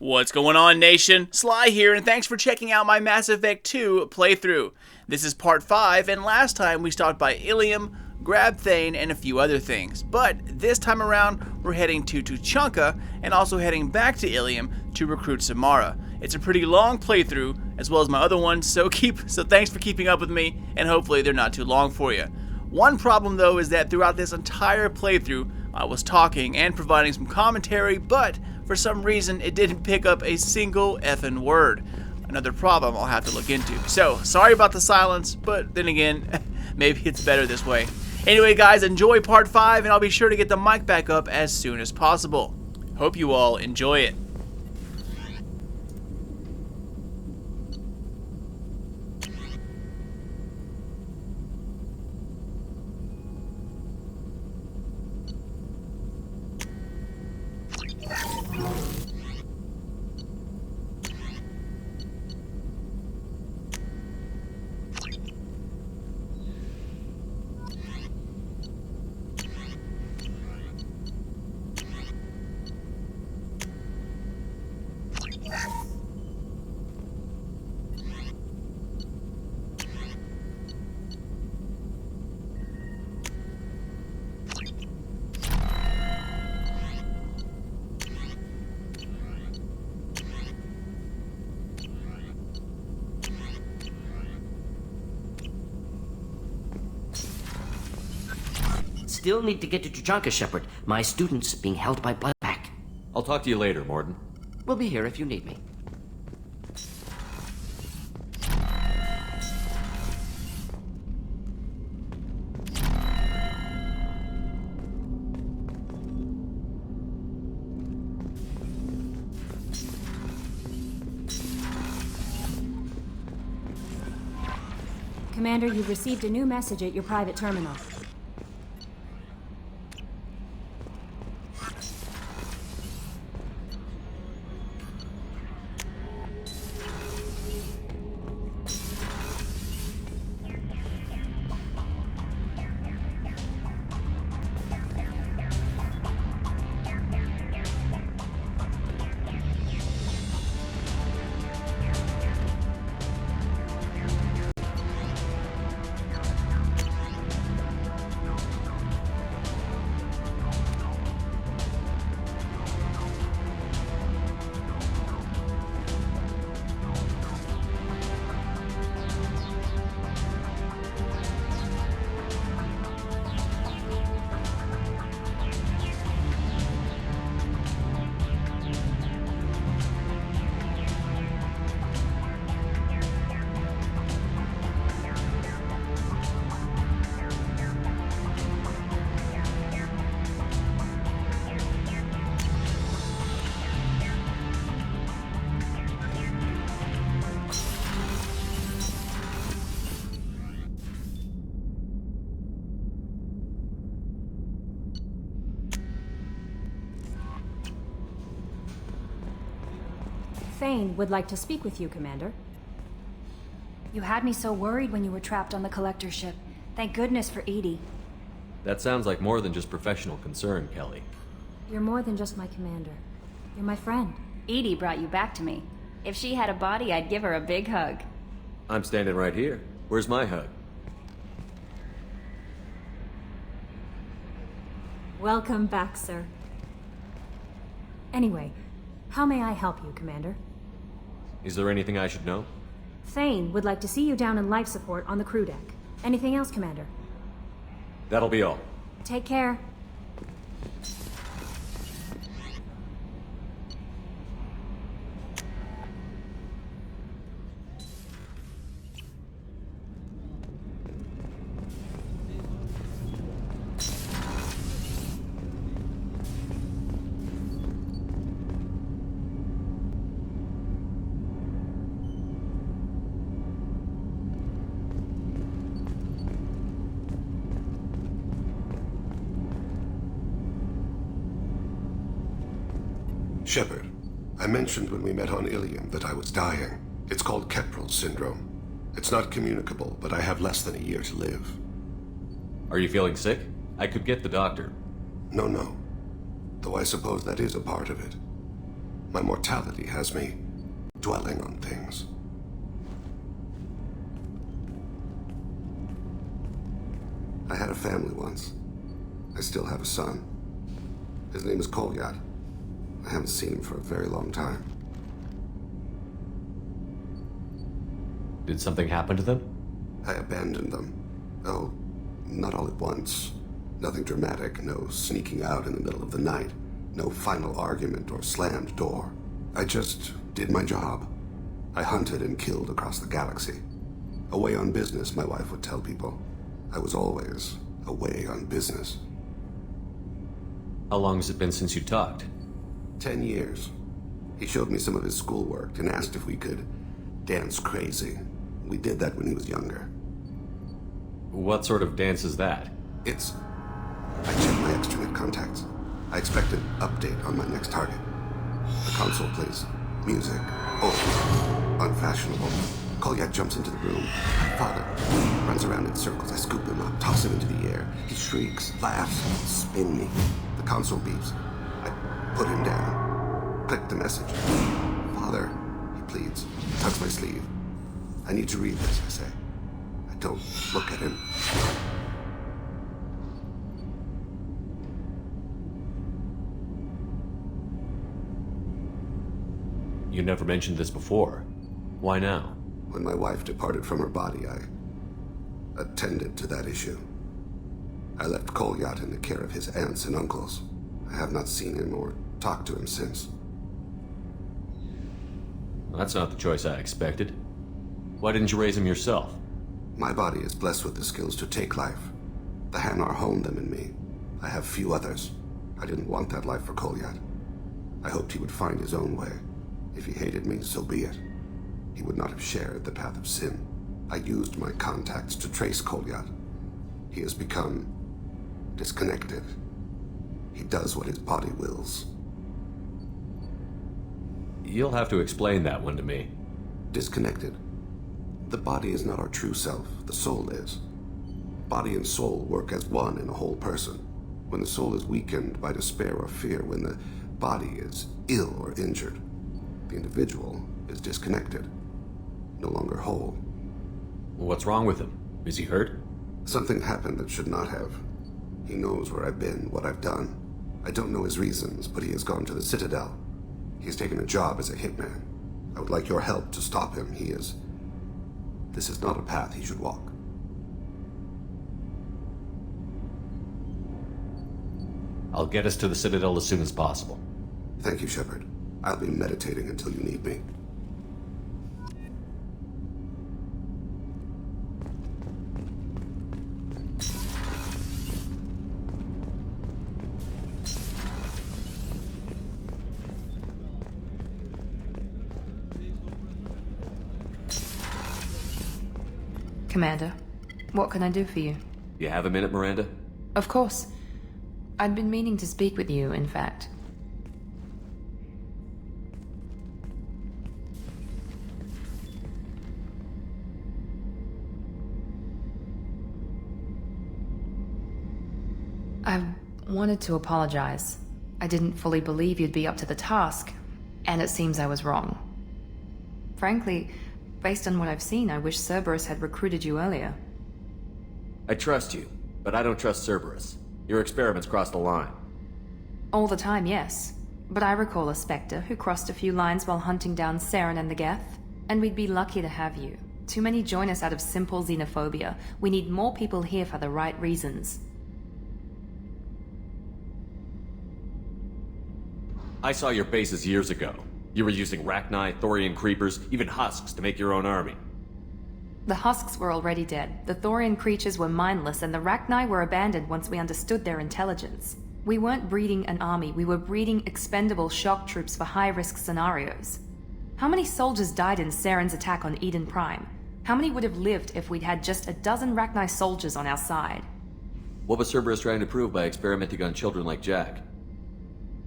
What's going on, nation? Sly here, and thanks for checking out my Mass Effect 2 playthrough. This is part 5, and last time we stopped by Ilium, grabbed Thane, and a few other things. But this time around, we're heading to Tuchanka, and also heading back to Ilium to recruit Samara. It's a pretty long playthrough, as well as my other ones, so thanks for keeping up with me, and hopefully they're not too long for you. One problem though is that throughout this entire playthrough, I was talking and providing some commentary, but for some reason it didn't pick up a single effing word. Another problem I'll have to look into. So, sorry about the silence, but then again, maybe it's better this way. Anyway guys, enjoy part 5, and I'll be sure to get the mic back up as soon as possible. Hope you all enjoy it. Still need to get to Tuchanka, Shepard. My student's being held by Bloodback. I'll talk to you later, Mordin. We'll be here if you need me. Commander, you've received a new message at your private terminal. Thane would like to speak with you, Commander. You had me so worried when you were trapped on the collector ship. Thank goodness for Edie. That sounds like more than just professional concern, Kelly. You're more than just my commander. You're my friend. Edie brought you back to me. If she had a body, I'd give her a big hug. I'm standing right here. Where's my hug? Welcome back, sir. Anyway, how may I help you, Commander? Is there anything I should know? Thane would like to see you down in life support on the crew deck. Anything else, Commander? That'll be all. Take care. Shepard, I mentioned when we met on Ilium that I was dying. It's called Kepral's syndrome. It's not communicable, but I have less than a year to live. Are you feeling sick? I could get the doctor. No. Though I suppose that is a part of it. My mortality has me dwelling on things. I had a family once. I still have a son. His name is Kolyat. I haven't seen him for a very long time. Did something happen to them? I abandoned them. Oh, not all at once. Nothing dramatic, no sneaking out in the middle of the night, no final argument or slammed door. I just did my job. I hunted and killed across the galaxy. Away on business, my wife would tell people. I was always away on business. How long has it been since you talked? 10 years. He showed me some of his schoolwork and asked if we could dance crazy. We did that when he was younger. What sort of dance is that? I checked my extranet contacts. I expect an update on my next target. The console plays music. Old. Unfashionable. Kolyat jumps into the room. My father runs around in circles. I scoop him up, toss him into the air. He shrieks, laughs, spin me. The console beeps. I put him down. Click the message. Father, he pleads. Tugs my sleeve. I need to read this, I say. I don't look at him. You never mentioned this before. Why now? When my wife departed from her body, I attended to that issue. I left Kolyat in the care of his aunts and uncles. I have not seen him or talked to him since. Well, that's not the choice I expected. Why didn't you raise him yourself? My body is blessed with the skills to take life. The Hanar honed them in me. I have few others. I didn't want that life for Kolyat. I hoped he would find his own way. If he hated me, so be it. He would not have shared the path of sin. I used my contacts to trace Kolyat. He has become disconnected. He does what his body wills. You'll have to explain that one to me. Disconnected. The body is not our true self, the soul is. Body and soul work as one in a whole person. When the soul is weakened by despair or fear, when the body is ill or injured, the individual is disconnected, no longer whole. What's wrong with him? Is he hurt? Something happened that should not have. He knows where I've been, what I've done. I don't know his reasons, but he has gone to the Citadel. He's taken a job as a hitman. I would like your help to stop him. This is not a path he should walk. I'll get us to the Citadel as soon as possible. Thank you, Shepard. I'll be meditating until you need me. Commander, what can I do for you? You have a minute, Miranda? Of course. I'd been meaning to speak with you, in fact. I wanted to apologize. I didn't fully believe you'd be up to the task, and it seems I was wrong. Frankly, based on what I've seen, I wish Cerberus had recruited you earlier. I trust you, but I don't trust Cerberus. Your experiments crossed the line. All the time, yes. But I recall a Spectre who crossed a few lines while hunting down Saren and the Geth, and we'd be lucky to have you. Too many join us out of simple xenophobia. We need more people here for the right reasons. I saw your bases years ago. You were using Rachni, Thorian creepers, even husks to make your own army. The husks were already dead, the Thorian creatures were mindless, and the Rachni were abandoned once we understood their intelligence. We weren't breeding an army, we were breeding expendable shock troops for high-risk scenarios. How many soldiers died in Saren's attack on Eden Prime? How many would have lived if we'd had just a dozen Rachni soldiers on our side? What was Cerberus trying to prove by experimenting on children like Jack?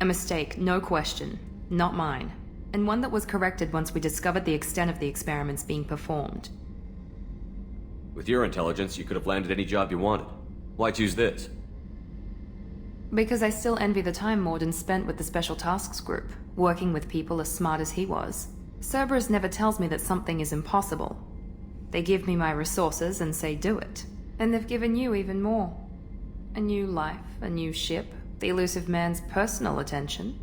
A mistake, no question. Not mine. And one that was corrected once we discovered the extent of the experiments being performed. With your intelligence, you could have landed any job you wanted. Why choose this? Because I still envy the time Mordin spent with the Special Tasks Group, working with people as smart as he was. Cerberus never tells me that something is impossible. They give me my resources and say do it. And they've given you even more. A new life, a new ship, the elusive man's personal attention.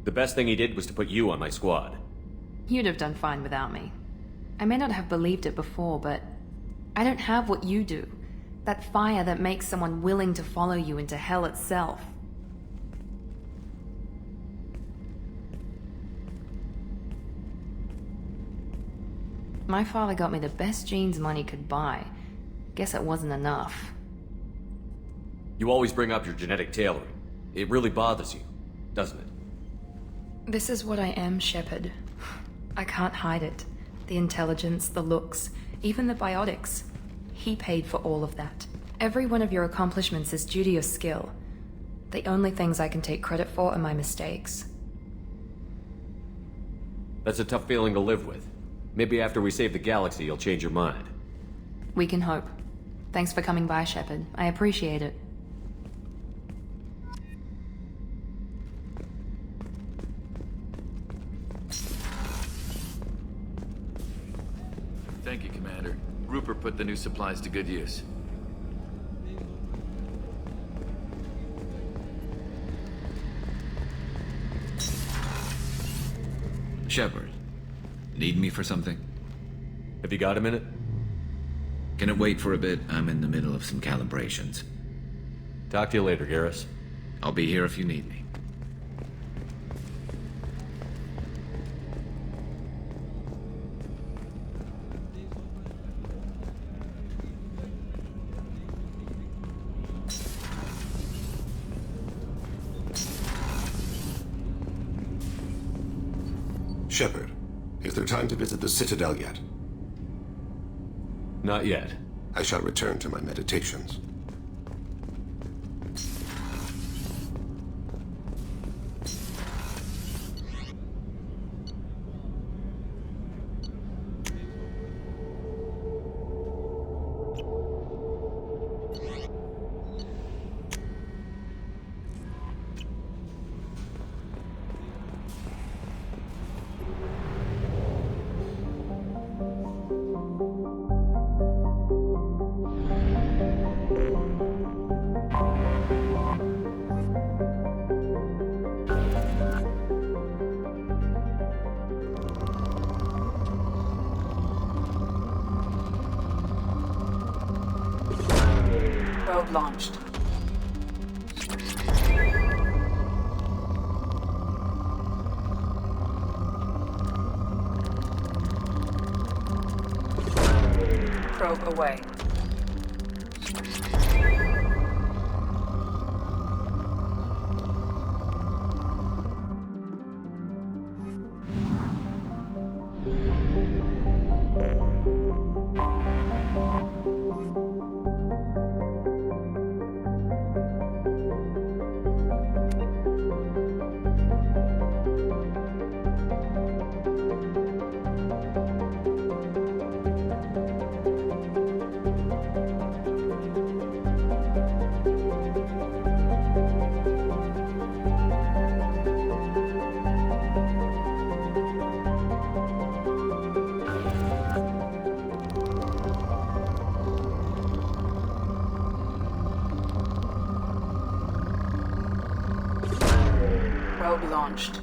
The best thing he did was to put you on my squad. You'd have done fine without me. I may not have believed it before, but I don't have what you do. That fire that makes someone willing to follow you into hell itself. My father got me the best genes money could buy. Guess it wasn't enough. You always bring up your genetic tailoring. It really bothers you, doesn't it? This is what I am, Shepard. I can't hide it. The intelligence, the looks, even the biotics. He paid for all of that. Every one of your accomplishments is due to your skill. The only things I can take credit for are my mistakes. That's a tough feeling to live with. Maybe after we save the galaxy, you'll change your mind. We can hope. Thanks for coming by, Shepard. I appreciate it. Thank you, Commander. Rupert put the new supplies to good use. Shepard, need me for something? Have you got a minute? Can it wait for a bit? I'm in the middle of some calibrations. Talk to you later, Garrus. I'll be here if you need me. Shepard, is there time to visit the Citadel yet? Not yet. I shall return to my meditations. Probe launched. Probe away. Probe launched.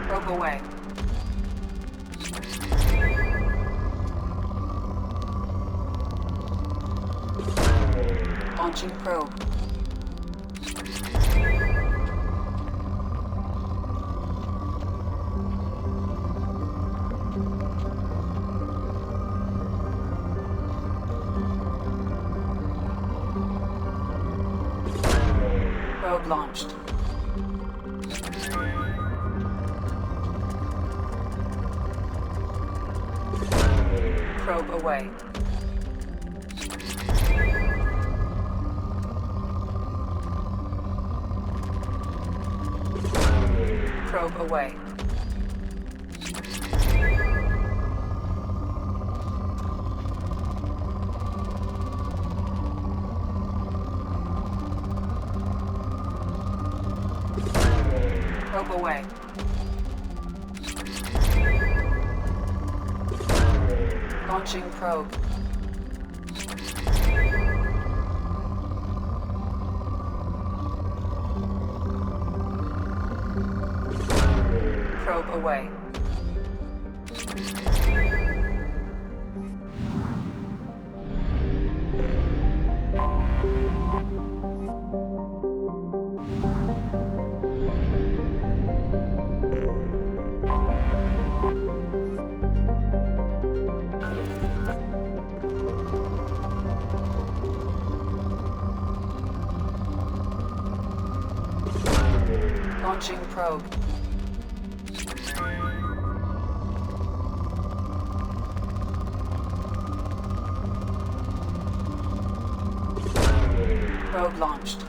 Probe away. Launching probe. Probe launched. Probe away. Probe away. Probe away. Launching probe. Probe away. Launching probe. Probe launched.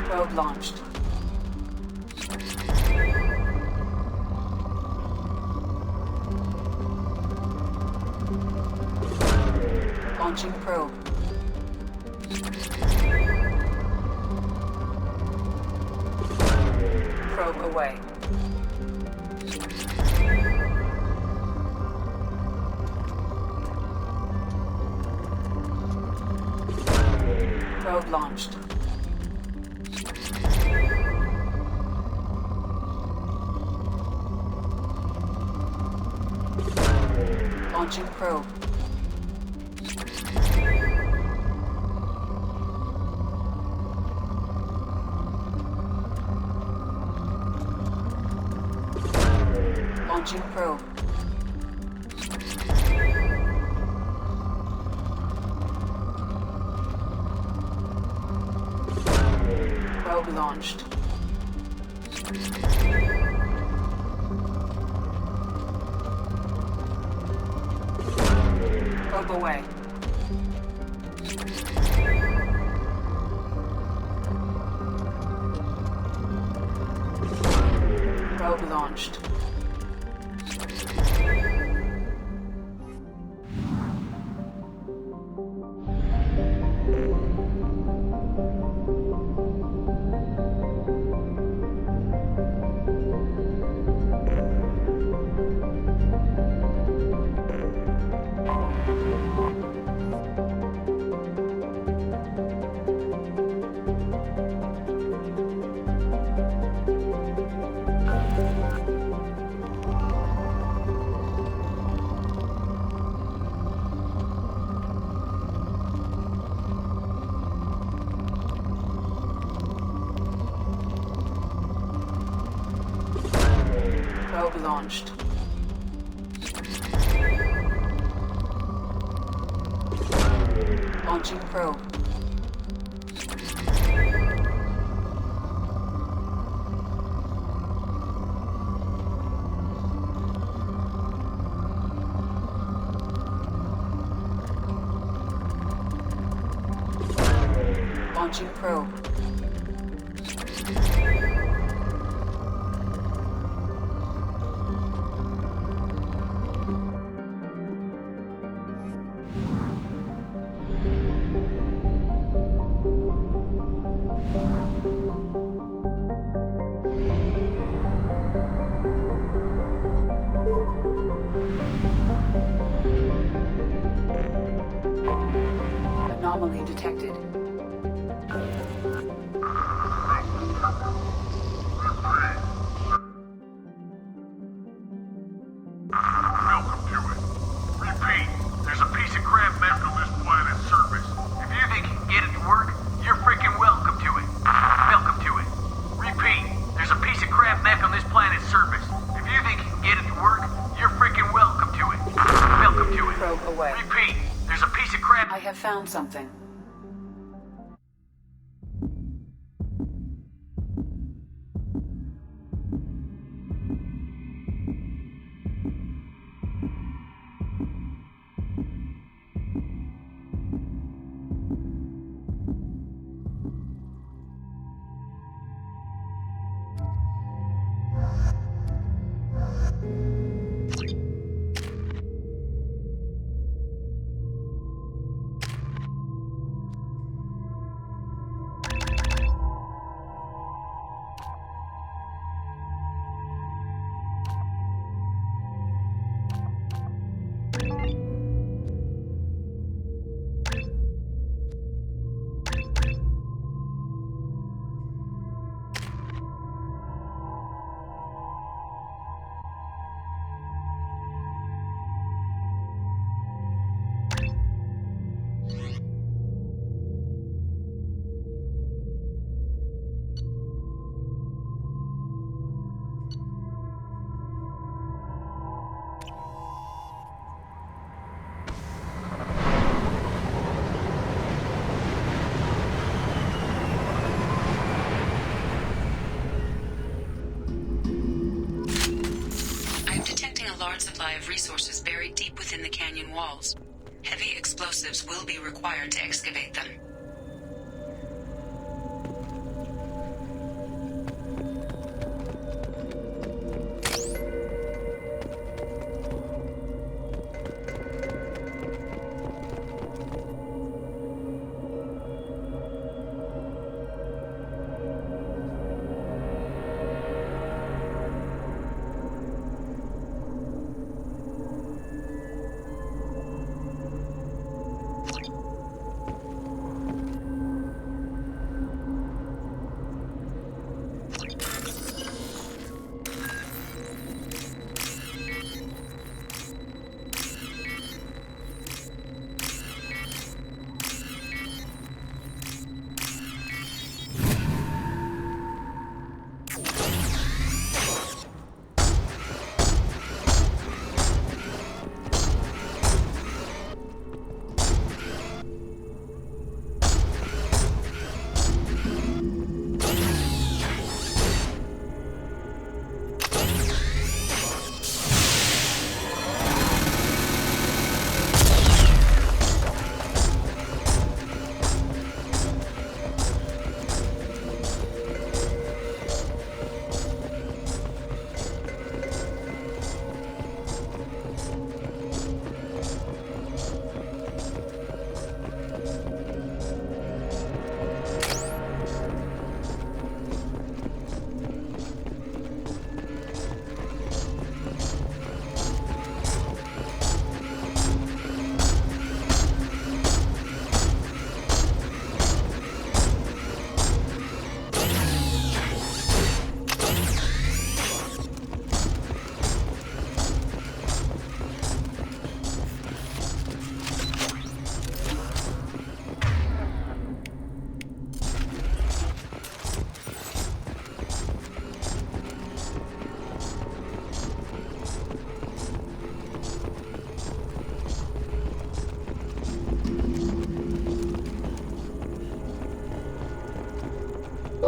Probe launched. Launching probe. Probe away. Probe launched. Launching probe. Launching probe. Probe launched. Probe away. Probe launched. Probe launched. Launching probe. Launching probe. Anomaly detected. Welcome to it. Repeat, there's a piece of crap left on this planet's surface. If you think you can get it to work, you're freaking welcome to it. Welcome to it. Repeat, there's a piece of crap left on this planet's surface. If you think you can get it to work, you're freaking welcome to it. Welcome to it. Probe away. Repeat, there's a piece of crap. I have found something. large supply of resources buried deep within the canyon walls. Heavy explosives will be required to excavate them.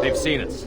They've seen us.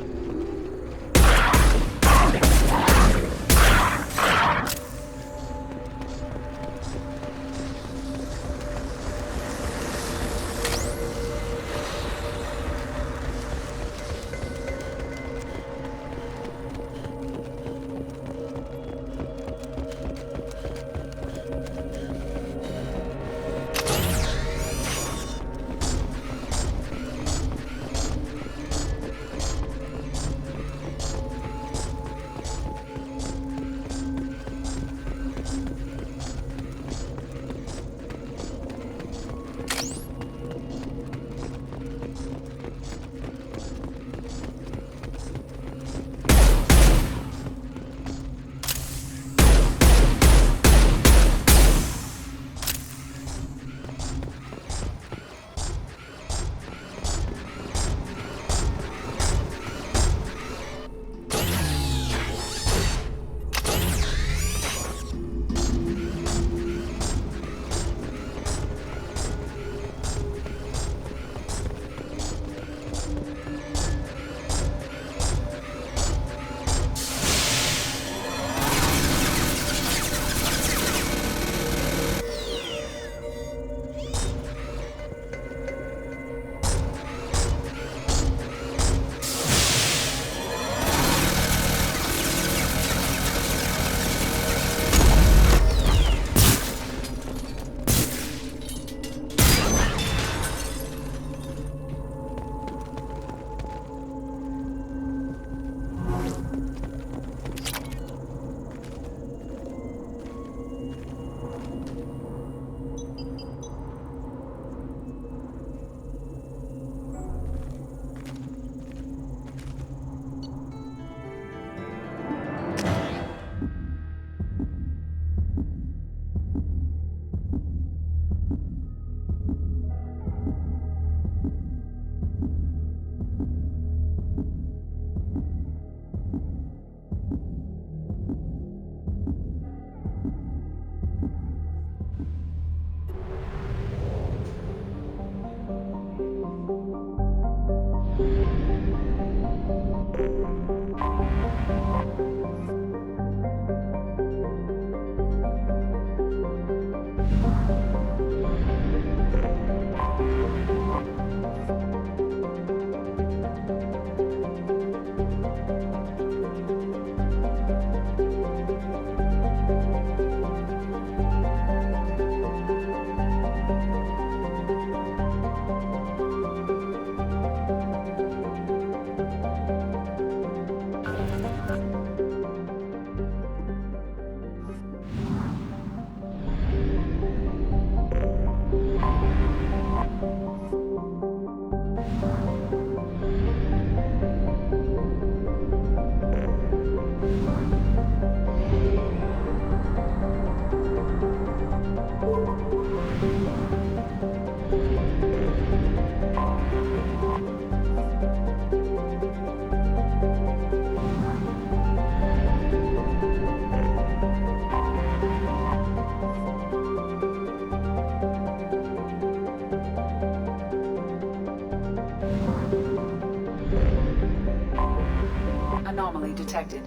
Anomaly detected.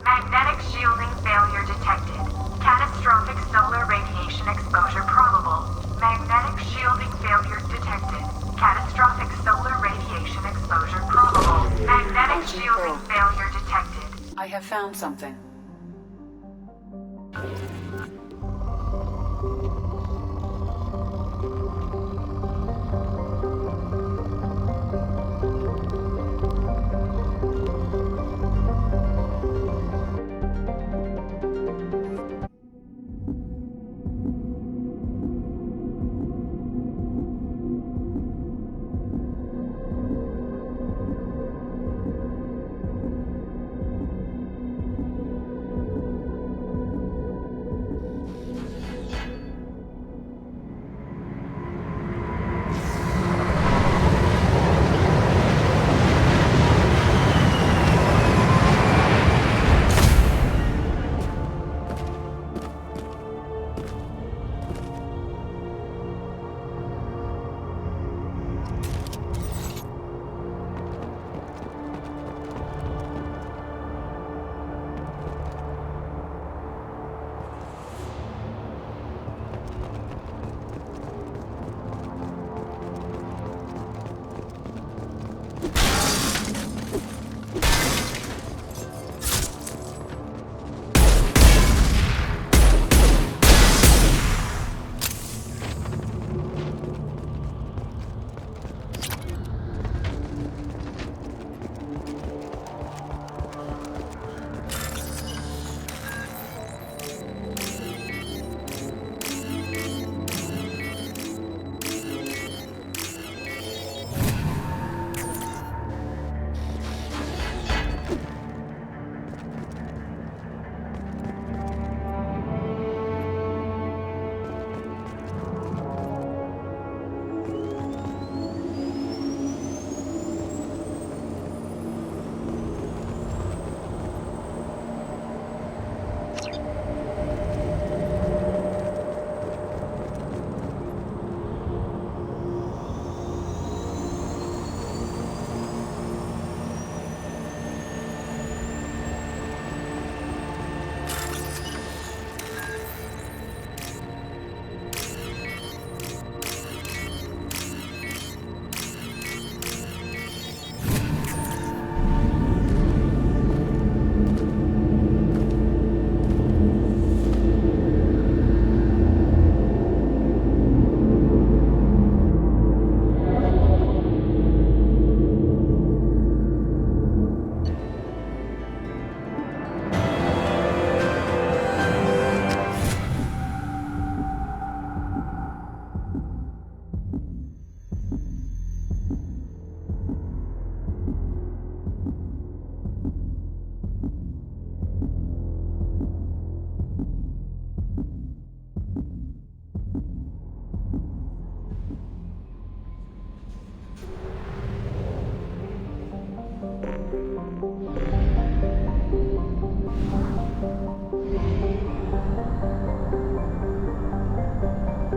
Magnetic shielding failure detected. Catastrophic solar radiation exposure probable. Magnetic shielding failure detected. Catastrophic solar radiation exposure probable. Magnetic shielding failure detected. I have found something.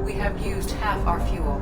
We have used half our fuel.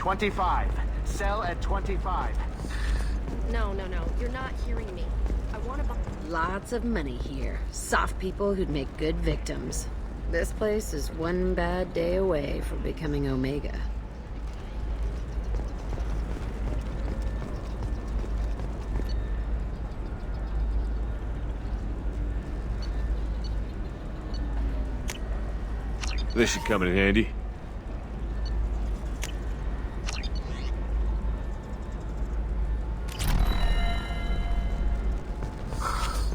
25. Sell at 25. No. You're not hearing me. I want to buy... Lots of money here. Soft people who'd make good victims. This place is one bad day away from becoming Omega. This should come in handy.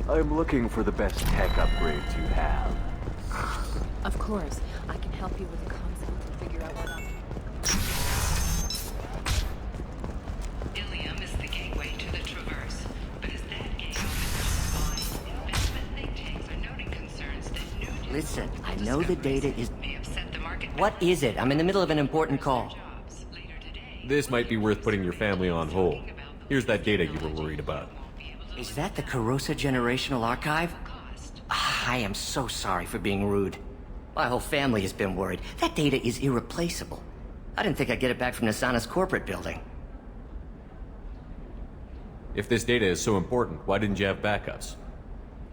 I'm looking for the best tech upgrades you have. Of course, I can help you with the concept and figure out what Ilium is the gateway to the Traverse, but as that gate opens wide, investment think tanks are noting concerns that new... Listen, I know the data is... What is it? I'm in the middle of an important call. This might be worth putting your family on hold. Here's that data you were worried about. Is that the Carosa Generational Archive? I am so sorry for being rude. My whole family has been worried. That data is irreplaceable. I didn't think I'd get it back from Nasana's corporate building. If this data is so important, why didn't you have backups?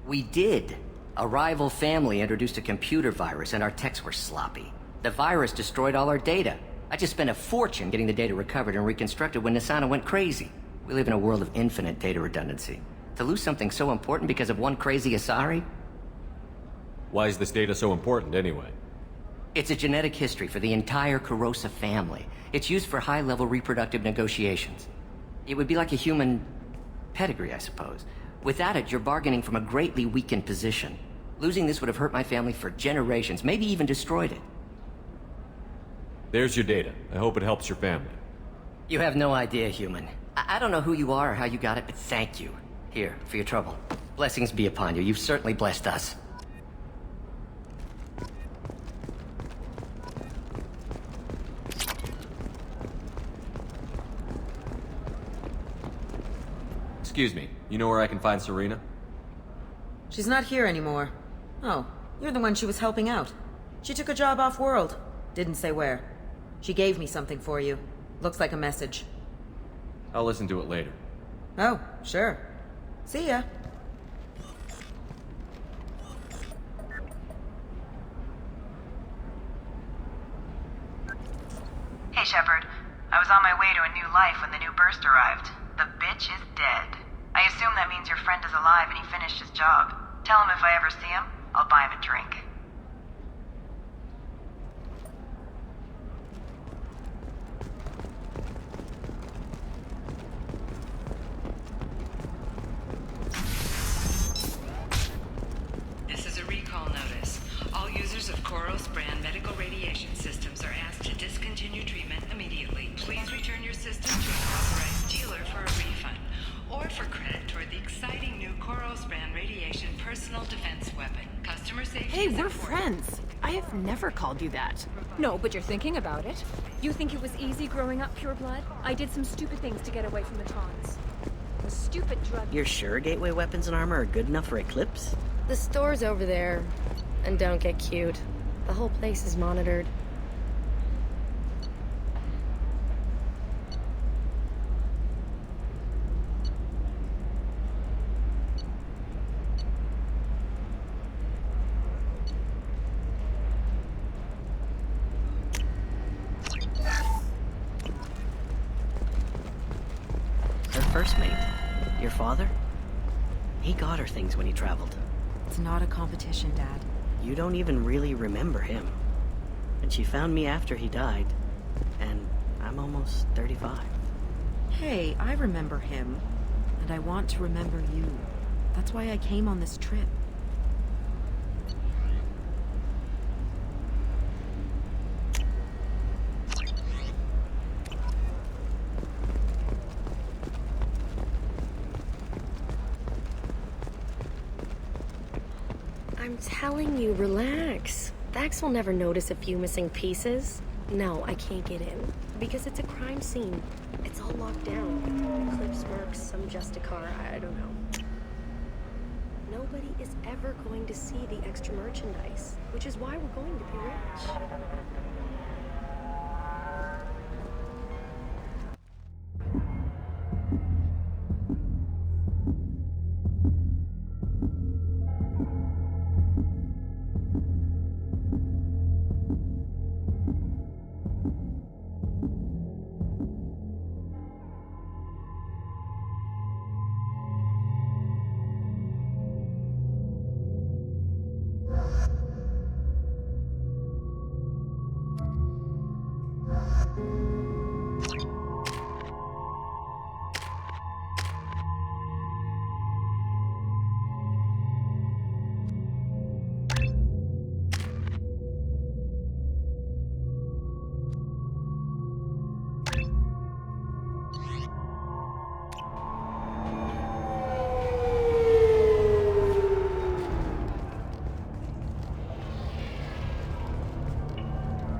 We did. A rival family introduced a computer virus and our techs were sloppy. The virus destroyed all our data. I just spent a fortune getting the data recovered and reconstructed when Nasana went crazy. We live in a world of infinite data redundancy. To lose something so important because of one crazy Asari? Why is this data so important anyway? It's a genetic history for the entire Carosa family. It's used for high-level reproductive negotiations. It would be like a human pedigree, I suppose. Without it, you're bargaining from a greatly weakened position. Losing this would have hurt my family for generations, maybe even destroyed it. There's your data. I hope it helps your family. You have no idea, human. I don't know who you are or how you got it, but thank you. Here, for your trouble. Blessings be upon you. You've certainly blessed us. Excuse me, you know where I can find Serena? She's not here anymore. Oh, you're the one she was helping out. She took a job off-world. Didn't say where. She gave me something for you. Looks like a message. I'll listen to it later. Oh, sure. See ya. Hey, Shepard. I was on my way to a new life when the new burst arrived. The bitch is dead. I assume that means your friend is alive and he finished his job. Tell him if I ever see him, I'll buy him a drink. This is a recall notice. All users of Koros brand medical radiation systems are asked to discontinue treatment immediately. Please return your system to an authorized dealer for a refund, or for credit toward the exciting new Koros brand radiation personal defense weapon. Customer safety. Hey, we're friends. I have never called you that. No, but you're thinking about it. You think it was easy growing up pure blood? I did some stupid things to get away from the taunts. The stupid drug... You're sure gateway weapons and armor are good enough for Eclipse? The store's over there. And don't get cute. The whole place is monitored. Her first mate, your father? He got her things when he traveled. It's not a competition, Dad. You don't even really remember him. And she found me after he died. And I'm almost 35. Hey, I remember him. And I want to remember you. That's why I came on this trip. I'm telling you, relax. Vax will never notice a few missing pieces. No, I can't get in. Because it's a crime scene. It's all locked down. Eclipse works, some Justicar, I don't know. Nobody is ever going to see the extra merchandise, which is why we're going to be rich.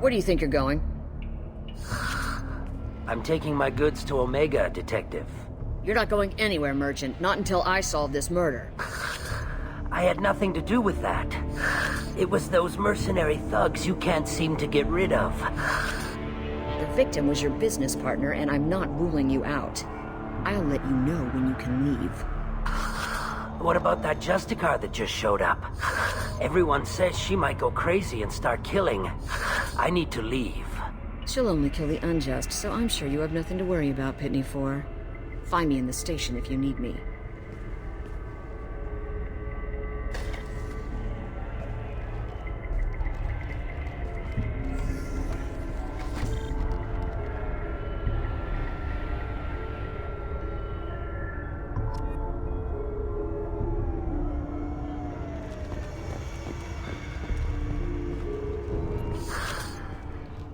Where do you think you're going? I'm taking my goods to Omega, Detective. You're not going anywhere, Merchant. Not until I solve this murder. I had nothing to do with that. It was those mercenary thugs you can't seem to get rid of. The victim was your business partner, and I'm not ruling you out. I'll let you know when you can leave. What about that Justicar that just showed up? Everyone says she might go crazy and start killing. I need to leave. She'll only kill the unjust, so I'm sure you have nothing to worry about, Pitney 4. Find me in the station if you need me.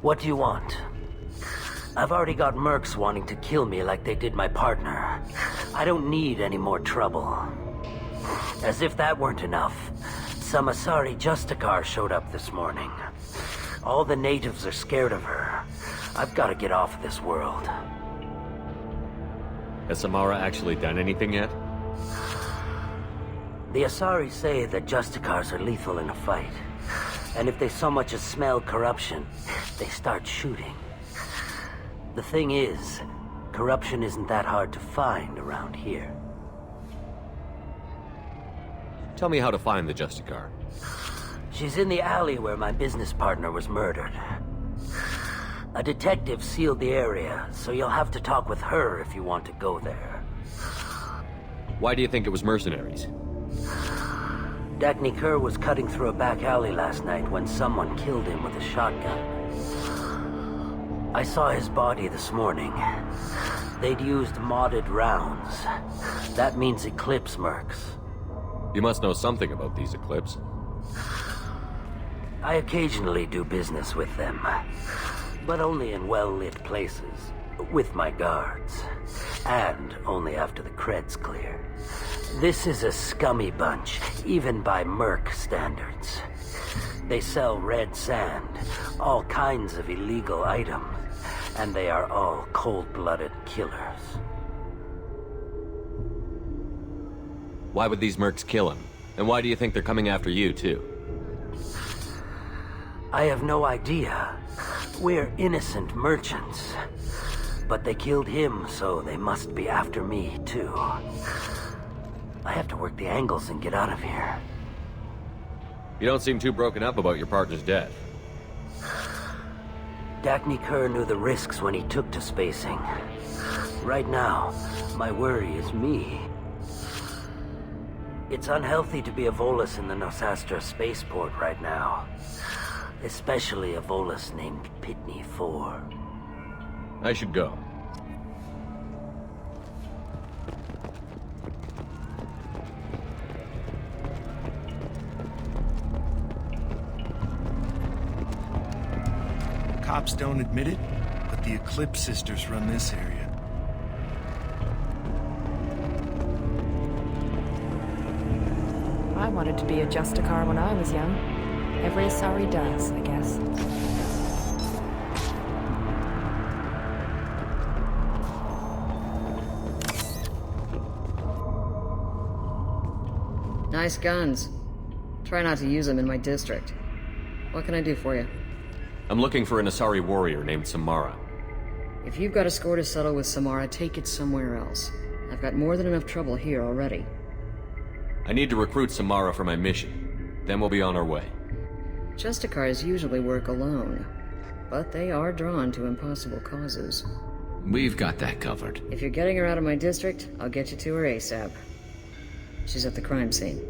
What do you want? I've already got mercs wanting to kill me like they did my partner. I don't need any more trouble. As if that weren't enough, some Asari Justicar showed up this morning. All the natives are scared of her. I've got to get off this world. Has Samara actually done anything yet? The Asari say that Justicars are lethal in a fight. And if they so much as smell corruption, they start shooting. The thing is, corruption isn't that hard to find around here. Tell me how to find the Justicar. She's in the alley where my business partner was murdered. A detective sealed the area, so you'll have to talk with her if you want to go there. Why do you think it was mercenaries? Dagny Kerr was cutting through a back alley last night when someone killed him with a shotgun. I saw his body this morning. They'd used modded rounds. That means Eclipse mercs. You must know something about these Eclipse. I occasionally do business with them, but only in well-lit places, with my guards, and only after the cred's clear. This is a scummy bunch, even by merc standards. They sell red sand, all kinds of illegal items, and they are all cold-blooded killers. Why would these mercs kill him? And why do you think they're coming after you, too? I have no idea. We're innocent merchants. But they killed him, so they must be after me, too. I have to work the angles and get out of here. You don't seem too broken up about your partner's death. Dagny Kerr knew the risks when he took to spacing. Right now, my worry is me. It's unhealthy to be a Volus in the Nosastra spaceport right now. Especially a Volus named Pitney 4. I should go. Cops don't admit it, but the Eclipse sisters run this area. I wanted to be a Justicar when I was young. Every Asari does, I guess. Nice guns. Try not to use them in my district. What can I do for you? I'm looking for an Asari warrior named Samara. If you've got a score to settle with Samara, take it somewhere else. I've got more than enough trouble here already. I need to recruit Samara for my mission. Then we'll be on our way. Justicars usually work alone, but they are drawn to impossible causes. We've got that covered. If you're getting her out of my district, I'll get you to her ASAP. She's at the crime scene.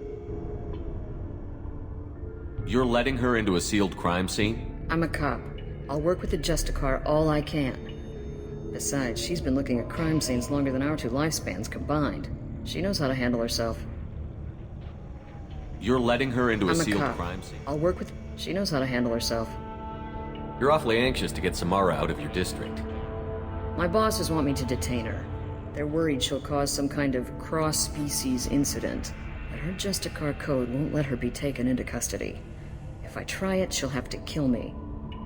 You're letting her into a sealed crime scene? I'm a cop. I'll work with the Justicar all I can. Besides, she's been looking at crime scenes longer than our two lifespans combined. She knows how to handle herself. You're letting her into a sealed cop. crime scene? I'll work with... She knows how to handle herself. You're awfully anxious to get Samara out of your district. My bosses want me to detain her. They're worried she'll cause some kind of cross-species incident, but her Justicar code won't let her be taken into custody. If I try it, she'll have to kill me.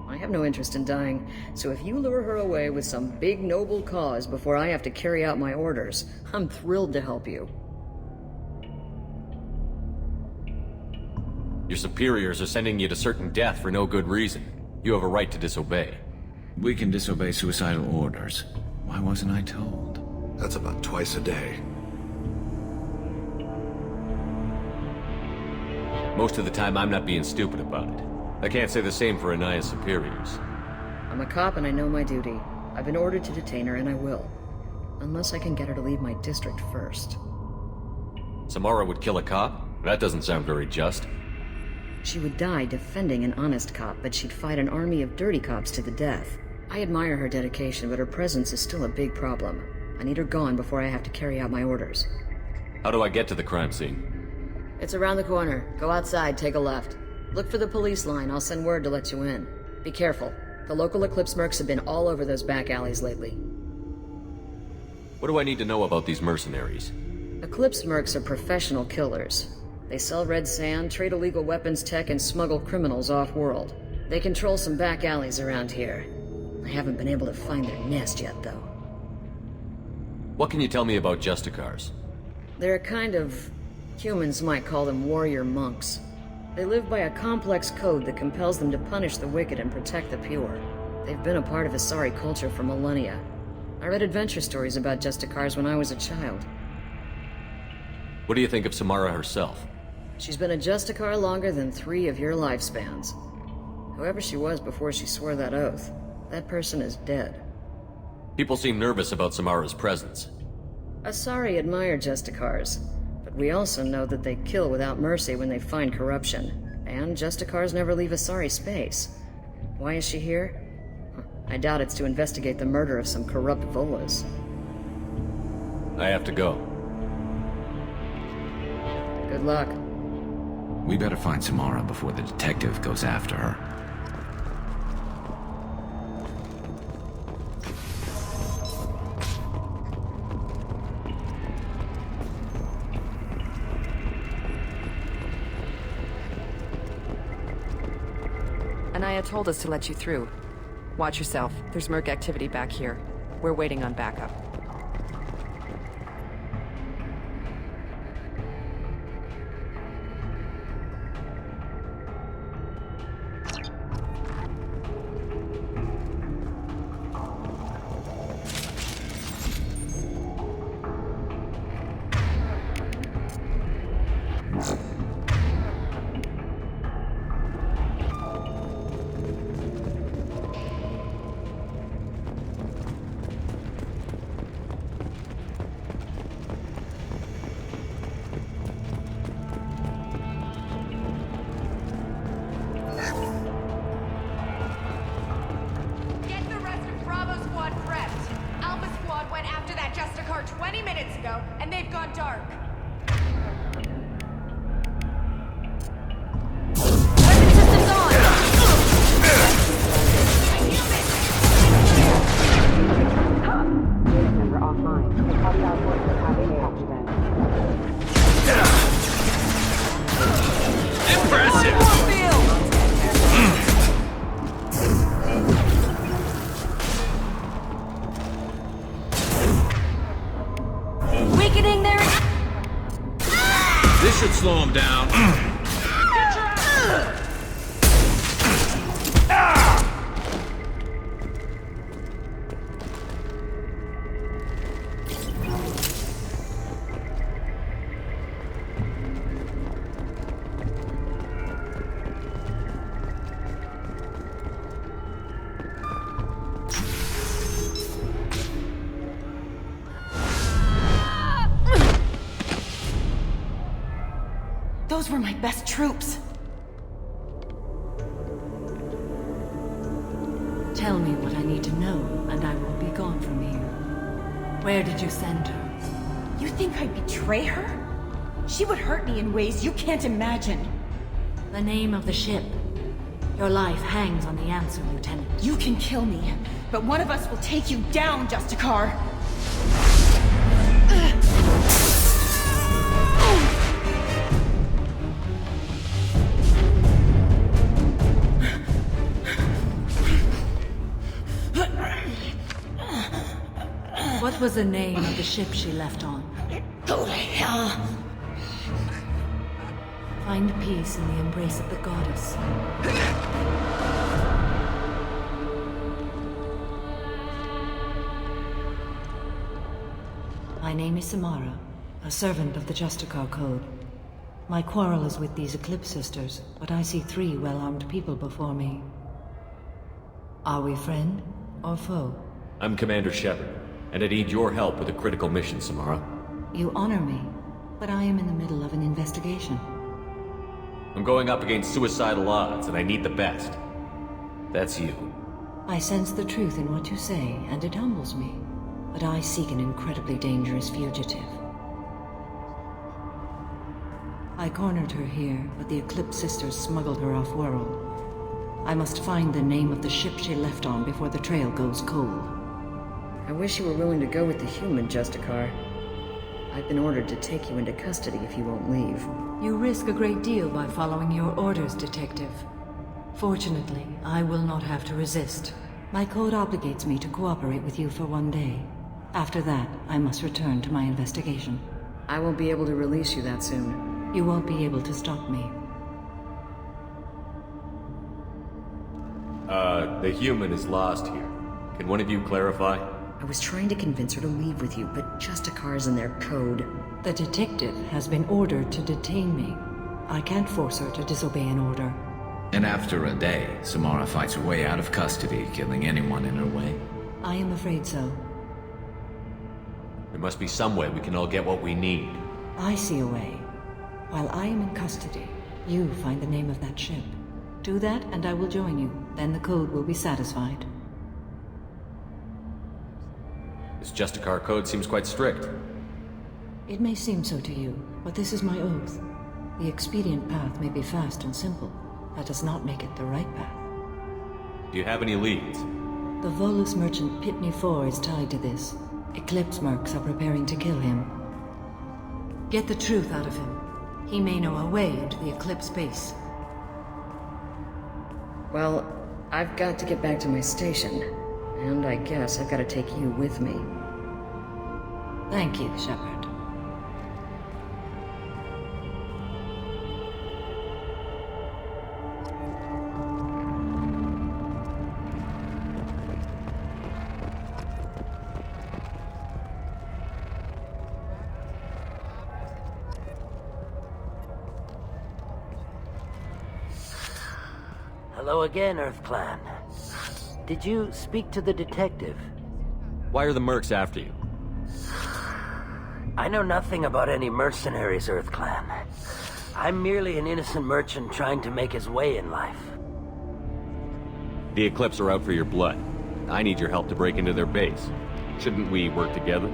I have no interest in dying, so if you lure her away with some big noble cause before I have to carry out my orders, I'm thrilled to help you. Your superiors are sending you to certain death for no good reason. You have a right to disobey. We can disobey suicidal orders. Why wasn't I told? That's about twice a day. Most of the time, I'm not being stupid about it. I can't say the same for Anaya's superiors. I'm a cop and I know my duty. I've been ordered to detain her and I will. Unless I can get her to leave my district first. Samara would kill a cop? That doesn't sound very just. She would die defending an honest cop, but she'd fight an army of dirty cops to the death. I admire her dedication, but her presence is still a big problem. I need her gone before I have to carry out my orders. How do I get to the crime scene? It's around the corner. Go outside, take a left. Look for the police line. I'll send word to let you in. Be careful. The local Eclipse mercs have been all over those back alleys lately. What do I need to know about these mercenaries? Eclipse mercs are professional killers. They sell red sand, trade illegal weapons tech, and smuggle criminals off-world. They control some back alleys around here. I haven't been able to find their nest yet, though. What can you tell me about Justicars? They're a kind of... humans might call them warrior monks. They live by a complex code that compels them to punish the wicked and protect the pure. They've been a part of Asari culture for millennia. I read adventure stories about Justicars when I was a child. What do you think of Samara herself? She's been a Justicar longer than 3 of your lifespans. Whoever she was before she swore that oath, that person is dead. People seem nervous about Samara's presence. Asari admire Justicars, but we also know that they kill without mercy when they find corruption. And Justicars never leave Asari space. Why is she here? I doubt it's to investigate the murder of some corrupt Volas. I have to go. Good luck. We better find Samara before the detective goes after her. Anaya told us to let you through. Watch yourself. There's merc activity back here. We're waiting on backup. Justicar 20 minutes ago, and they've gone dark. Weapon systems on! We're offline. Copy our voice of how they help you then. Impressive! Weakening their... This should slow him down. Those were my best troops. Tell me what I need to know, and I will be gone from here. Where did you send her? You think I'd betray her? She would hurt me in ways you can't imagine. The name of the ship. Your life hangs on the answer, Lieutenant. You can kill me, but one of us will take you down, Justicar. What was the name of the ship she left on? Go to hell. Find peace in the embrace of the goddess. My name is Samara, a servant of the Justicar Code. My quarrel is with these Eclipse Sisters, but I see 3 well-armed people before me. Are we friend or foe? I'm Commander Shepard, and I need your help with a critical mission, Samara. You honor me, but I am in the middle of an investigation. I'm going up against suicidal odds, and I need the best. That's you. I sense the truth in what you say, and it humbles me. But I seek an incredibly dangerous fugitive. I cornered her here, but the Eclipse Sisters smuggled her off-world. I must find the name of the ship she left on before the trail goes cold. I wish you were willing to go with the human, Justicar. I've been ordered to take you into custody if you won't leave. You risk a great deal by following your orders, Detective. Fortunately, I will not have to resist. My code obligates me to cooperate with you for 1 day. After that, I must return to my investigation. I won't be able to release you that soon. You won't be able to stop me. The human is lost here. Can one of you clarify? I was trying to convince her to leave with you, but Justicar's in their code. The detective has been ordered to detain me. I can't force her to disobey an order. And after a day, Samara fights her way out of custody, killing anyone in her way? I am afraid so. There must be some way we can all get what we need. I see a way. While I am in custody, you find the name of that ship. Do that and I will join you. Then the code will be satisfied. This Justicar code seems quite strict. It may seem so to you, but this is my oath. The expedient path may be fast and simple. That does not make it the right path. Do you have any leads? The Volus merchant Pitney 4 is tied to this. Eclipse mercs are preparing to kill him. Get the truth out of him. He may know a way into the Eclipse base. Well, I've got to get back to my station. And I guess I've got to take you with me. Thank you, Shepard. Hello again, Earth Clan. Did you speak to the detective? Why are the mercs after you? I know nothing about any mercenaries, Earth Clan. I'm merely an innocent merchant trying to make his way in life. The Eclipse are out for your blood. I need your help to break into their base. Shouldn't we work together?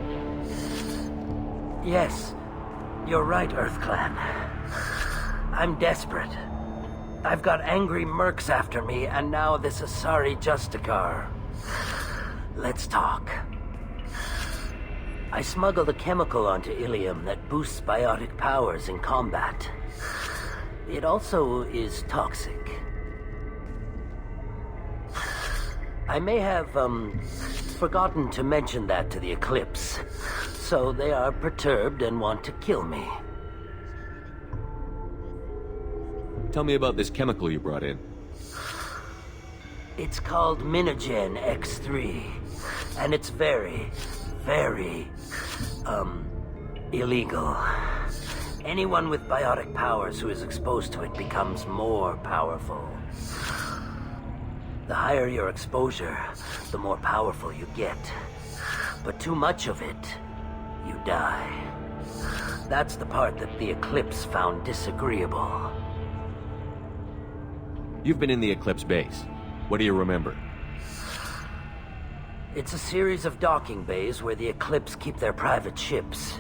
Yes, you're right, Earth Clan. I'm desperate. I've got angry mercs after me, and now this Asari Justicar. Let's talk. I smuggled a chemical onto Ilium that boosts biotic powers in combat. It also is toxic. I may have, forgotten to mention that to the Eclipse, so they are perturbed and want to kill me. Tell me about this chemical you brought in. It's called Minogen X3, and it's very, very, illegal. Anyone with biotic powers who is exposed to it becomes more powerful. The higher your exposure, the more powerful you get. But too much of it, you die. That's the part that the Eclipse found disagreeable. You've been in the Eclipse base. What do you remember? It's a series of docking bays where the Eclipse keep their private ships.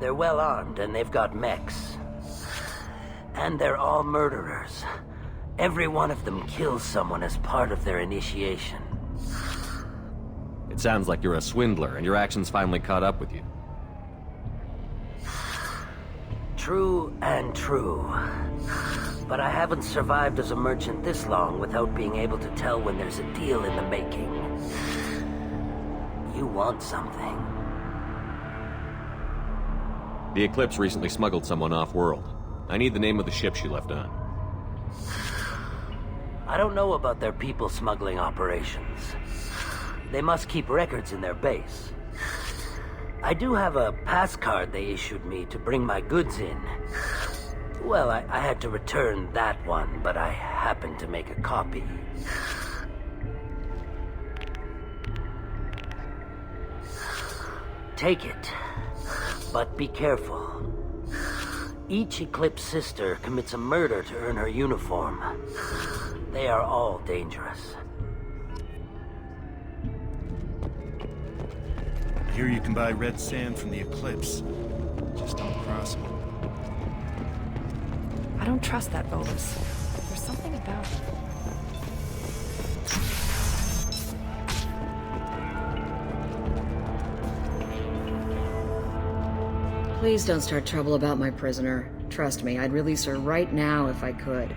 They're well armed and they've got mechs. And they're all murderers. Every one of them kills someone as part of their initiation. It sounds like you're a swindler and your actions finally caught up with you. True and true. But I haven't survived as a merchant this long without being able to tell when there's a deal in the making. You you want something. The Eclipse recently smuggled someone off-world. I need the name of the ship she left on. I don't know about their people smuggling operations. They must keep records in their base. I do have a pass card they issued me to bring my goods in. Well, I had to return that one, but I happened to make a copy. Take it, but be careful. Each Eclipse sister commits a murder to earn her uniform. They are all dangerous. I hear you can buy red sand from the Eclipse. Just don't cross them. I don't trust that Volus. There's something about him. Please don't start trouble about my prisoner. Trust me, I'd release her right now if I could.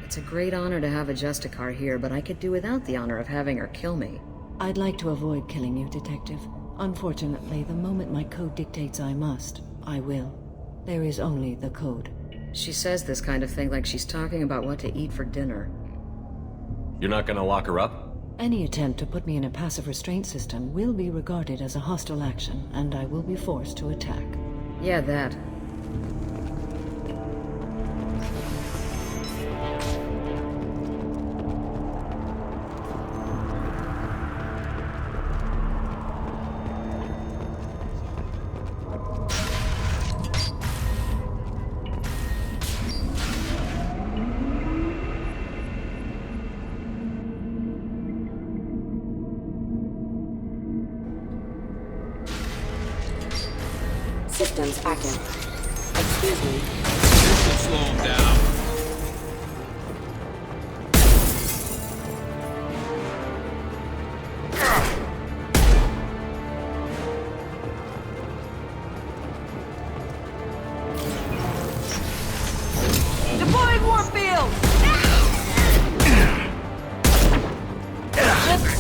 It's a great honor to have a Justicar here, but I could do without the honor of having her kill me. I'd like to avoid killing you, Detective. Unfortunately, the moment my code dictates I must, I will. There is only the code. She says this kind of thing like she's talking about what to eat for dinner. You're not gonna lock her up? Any attempt to put me in a passive restraint system will be regarded as a hostile action, and I will be forced to attack. Yeah, that. Systems active. Excuse me. This will slow him down. Deploying warfield!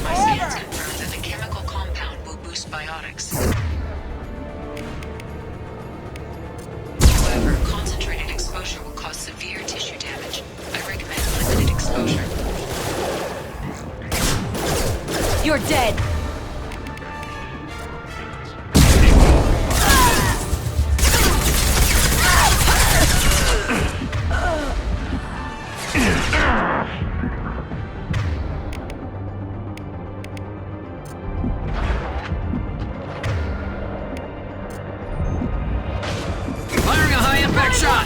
My scans confirm that the chemical compound will boost biotics. However, concentrated exposure will cause severe tissue damage. I recommend limited exposure. You're dead! Firing a high-impact shot!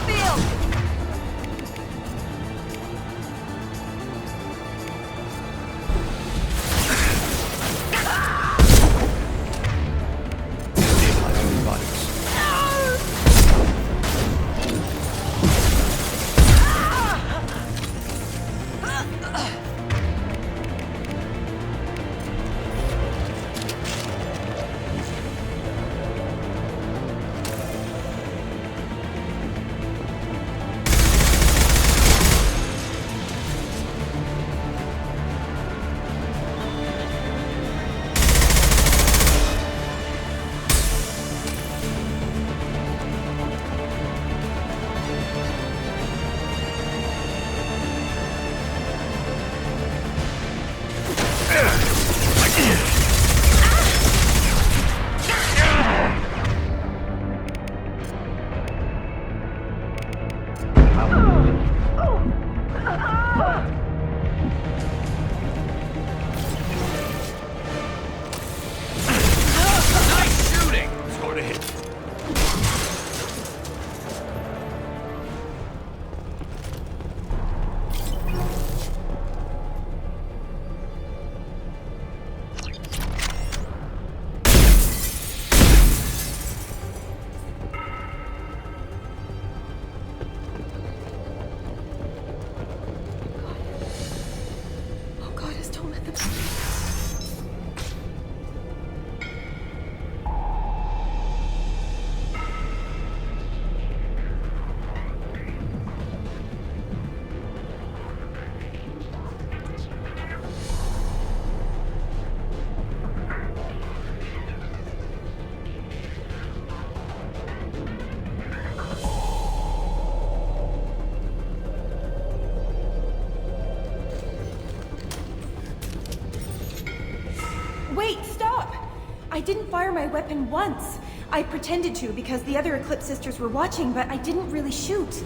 I didn't fire my weapon once. I pretended to because the other Eclipse sisters were watching, but I didn't really shoot.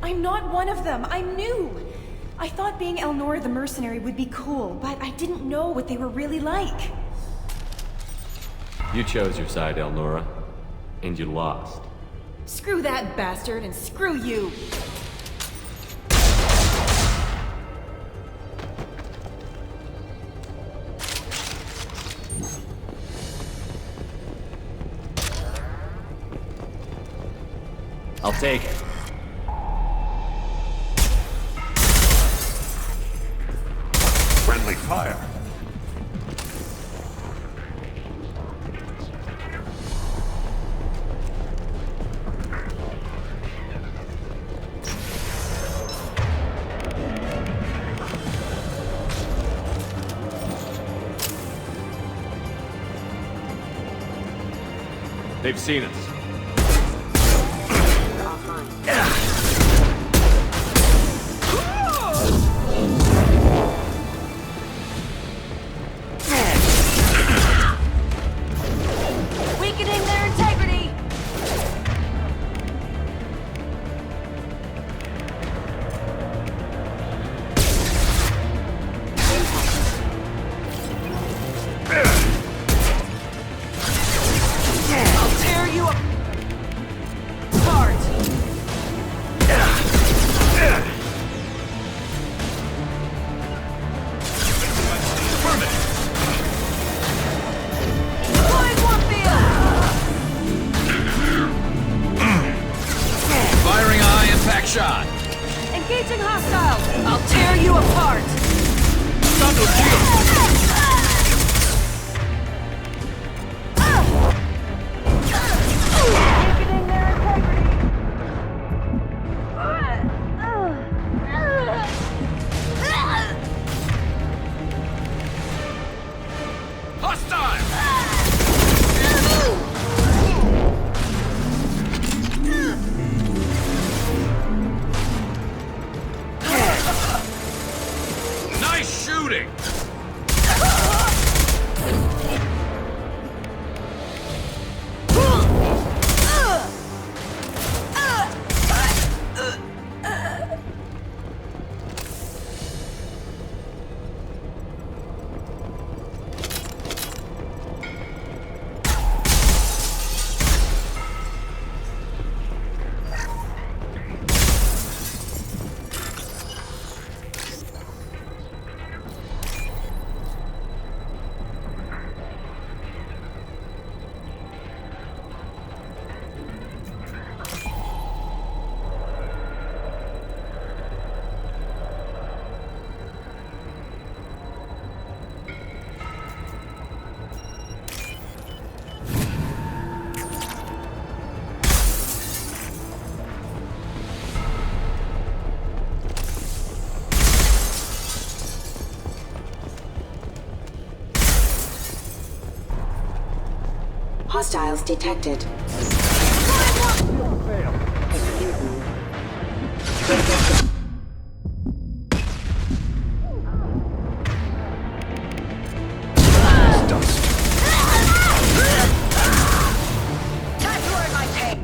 I'm not one of them. I'm new. I thought being Elnora the mercenary would be cool, but I didn't know what they were really like. You chose your side, Elnora, and you lost. Screw that bastard, and screw you! I'll take it. Friendly fire. They've seen us. Weakening their integrity! I'll tear you apart! Deploying warfield! Firing a high impact shot. Engaging hostiles! I'll tear you apart! Thunder shield. Weakening their integrity! Nice shooting. Hostiles detected. Time to earn my pay!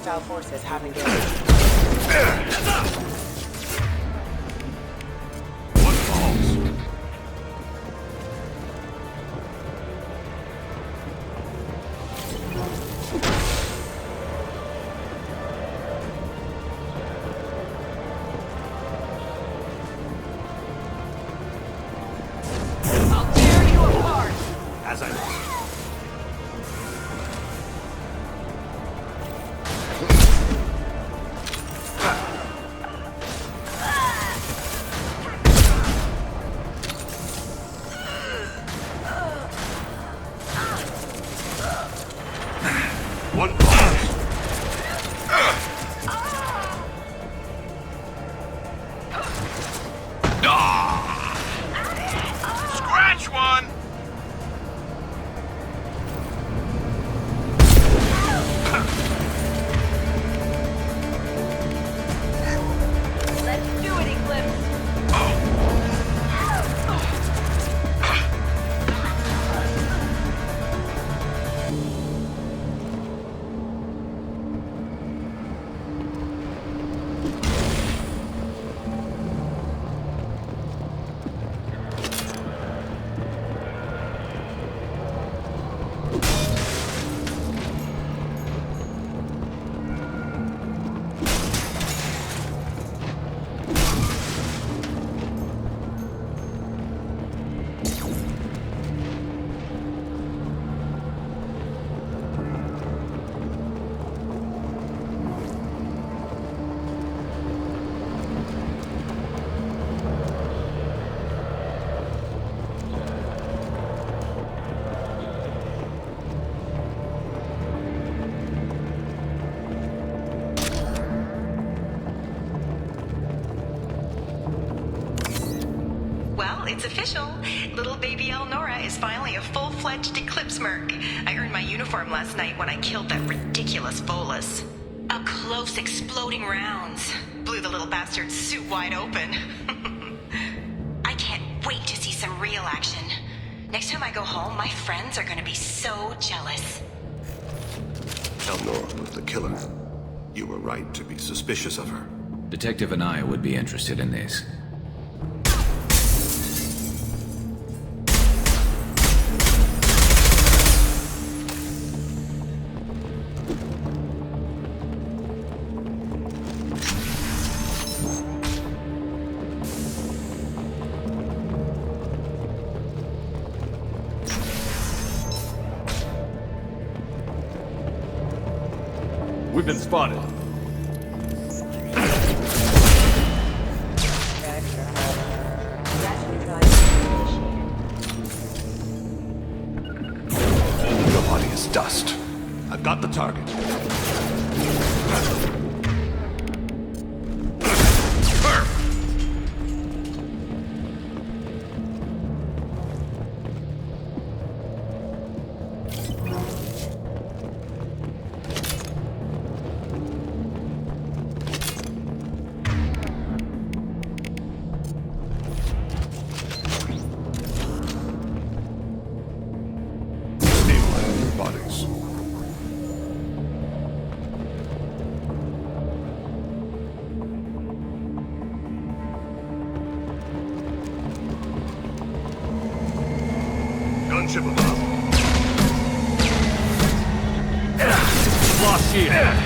Hostile forces have engaged. What falls? I'll tear you apart! As I must. One falls. Scratch one! Let's do it, Eclipse! Well, it's official. Little baby Elnora is finally a full-fledged Eclipse merc. I earned my uniform last night when I killed that ridiculous Volus. Up close, exploding rounds. Blew the little bastard's suit wide open. I can't wait to see some real action. Next time I go home, my friends are gonna be so jealous. Elnora was the killer. You were right to be suspicious of her. Detective and I would be interested in this. We've been spotted. Your body is dust. I've got the target. Gunship above. Lost here.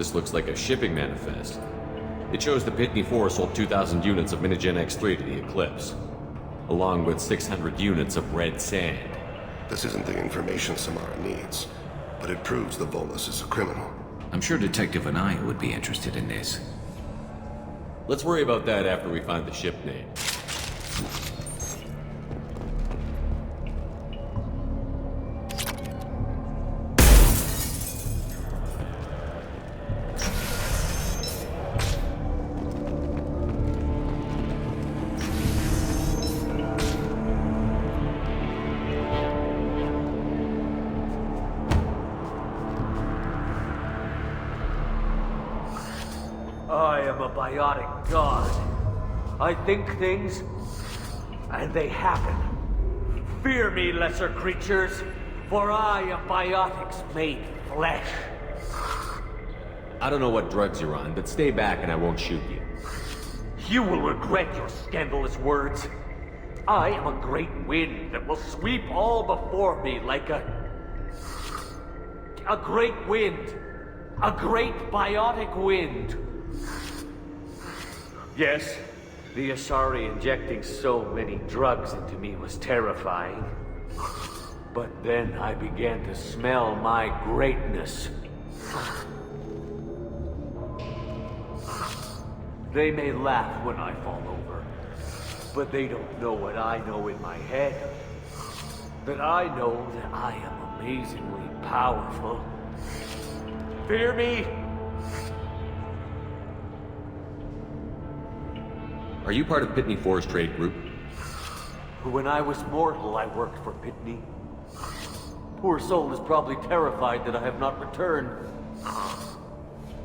just looks like a shipping manifest. It shows the Pitney 4 sold 2,000 units of Minigen X3 to the Eclipse, along with 600 units of red sand. This isn't the information Samara needs, but it proves the Volus is a criminal. I'm sure Detective Anaya would be interested in this. Let's worry about that after we find the ship name. I am a biotic god. I think things, and they happen. Fear me, lesser creatures, for I am biotics made flesh. I don't know what drugs you're on, but stay back and I won't shoot you. You will regret your scandalous words. I am a great wind that will sweep all before me like a great wind. A great biotic wind. Yes, the Asari injecting so many drugs into me was terrifying. But then I began to smell my greatness. They may laugh when I fall over, but they don't know what I know in my head. That I know that I am amazingly powerful. Fear me? Are you part of Pitney 4's trade group? When I was mortal, I worked for Pitney. Poor soul is probably terrified that I have not returned.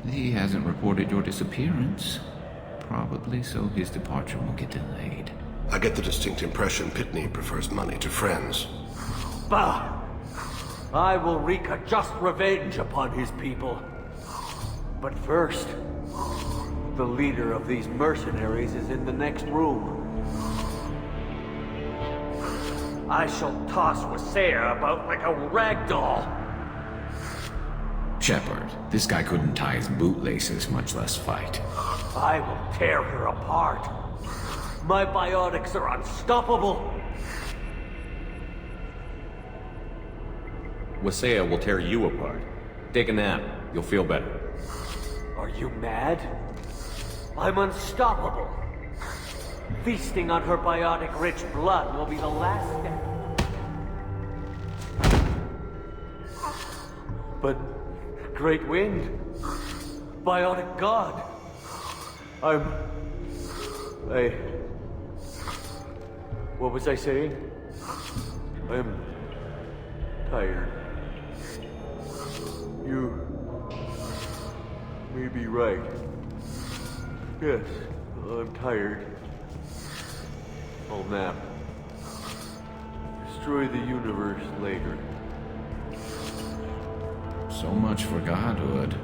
He hasn't reported your disappearance. Probably so his departure will get delayed. I get the distinct impression Pitney prefers money to friends. Bah! I will wreak a just revenge upon his people. But first, the leader of these mercenaries is in the next room. I shall toss Wasea about like a rag doll. Shepard, this guy couldn't tie his bootlaces, much less fight. I will tear her apart. My biotics are unstoppable. Wasea will tear you apart. Take a nap. You'll feel better. Are you mad? I'm unstoppable. Feasting on her biotic-rich blood will be the last step. But, Great Wind, biotic god, what was I saying? I'm tired. You may be right. Yes, I'm tired. I'll nap. Destroy the universe later. So much for godhood.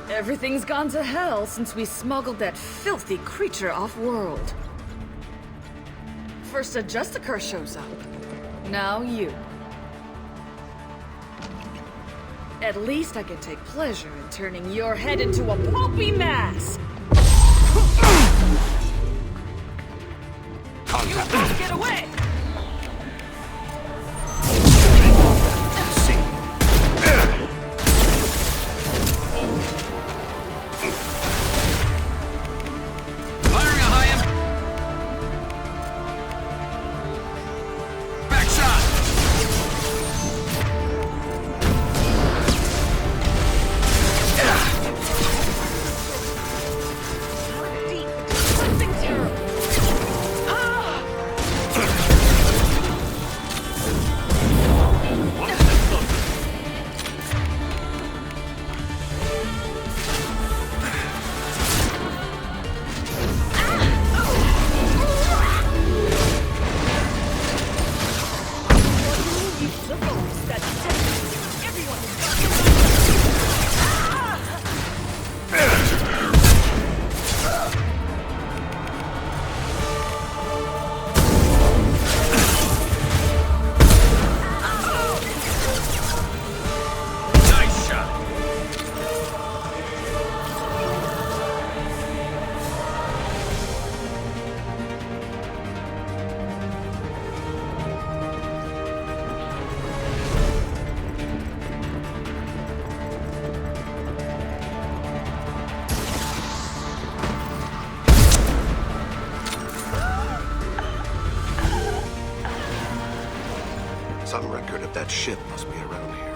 Everything's gone to hell since we smuggled that filthy creature off-world. First a Justicar shows up. Now you. At least I can take pleasure in turning your head into a pulpy mass! You won't get away! Something terrible. Ah! That ship must be around here.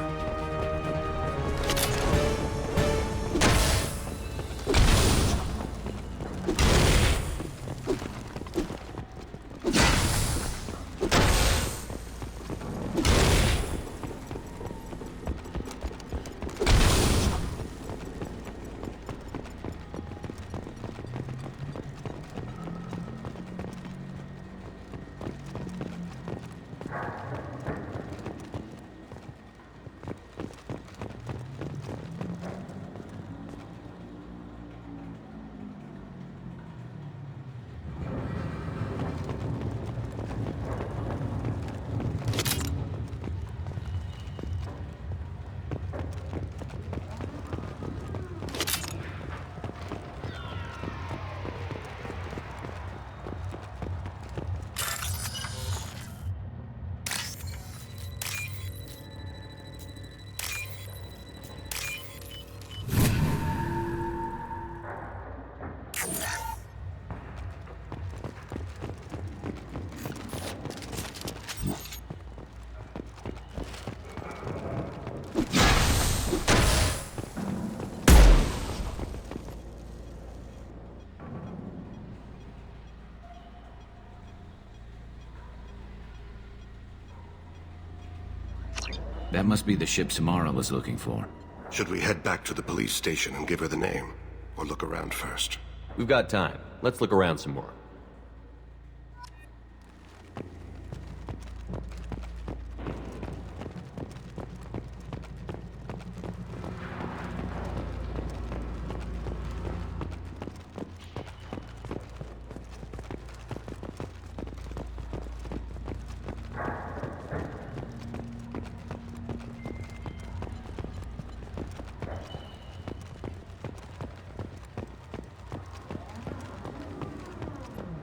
That must be the ship Samara was looking for. Should we head back to the police station and give her the name? Or look around first? We've got time. Let's look around some more.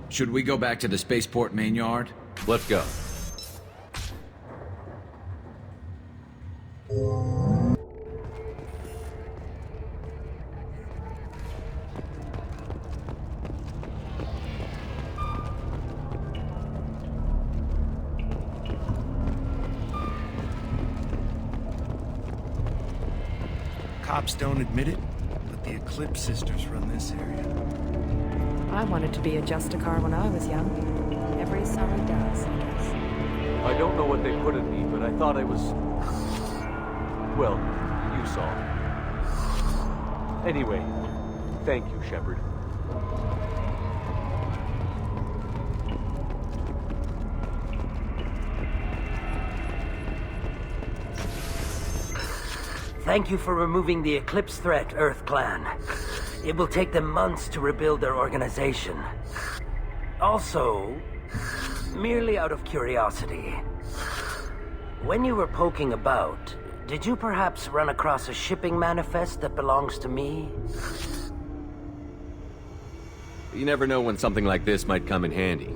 Should we go back to the spaceport main yard? Let's go. Cops don't admit it, but the Eclipse sisters run this area. I wanted to be a Justicar when I was young. Every summer does, I guess. I don't know what they put in me, but I thought I was... Well, you saw. Anyway, thank you, Shepard. Thank you for removing the Eclipse threat, Earth Clan. It will take them months to rebuild their organization. Also, merely out of curiosity, when you were poking about, did you perhaps run across a shipping manifest that belongs to me? You never know when something like this might come in handy.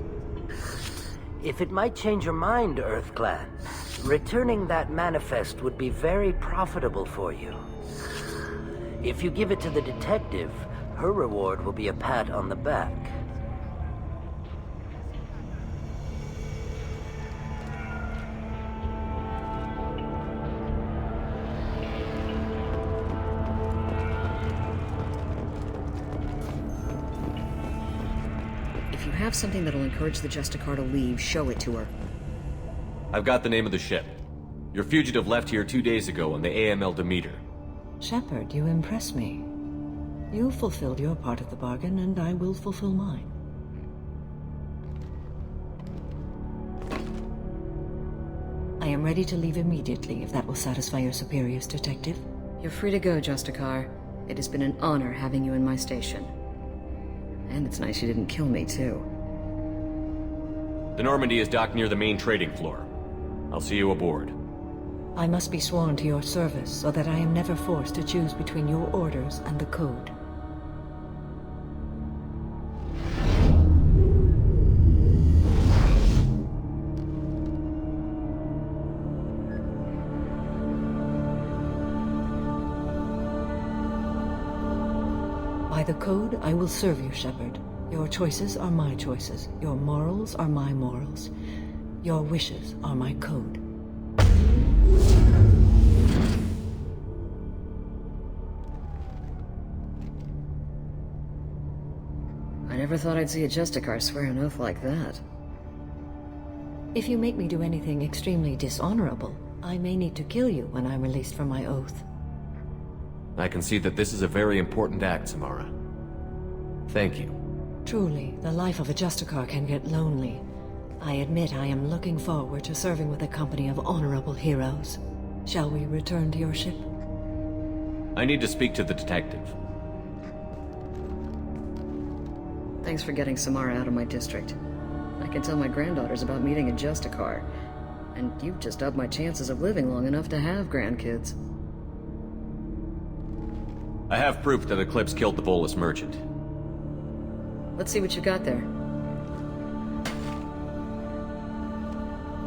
If it might change your mind, Earth Clan, returning that manifest would be very profitable for you. If you give it to the detective, her reward will be a pat on the back. If you have something that'll encourage the Justicar to leave, show it to her. I've got the name of the ship. Your fugitive left here 2 days ago on the AML Demeter. Shepard, you impress me. You fulfilled your part of the bargain, and I will fulfill mine. I am ready to leave immediately, if that will satisfy your superiors, Detective. You're free to go, Justicar. It has been an honor having you in my station. And it's nice you didn't kill me, too. The Normandy is docked near the main trading floor. I'll see you aboard. I must be sworn to your service, so that I am never forced to choose between your orders and the Code. By the Code, I will serve you, Shepard. Your choices are my choices. Your morals are my morals. Your wishes are my code. never thought I'd see a Justicar swear an oath like that. If you make me do anything extremely dishonorable, I may need to kill you when I'm released from my oath. I can see that this is a very important act, Samara. Thank you. Truly, the life of a Justicar can get lonely. I admit I am looking forward to serving with a company of honorable heroes. Shall we return to your ship? I need to speak to the detective. Thanks for getting Samara out of my district. I can tell my granddaughters about meeting a Justicar, and you've just upped my chances of living long enough to have grandkids. I have proof that Eclipse killed the Volus merchant. Let's see what you got there.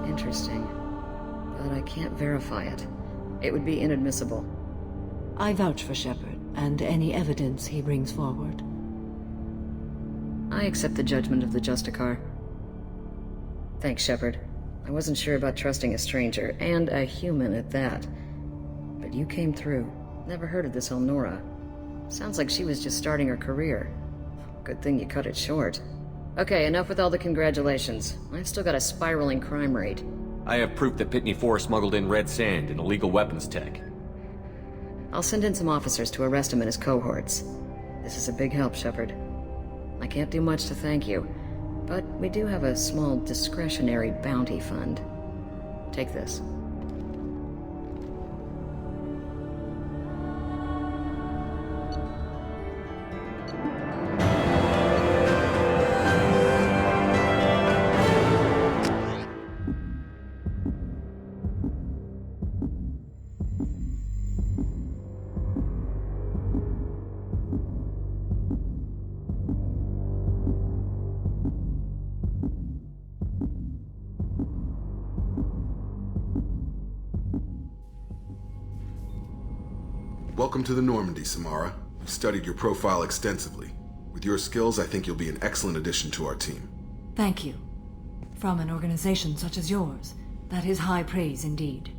Interesting. But I can't verify it. It would be inadmissible. I vouch for Shepard, and any evidence he brings forward. I accept the judgment of the Justicar. Thanks, Shepard. I wasn't sure about trusting a stranger, and a human at that. But you came through. Never heard of this Elnora. Sounds like she was just starting her career. Good thing you cut it short. Okay, enough with all the congratulations. I've still got a spiraling crime rate. I have proof that Pitney 4 smuggled in red sand and illegal weapons tech. I'll send in some officers to arrest him and his cohorts. This is a big help, Shepard. I can't do much to thank you, but we do have a small discretionary bounty fund. Take this. Welcome to the Normandy, Samara. We've studied your profile extensively. With your skills, I think you'll be an excellent addition to our team. Thank you. From an organization such as yours, that is high praise indeed.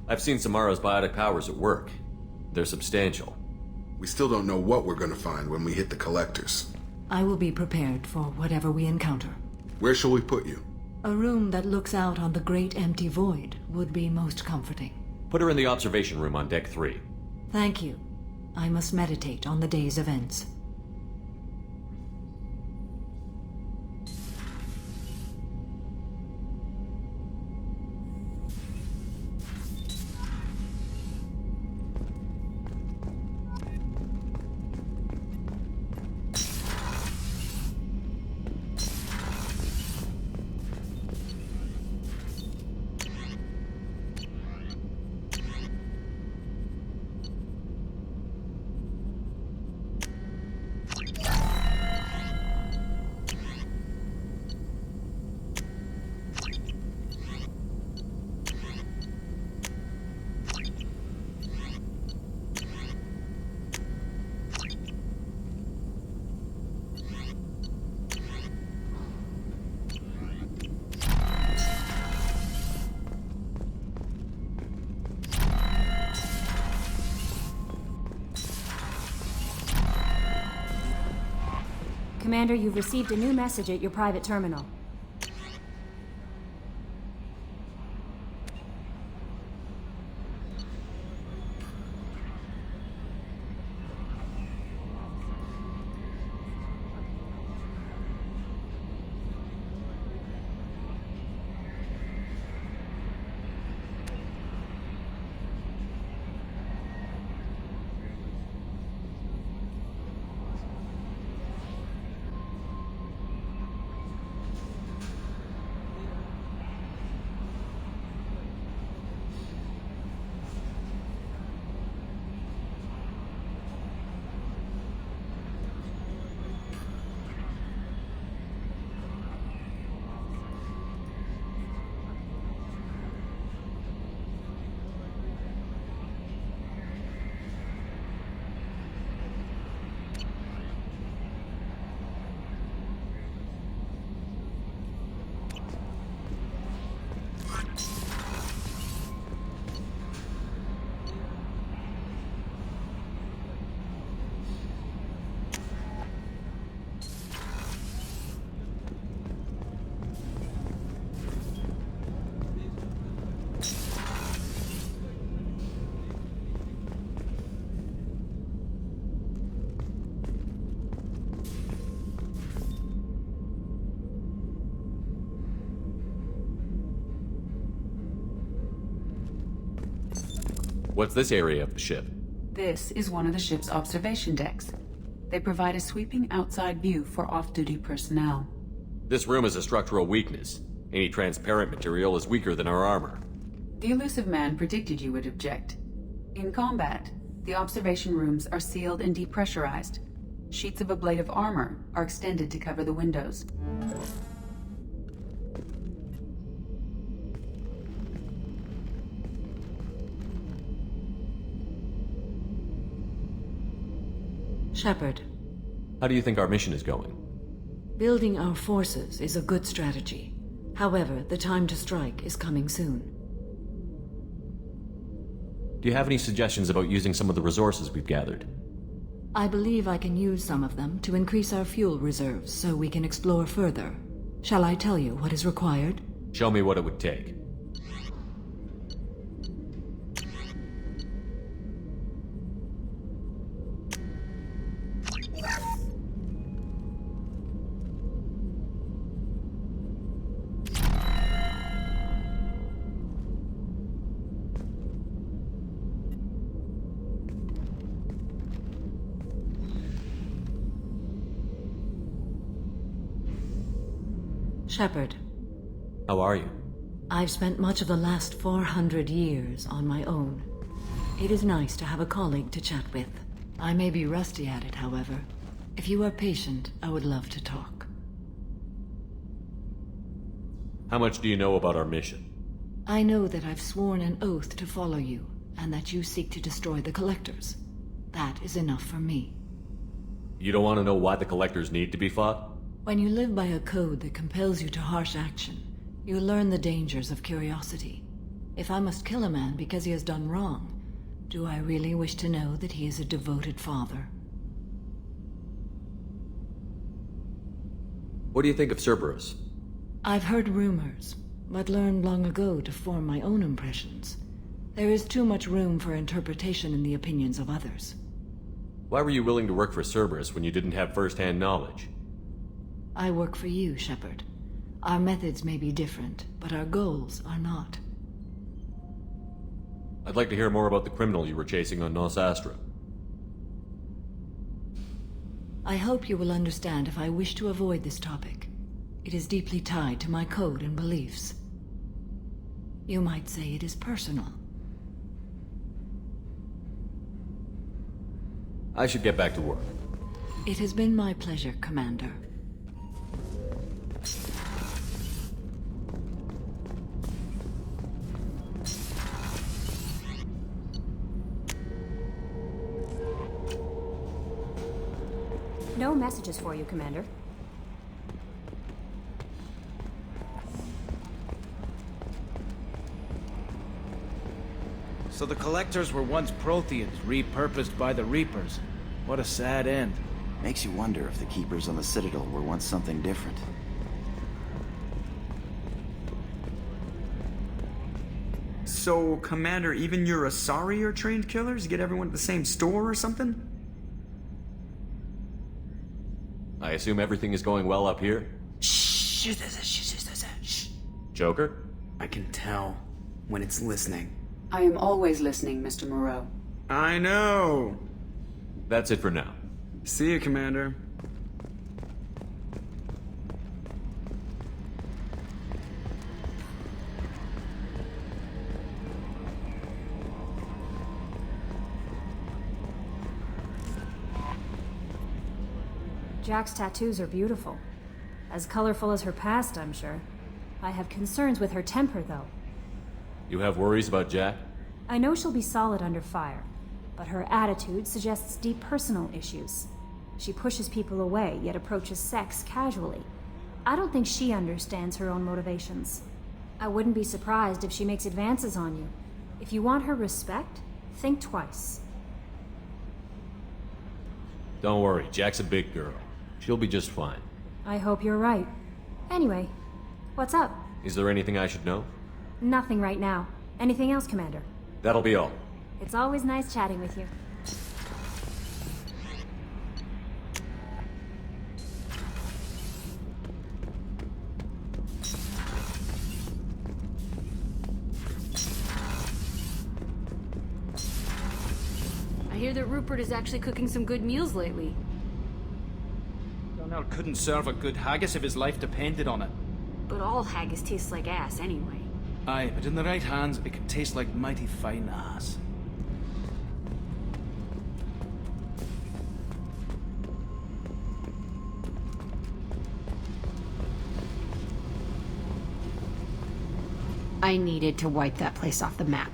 I've seen Samara's biotic powers at work. They're substantial. We still don't know what we're going to find when we hit the collectors. I will be prepared for whatever we encounter. Where shall we put you? A room that looks out on the great empty void would be most comforting. Put her in the observation room on Deck 3. Thank you. I must meditate on the day's events. Commander, you've received a new message at your private terminal. What's this area of the ship? This is one of the ship's observation decks. They provide a sweeping outside view for off-duty personnel. This room is a structural weakness. Any transparent material is weaker than our armor. The elusive man predicted you would object. In combat, the observation rooms are sealed and depressurized. Sheets of ablative armor are extended to cover the windows. Shepard. How do you think our mission is going? Building our forces is a good strategy. However, the time to strike is coming soon. Do you have any suggestions about using some of the resources we've gathered? I believe I can use some of them to increase our fuel reserves so we can explore further. Shall I tell you what is required? Show me what it would take. Shepard. How are you? I've spent much of the last 400 years on my own. It is nice to have a colleague to chat with. I may be rusty at it, however. If you are patient, I would love to talk. How much do you know about our mission? I know that I've sworn an oath to follow you, and that you seek to destroy the Collectors. That is enough for me. You don't want to know why the Collectors need to be fought? When you live by a code that compels you to harsh action, you learn the dangers of curiosity. If I must kill a man because he has done wrong, do I really wish to know that he is a devoted father? What do you think of Cerberus? I've heard rumors, but learned long ago to form my own impressions. There is too much room for interpretation in the opinions of others. Why were you willing to work for Cerberus when you didn't have first-hand knowledge? I work for you, Shepard. Our methods may be different, but our goals are not. I'd like to hear more about the criminal you were chasing on Nos Astra. I hope you will understand if I wish to avoid this topic. It is deeply tied to my code and beliefs. You might say it is personal. I should get back to work. It has been my pleasure, Commander. No messages for you, Commander. So the Collectors were once Protheans, repurposed by the Reapers. What a sad end. Makes you wonder if the Keepers on the Citadel were once something different. So, Commander, even your Asari are trained killers? Get everyone at the same store or something? I assume everything is going well up here? Shh. Joker? I can tell when it's listening. I am always listening, Mr. Moreau. I know. That's it for now. See you, Commander. Jack's tattoos are beautiful. As colorful as her past, I'm sure. I have concerns with her temper, though. You have worries about Jack? I know she'll be solid under fire, but her attitude suggests deep personal issues. She pushes people away, yet approaches sex casually. I don't think she understands her own motivations. I wouldn't be surprised if she makes advances on you. If you want her respect, think twice. Don't worry, Jack's a big girl. She'll be just fine. I hope you're right. Anyway, what's up? Is there anything I should know? Nothing right now. Anything else, Commander? That'll be all. It's always nice chatting with you. hear that Rupert is actually cooking some good meals lately. Darnell couldn't serve a good haggis if his life depended on it. But all haggis tastes like ass anyway. Aye, but in the right hands, it can taste like mighty fine ass. I needed to wipe that place off the map.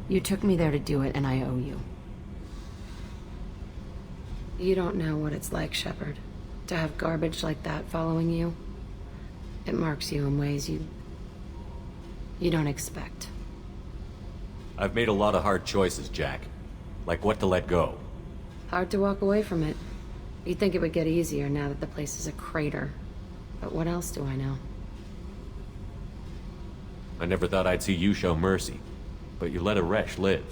You took me there to do it, and I owe you. You don't know what it's like, Shepard, to have garbage like that following you. It marks you in ways you don't expect. I've made a lot of hard choices, Jack. Like what to let go. Hard to walk away from it. You'd think it would get easier now that the place is a crater. But what else do I know? I never thought I'd see you show mercy. But you let a wretch live.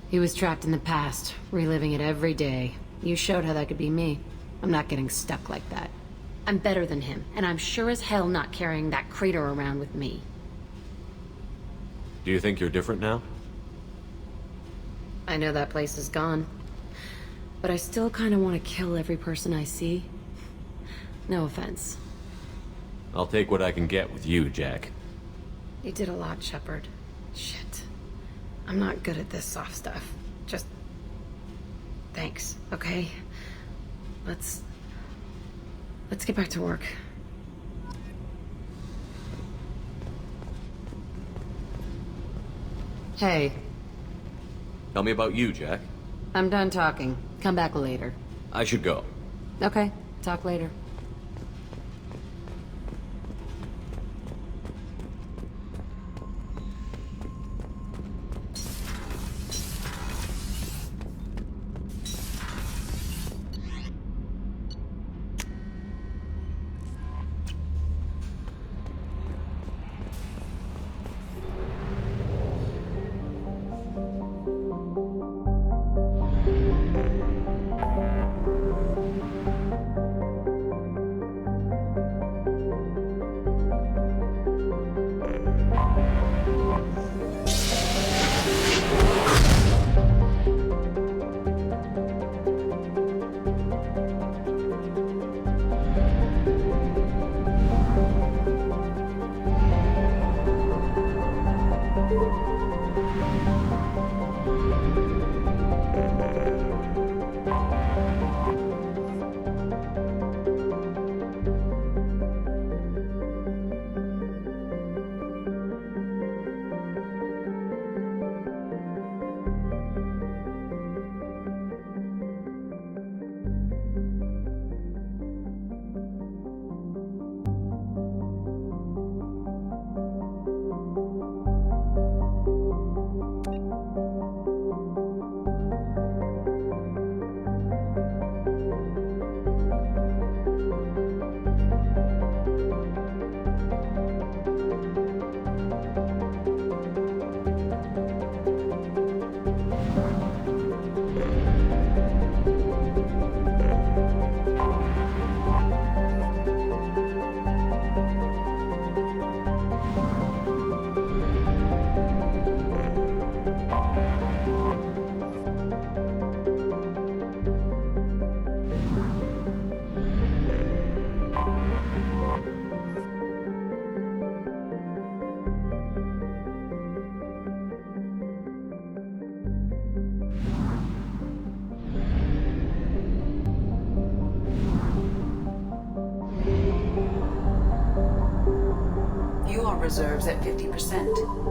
He was trapped in the past, reliving it every day. You showed how that could be me. I'm not getting stuck like that. I'm better than him, and I'm sure as hell not carrying that crater around with me. Do you think you're different now? I know that place is gone. But I still kind of want to kill every person I see. No offense. I'll take what I can get with you, Jack. You did a lot, Shepard. Shit. I'm not good at this soft stuff. Just... thanks, okay? Let's get back to work. Hey. Tell me about you, Jack. I'm done talking. Come back later. I should go. Okay, talk later. Reserves at 50%.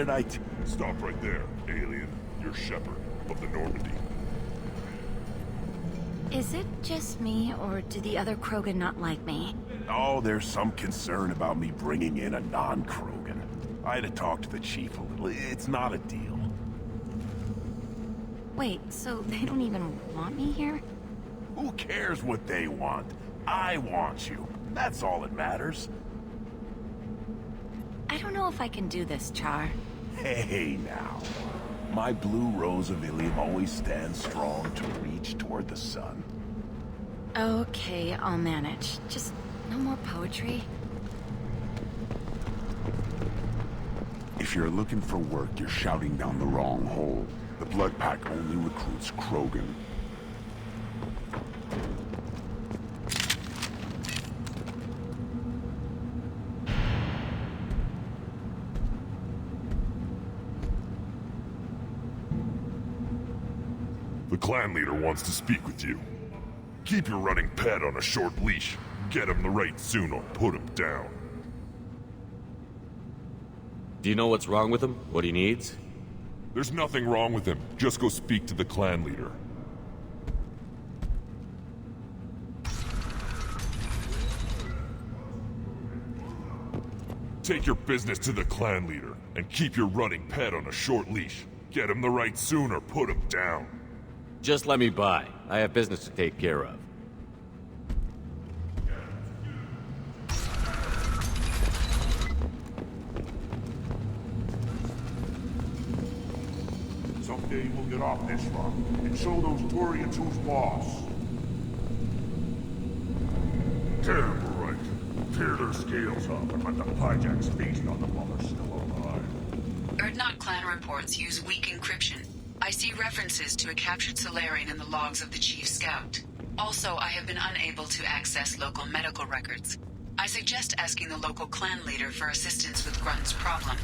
did I Stop right there, alien. You're Shepard of the Normandy. Is it just me, or do the other Krogan not like me? Oh, there's some concern about me bringing in a non-Krogan. I had to talk to the chief a little. It's not a deal. Wait, so they don't even want me here? Who cares what they want? I want you. That's all that matters. I don't know if I can do this, Char. Hey, now. My blue rose of Ilium always stands strong to reach toward the sun. Okay, I'll manage. Just no more poetry. If you're looking for work, you're shouting down the wrong hole. The Blood Pack only recruits Krogan. The clan leader wants to speak with you. Keep your running pet on a short leash. Get him the right soon or put him down. Do you know what's wrong with him? What he needs? There's nothing wrong with him. Just go speak to the clan leader. Take your business to the clan leader, and keep your running pet on a short leash. Get him the right soon or put him down. Just let me by. I have business to take care of. Someday we'll get off this rock and show those Turians who's boss. Terrible, right? Tear their scales off and let the hijacks feast on them while they're still alive. Urdnot clan reports use weak encryption. I see references to a captured Solarian in the logs of the Chief Scout. Also, I have been unable to access local medical records. I suggest asking the local clan leader for assistance with Grunt's problem.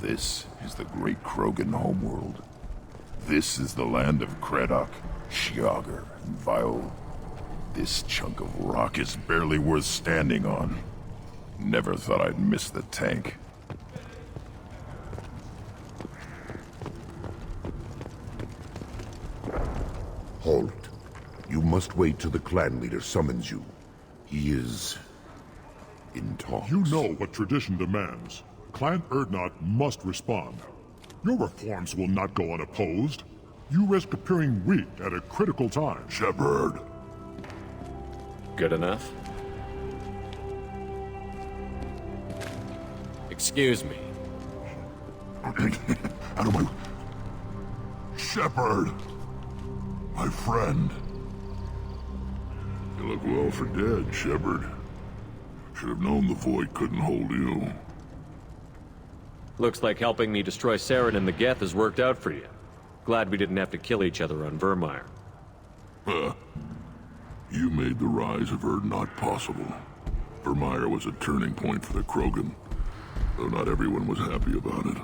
This is the great Krogan homeworld. This is the land of Kredok, Shiagar, and Viol. This chunk of rock is barely worth standing on. Never thought I'd miss the tank. Halt. You must wait till the clan leader summons you. He is in talks. You know what tradition demands. Clan Urdnot must respond. Your reforms will not go unopposed. You risk appearing weak at a critical time. Shepard. Good enough? Excuse me. Out of my... Shepard! My friend. You look well for dead, Shepard. Should have known the Void couldn't hold you. Looks like helping me destroy Saren and the Geth has worked out for you. Glad we didn't have to kill each other on Vermeer. Huh. You made the rise of Urdnot possible. Vermeer was a turning point for the Krogan, though not everyone was happy about it.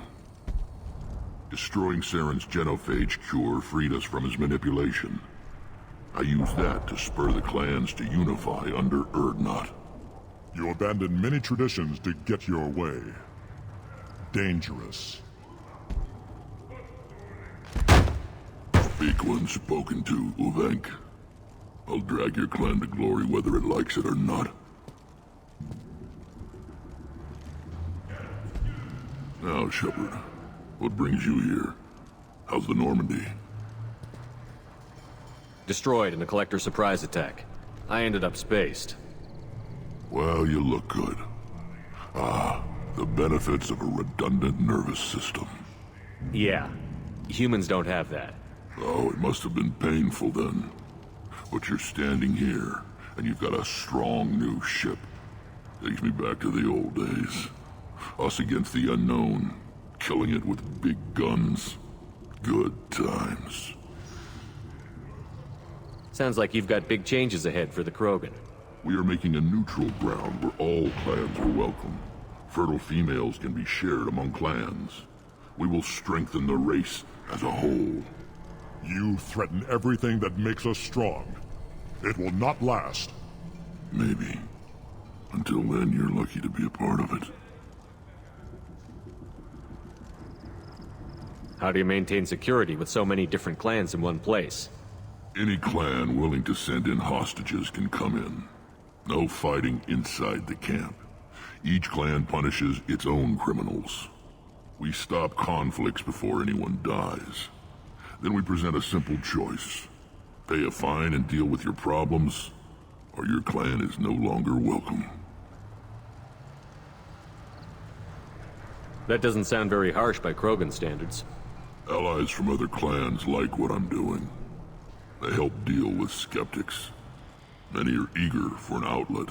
Destroying Saren's genophage cure freed us from his manipulation. I used that to spur the clans to unify under Urdnot. You abandoned many traditions to get your way. Dangerous. Speak when spoken to, Uvenk. I'll drag your clan to glory whether it likes it or not. Now, Shepard, what brings you here? How's the Normandy? Destroyed in a collector surprise attack. I ended up spaced. Well, you look good. Ah, the benefits of a redundant nervous system. Yeah. Humans don't have that. Oh, it must have been painful then. But you're standing here, and you've got a strong new ship. Takes me back to the old days. Us against the unknown, killing it with big guns. Good times. Sounds like you've got big changes ahead for the Krogan. We are making a neutral ground where all clans are welcome. Fertile females can be shared among clans. We will strengthen the race as a whole. You threaten everything that makes us strong. It will not last. Maybe. Until then, you're lucky to be a part of it. How do you maintain security with so many different clans in one place? Any clan willing to send in hostages can come in. No fighting inside the camp. Each clan punishes its own criminals. We stop conflicts before anyone dies. Then we present a simple choice. Pay a fine and deal with your problems, or your clan is no longer welcome. That doesn't sound very harsh by Krogan standards. Allies from other clans like what I'm doing. They help deal with skeptics. Many are eager for an outlet.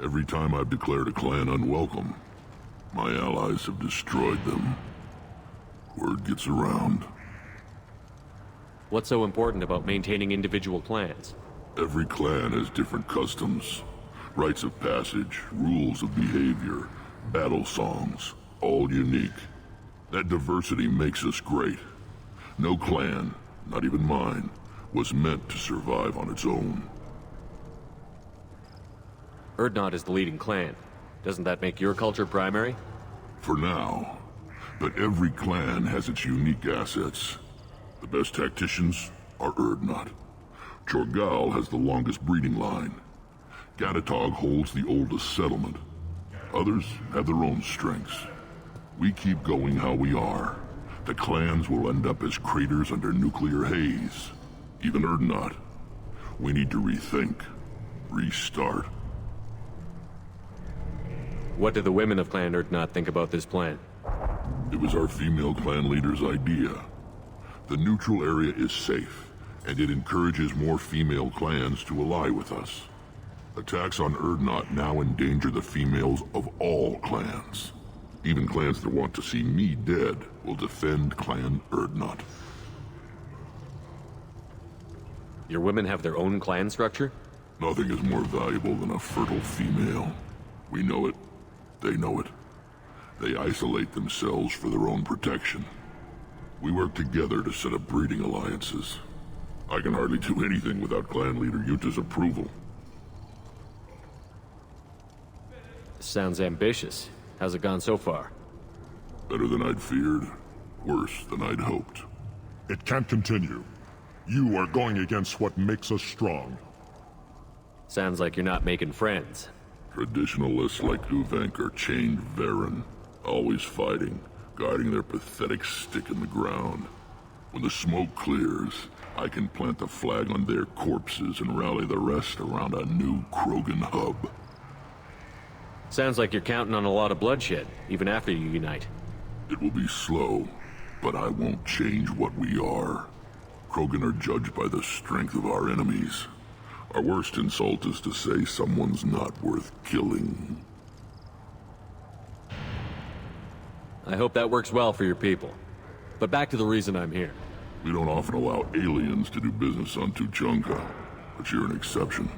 Every time I've declared a clan unwelcome, my allies have destroyed them. Word gets around. What's so important about maintaining individual clans? Every clan has different customs, rites of passage, rules of behavior, battle songs, all unique. That diversity makes us great. No clan, not even mine, was meant to survive on its own. Urdnot is the leading clan. Doesn't that make your culture primary? For now. But every clan has its unique assets. The best tacticians are Urdnot. Chorgal has the longest breeding line. Gatatog holds the oldest settlement. Others have their own strengths. We keep going how we are. The clans will end up as craters under nuclear haze. Even Urdnot. We need to rethink. Restart. What do the women of Clan Urdnot think about this plan? It was our female clan leader's idea. The neutral area is safe, and it encourages more female clans to ally with us. Attacks on Urdnot now endanger the females of all clans. Even clans that want to see me dead will defend Clan Urdnot. Your women have their own clan structure? Nothing is more valuable than a fertile female. We know it. They know it. They isolate themselves for their own protection. We work together to set up breeding alliances. I can hardly do anything without clan leader Yuta's approval. Sounds ambitious. How's it gone so far? Better than I'd feared. Worse than I'd hoped. It can't continue. You are going against what makes us strong. Sounds like you're not making friends. Traditionalists like Uvenk are chained Varen, always fighting, guiding their pathetic stick in the ground. When the smoke clears, I can plant the flag on their corpses and rally the rest around a new Krogan hub. Sounds like you're counting on a lot of bloodshed, even after you unite. It will be slow, but I won't change what we are. Krogan are judged by the strength of our enemies. Our worst insult is to say someone's not worth killing. I hope that works well for your people. But back to the reason I'm here. We don't often allow aliens to do business on Tuchanka, but you're an exception.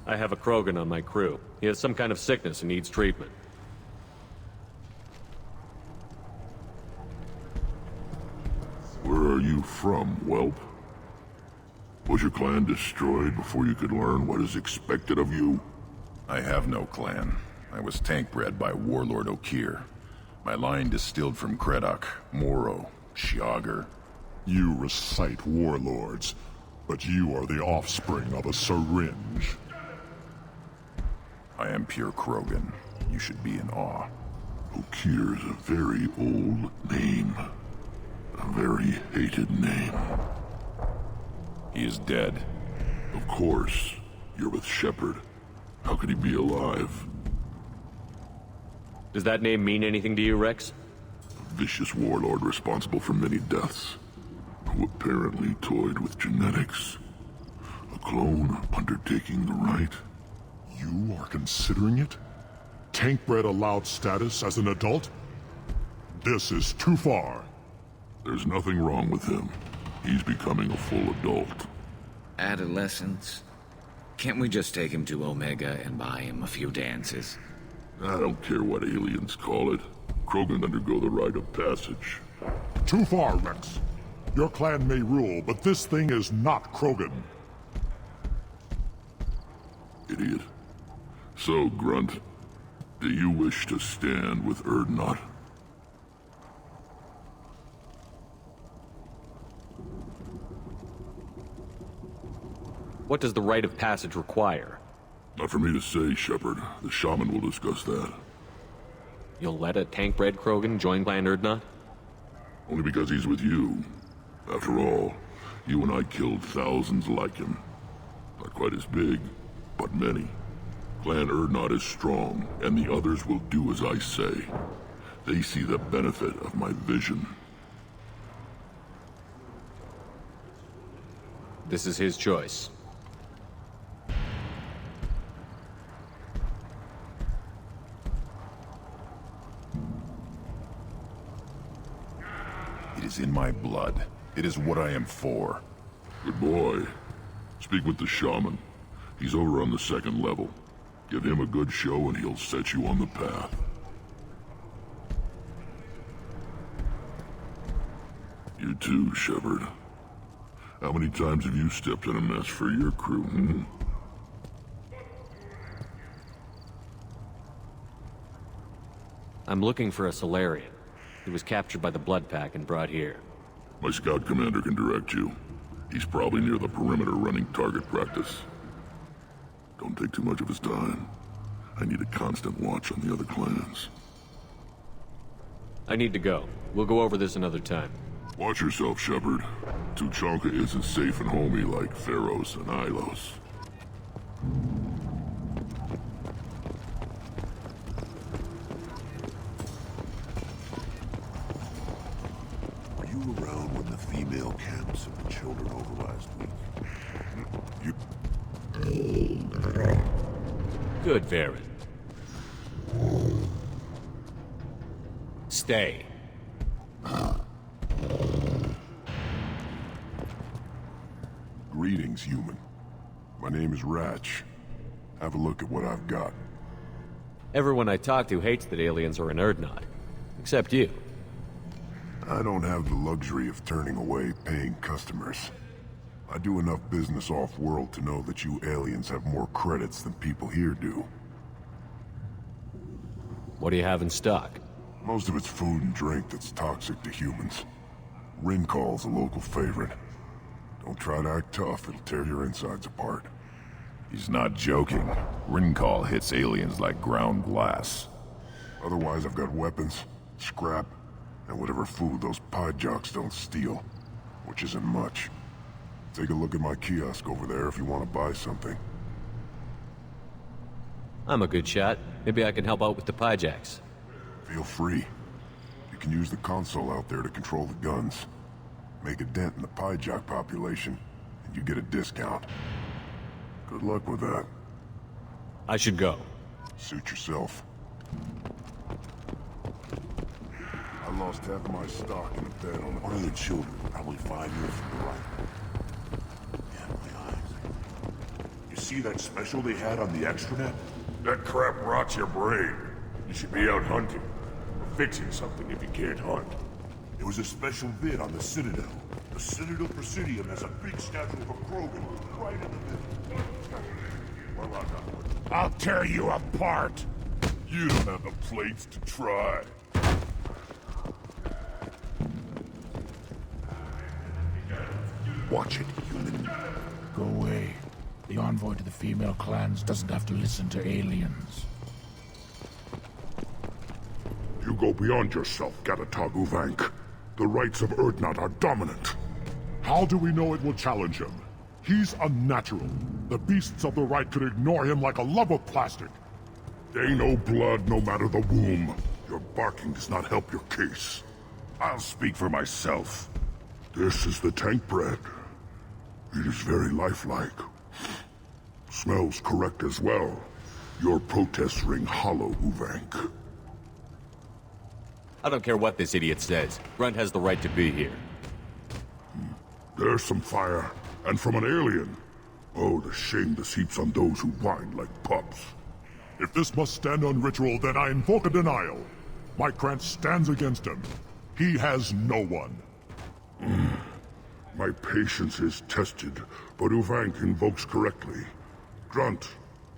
I have a Krogan on my crew. He has some kind of sickness and needs treatment. Where are you from, whelp? Was your clan destroyed before you could learn what is expected of you? I have no clan. I was tank bred by Warlord Okir. My line distilled from Kredok, Moro, Shiagar. You recite warlords, but you are the offspring of a syringe. I am pure Krogan. You should be in awe. Okir is a very old name. A very hated name. He is dead. Of course. You're with Shepard. How could he be alive? Does that name mean anything to you, Rex? A vicious warlord responsible for many deaths, who apparently toyed with genetics. A clone undertaking the rite. You are considering it? Tank-bred allowed status as an adult? This is too far. There's nothing wrong with him. He's becoming a full adult. Adolescence? Can't we just take him to Omega and buy him a few dances? I don't care what aliens call it. Krogan undergo the rite of passage. Too far, Rex. Your clan may rule, but this thing is not Krogan. Idiot. So, Grunt, do you wish to stand with Urdnot? What does the rite of passage require? Not for me to say, Shepard. The shaman will discuss that. You'll let a tank-bred Krogan join Clan Urdnot? Only because he's with you. After all, you and I killed thousands like him. Not quite as big, but many. Clan Urdnot is strong, and the others will do as I say. They see the benefit of my vision. This is his choice. It is in my blood. It is what I am for. Good boy. Speak with the shaman. He's over on the second level. Give him a good show and he'll set you on the path. You too, Shepard. How many times have you stepped in a mess for your crew, hmm? I'm looking for a Salarian. He was captured by the Blood Pack and brought here. My scout commander can direct you. He's probably near the perimeter running target practice. Don't take too much of his time. I need a constant watch on the other clans. I need to go. We'll go over this another time. Watch yourself, Shepard. Tuchanka isn't safe and homey like Theros and Ilos. Were you around when the female camps of the children over last week? Good, Varen. Stay. Greetings, human. My name is Ratch. Have a look at what I've got. Everyone I talk to hates that aliens are in Urdnot. Except you. I don't have the luxury of turning away paying customers. I do enough business off-world to know that you aliens have more credits than people here do. What do you have in stock? Most of it's food and drink that's toxic to humans. Rincall's a local favorite. Don't try to act tough, it'll tear your insides apart. He's not joking. Rincall hits aliens like ground glass. Otherwise, I've got weapons, scrap, and whatever food those pie jocks don't steal. Which isn't much. Take a look at my kiosk over there if you want to buy something. I'm a good shot. Maybe I can help out with the Pyjacks. Feel free. You can use the console out there to control the guns. Make a dent in the Pyjack population, and you get a discount. Good luck with that. I should go. Suit yourself. I lost half my stock in a bed on One of the children, probably 5 years from the right. Yeah, my eyes. You see that special they had on the extranet? That crap rots your brain. You should be out hunting. Or fixing something if you can't hunt. It was a special vid on the Citadel. The Citadel Presidium has a big statue of a Krogan right in the middle. Well, I got one. I'll tear you apart! You don't have the plates to try. Watch it, human. Go away. The envoy to the female clans doesn't have to listen to aliens. You go beyond yourself, Gatatag Uvank. The rights of Urdnot are dominant. How do we know it will challenge him? He's unnatural. The beasts of the right could ignore him like a lump of plastic. They know blood no matter the womb. Your barking does not help your case. I'll speak for myself. This is the tank bread. It is very lifelike. Smells correct as well. Your protests ring hollow, Uvank. I don't care what this idiot says. Grunt has the right to be here. There's some fire, and from an alien. Oh, the shame this heaps on those who whine like pups. If this must stand on ritual, then I invoke a denial. My Grant stands against him. He has no one. My patience is tested, but Uvank invokes correctly. Grunt,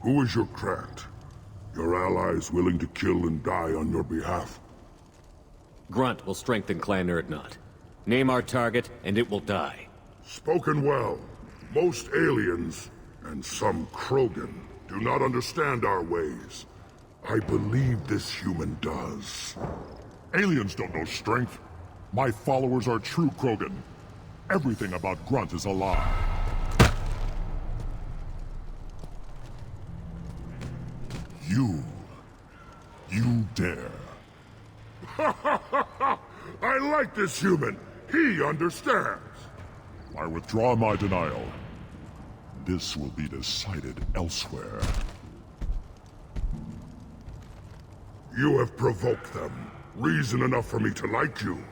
who is your Grant? Your allies willing to kill and die on your behalf? Grunt will strengthen Clan Urdnot. Name our target, and it will die. Spoken well. Most aliens, and some Krogan, do not understand our ways. I believe this human does. Aliens don't know strength. My followers are true Krogan. Everything about Grunt is a lie. You dare. I like this human. He understands. I withdraw my denial. This will be decided elsewhere. You have provoked them. Reason enough for me to like you.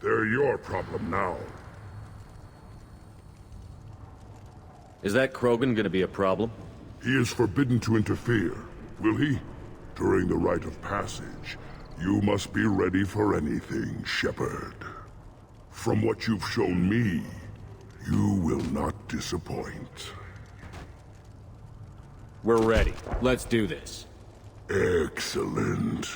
They're your problem now. Is that Krogan gonna be a problem? He is forbidden to interfere. Will he? During the rite of passage, you must be ready for anything, Shepard. From what you've shown me, you will not disappoint. We're ready. Let's do this. Excellent.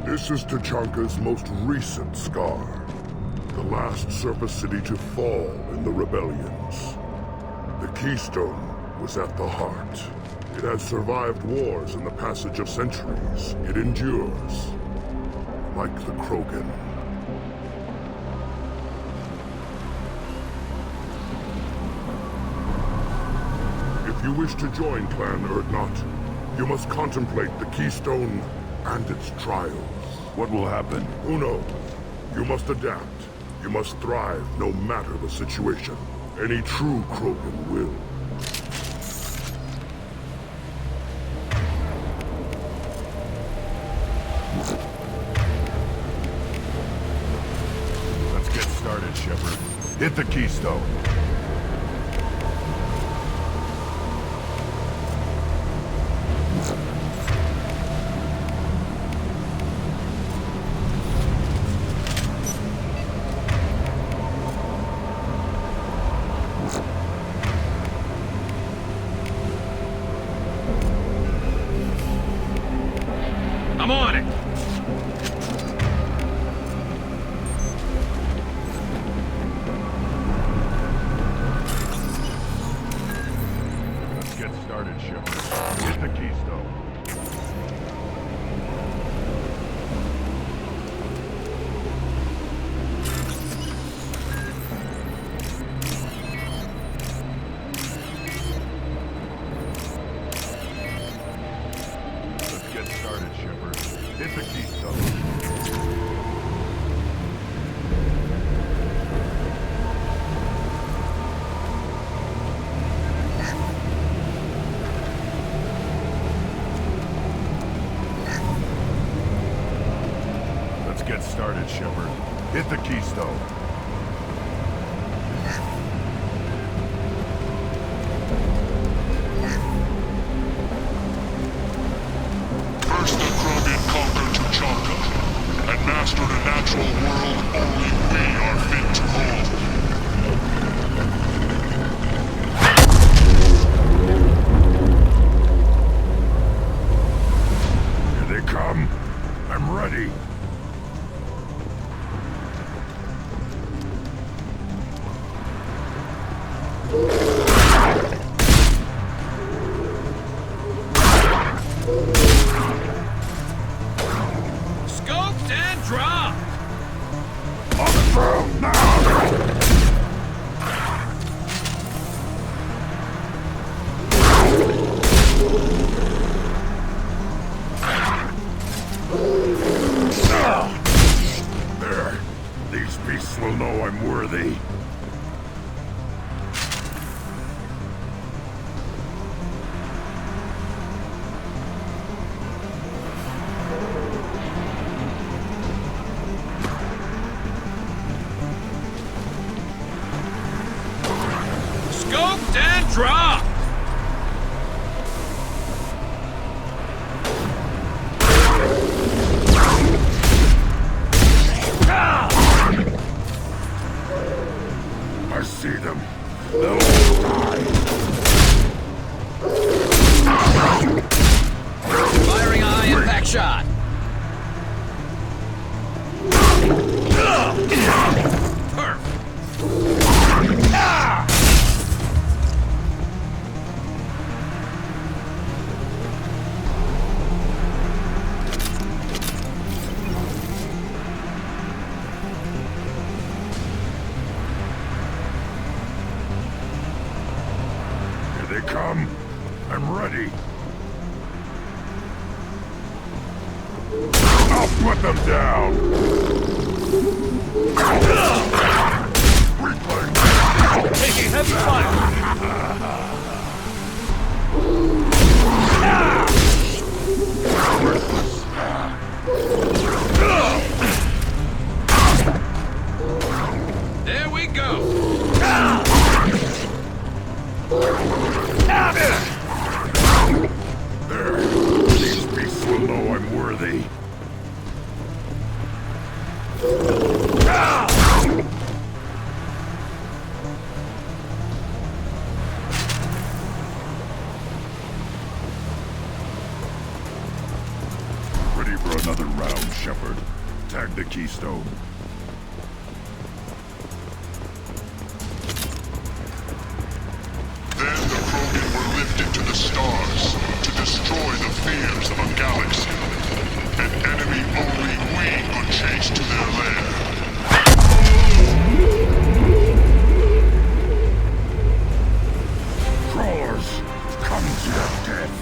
This is Tuchanka's most recent scar. The last surface city to fall in the rebellions. The Keystone was at the heart. It has survived wars and the passage of centuries. It endures. Like the Krogan. If you wish to join Clan Urdnot, you must contemplate the Keystone and its trials. What will happen? Who knows? You must adapt. You must thrive no matter the situation. Any true Krogan will. Let's get started, Shepard. Hit the Keystone. know I'm worthy. Scoped and dropped! I see them. They'll all die. Firing a high impact shot. Here they come. I'm ready. I'll put them down. Taking heavy fire. There we go. There. These beasts will know I'm worthy. Ready for another round, Shepard. Tag the keystone. Then the Krogan were lifted to the stars to destroy the fears of a galaxy. An enemy only we could chase to their lair. Crawlers, come to your death.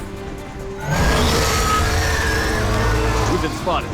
We've been spotted.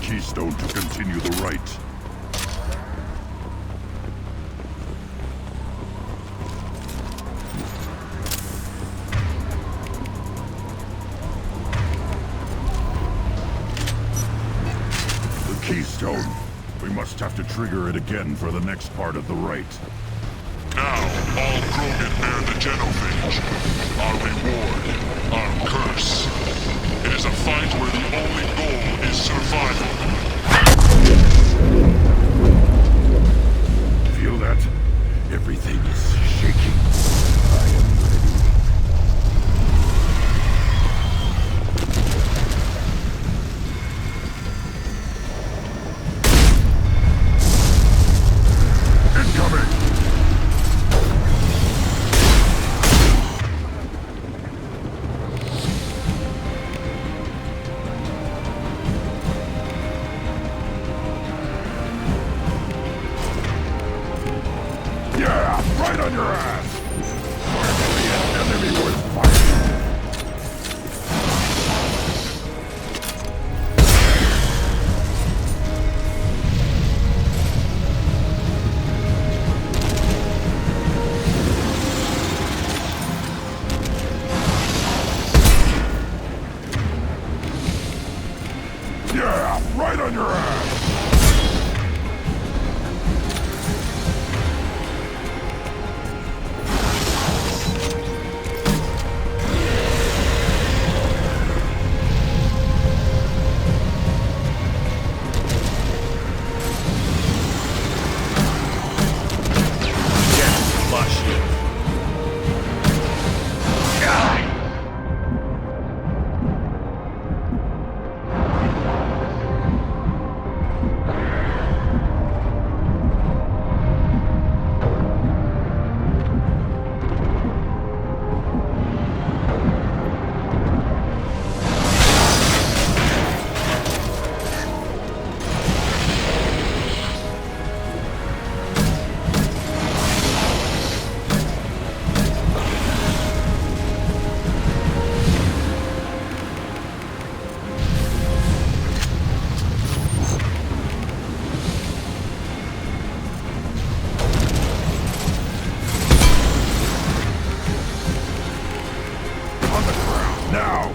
keystone to continue the rite. The keystone. We must have to trigger it again for the next part of the rite. Now, all Krogan bear the genophage. Our reward, our curse. It is a fight where the only goal is survival. Feel that? Everything is shaking. I am ready. Incoming! Yeah, right on your ass! Finally an enemy worth fighting! Yeah, right on your ass! Now!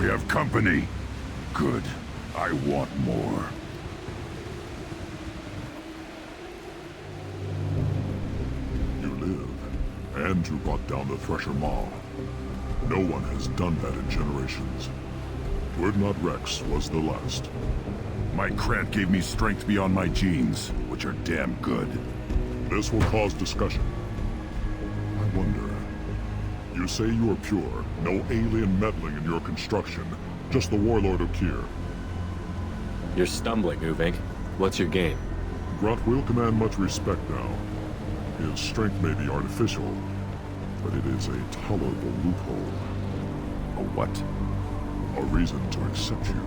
We have company. Good. I want more. You live, and you brought down the Thresher Maw. No one has done that in generations. Urdnot Rex was the last. My Krant gave me strength beyond my genes, which are damn good. This will cause discussion. I wonder... You say you are pure, no alien meddling in your construction, just the Warlord Okir. You're stumbling, Uvink. What's your game? Grunt will command much respect now. His strength may be artificial, but it is a tolerable loophole. A what? A reason to accept you.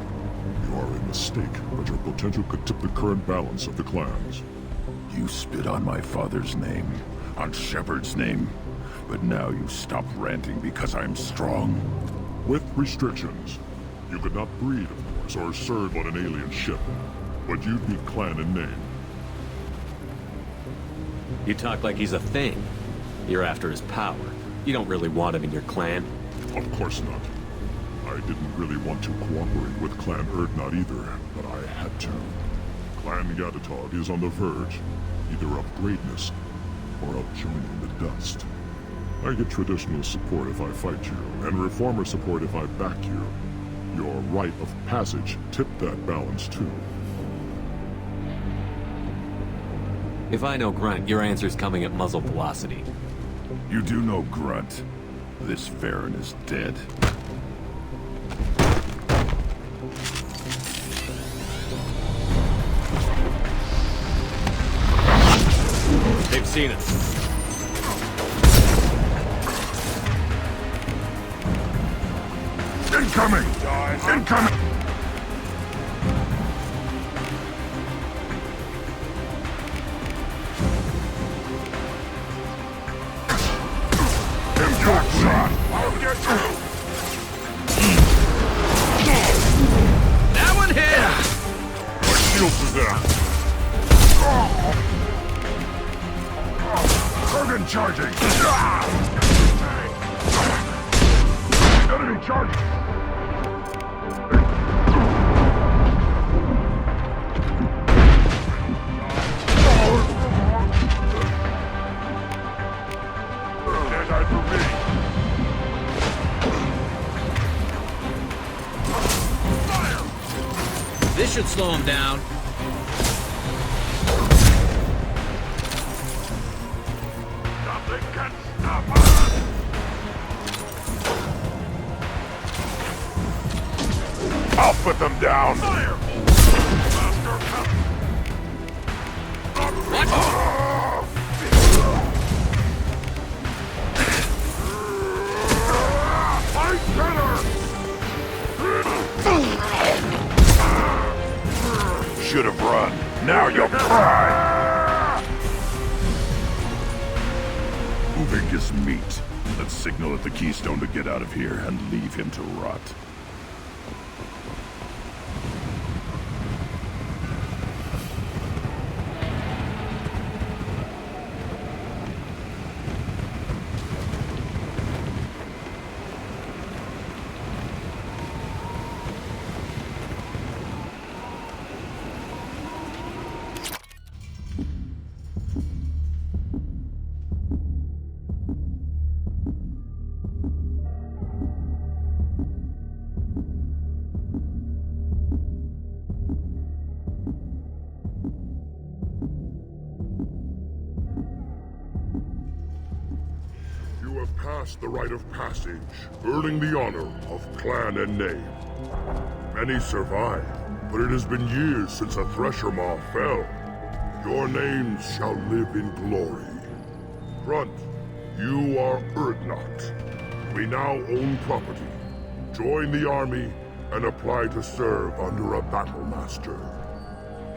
You are a mistake, but your potential could tip the current balance of the clans. You spit on my father's name, on Shepard's name, but now you stop ranting because I'm strong. With restrictions. You could not breed, of course, or serve on an alien ship, but you'd be clan in name. You talk like he's a thing. You're after his power. You don't really want him in your clan. Of course not. I didn't really want to cooperate with Clan Urdnot either, but I had to. Clan Gatatog is on the verge, either of greatness or of joining the dust. I get traditional support if I fight you, and reformer support if I back you. Your rite of passage tipped that balance too. If I know Grunt, your answer's coming at muzzle velocity. You do know Grunt. This Farron is dead. They've seen us. Incoming! Incoming! Impact shot! I'll get you! That one hit! My shields is there! Kurgan charging! Enemy charging! This should slow him down. Nothing can stop us! I'll put them down! Fire! Fight better! Should have run. Now you'll cry! Uvig is meat. Let's signal at the Keystone to get out of here and leave him to rot. Passed the rite of passage, earning the honor of clan and name. Many survived, but it has been years since a Thresher Maw fell. Your names shall live in glory. Grunt, you are Urdnot. We now own property. Join the army and apply to serve under a battle master.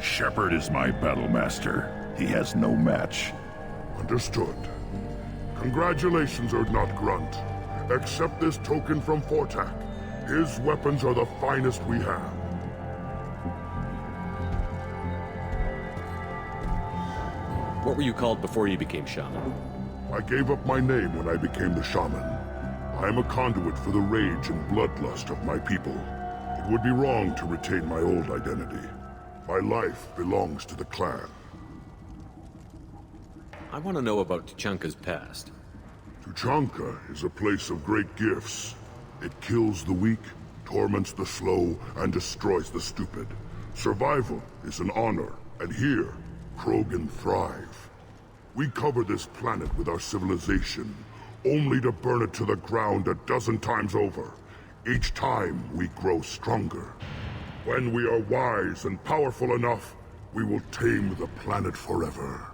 Shepard is my battle master. He has no match. Understood. Congratulations, Urdnot Grunt. Accept this token from Fortak. His weapons are the finest we have. What were you called before you became shaman? I gave up my name when I became the shaman. I am a conduit for the rage and bloodlust of my people. It would be wrong to retain my old identity. My life belongs to the clan. I want to know about Tuchanka's past. Tuchanka is a place of great gifts. It kills the weak, torments the slow, and destroys the stupid. Survival is an honor, and here, Krogan thrive. We cover this planet with our civilization, only to burn it to the ground a dozen times over. Each time, we grow stronger. When we are wise and powerful enough, we will tame the planet forever.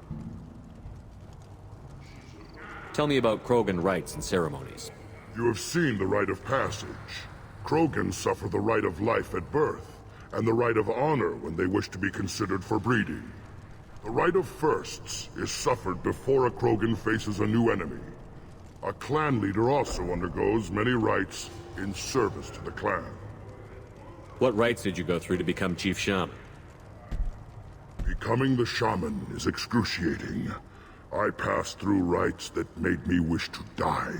Tell me about Krogan rites and ceremonies. You have seen the rite of passage. Krogan suffer the rite of life at birth, and the rite of honor when they wish to be considered for breeding. The rite of firsts is suffered before a Krogan faces a new enemy. A clan leader also undergoes many rites in service to the clan. What rites did you go through to become Chief Shaman? Becoming the shaman is excruciating. I passed through rites that made me wish to die.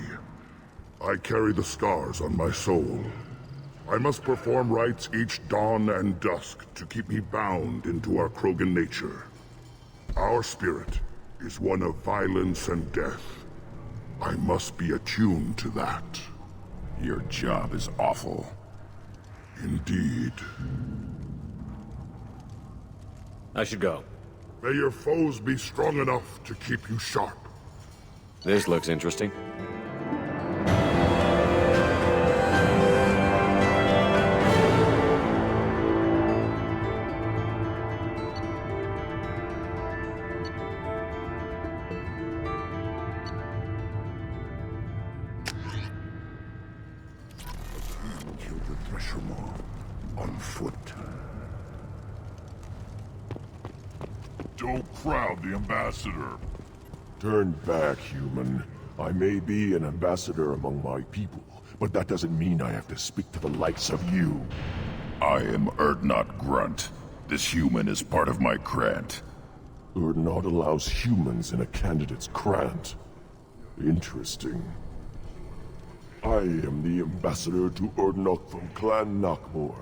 I carry the scars on my soul. I must perform rites each dawn and dusk to keep me bound into our Krogan nature. Our spirit is one of violence and death. I must be attuned to that. Your job is awful. Indeed. I should go. May your foes be strong enough to keep you sharp. This looks interesting. Don't crowd the ambassador. Turn back, human. I may be an ambassador among my people, but that doesn't mean I have to speak to the likes of you. I am Urdnot Grunt. This human is part of my Krant. Urdnot allows humans in a candidate's Krant. Interesting. I am the ambassador to Urdnot from Clan Nakmor.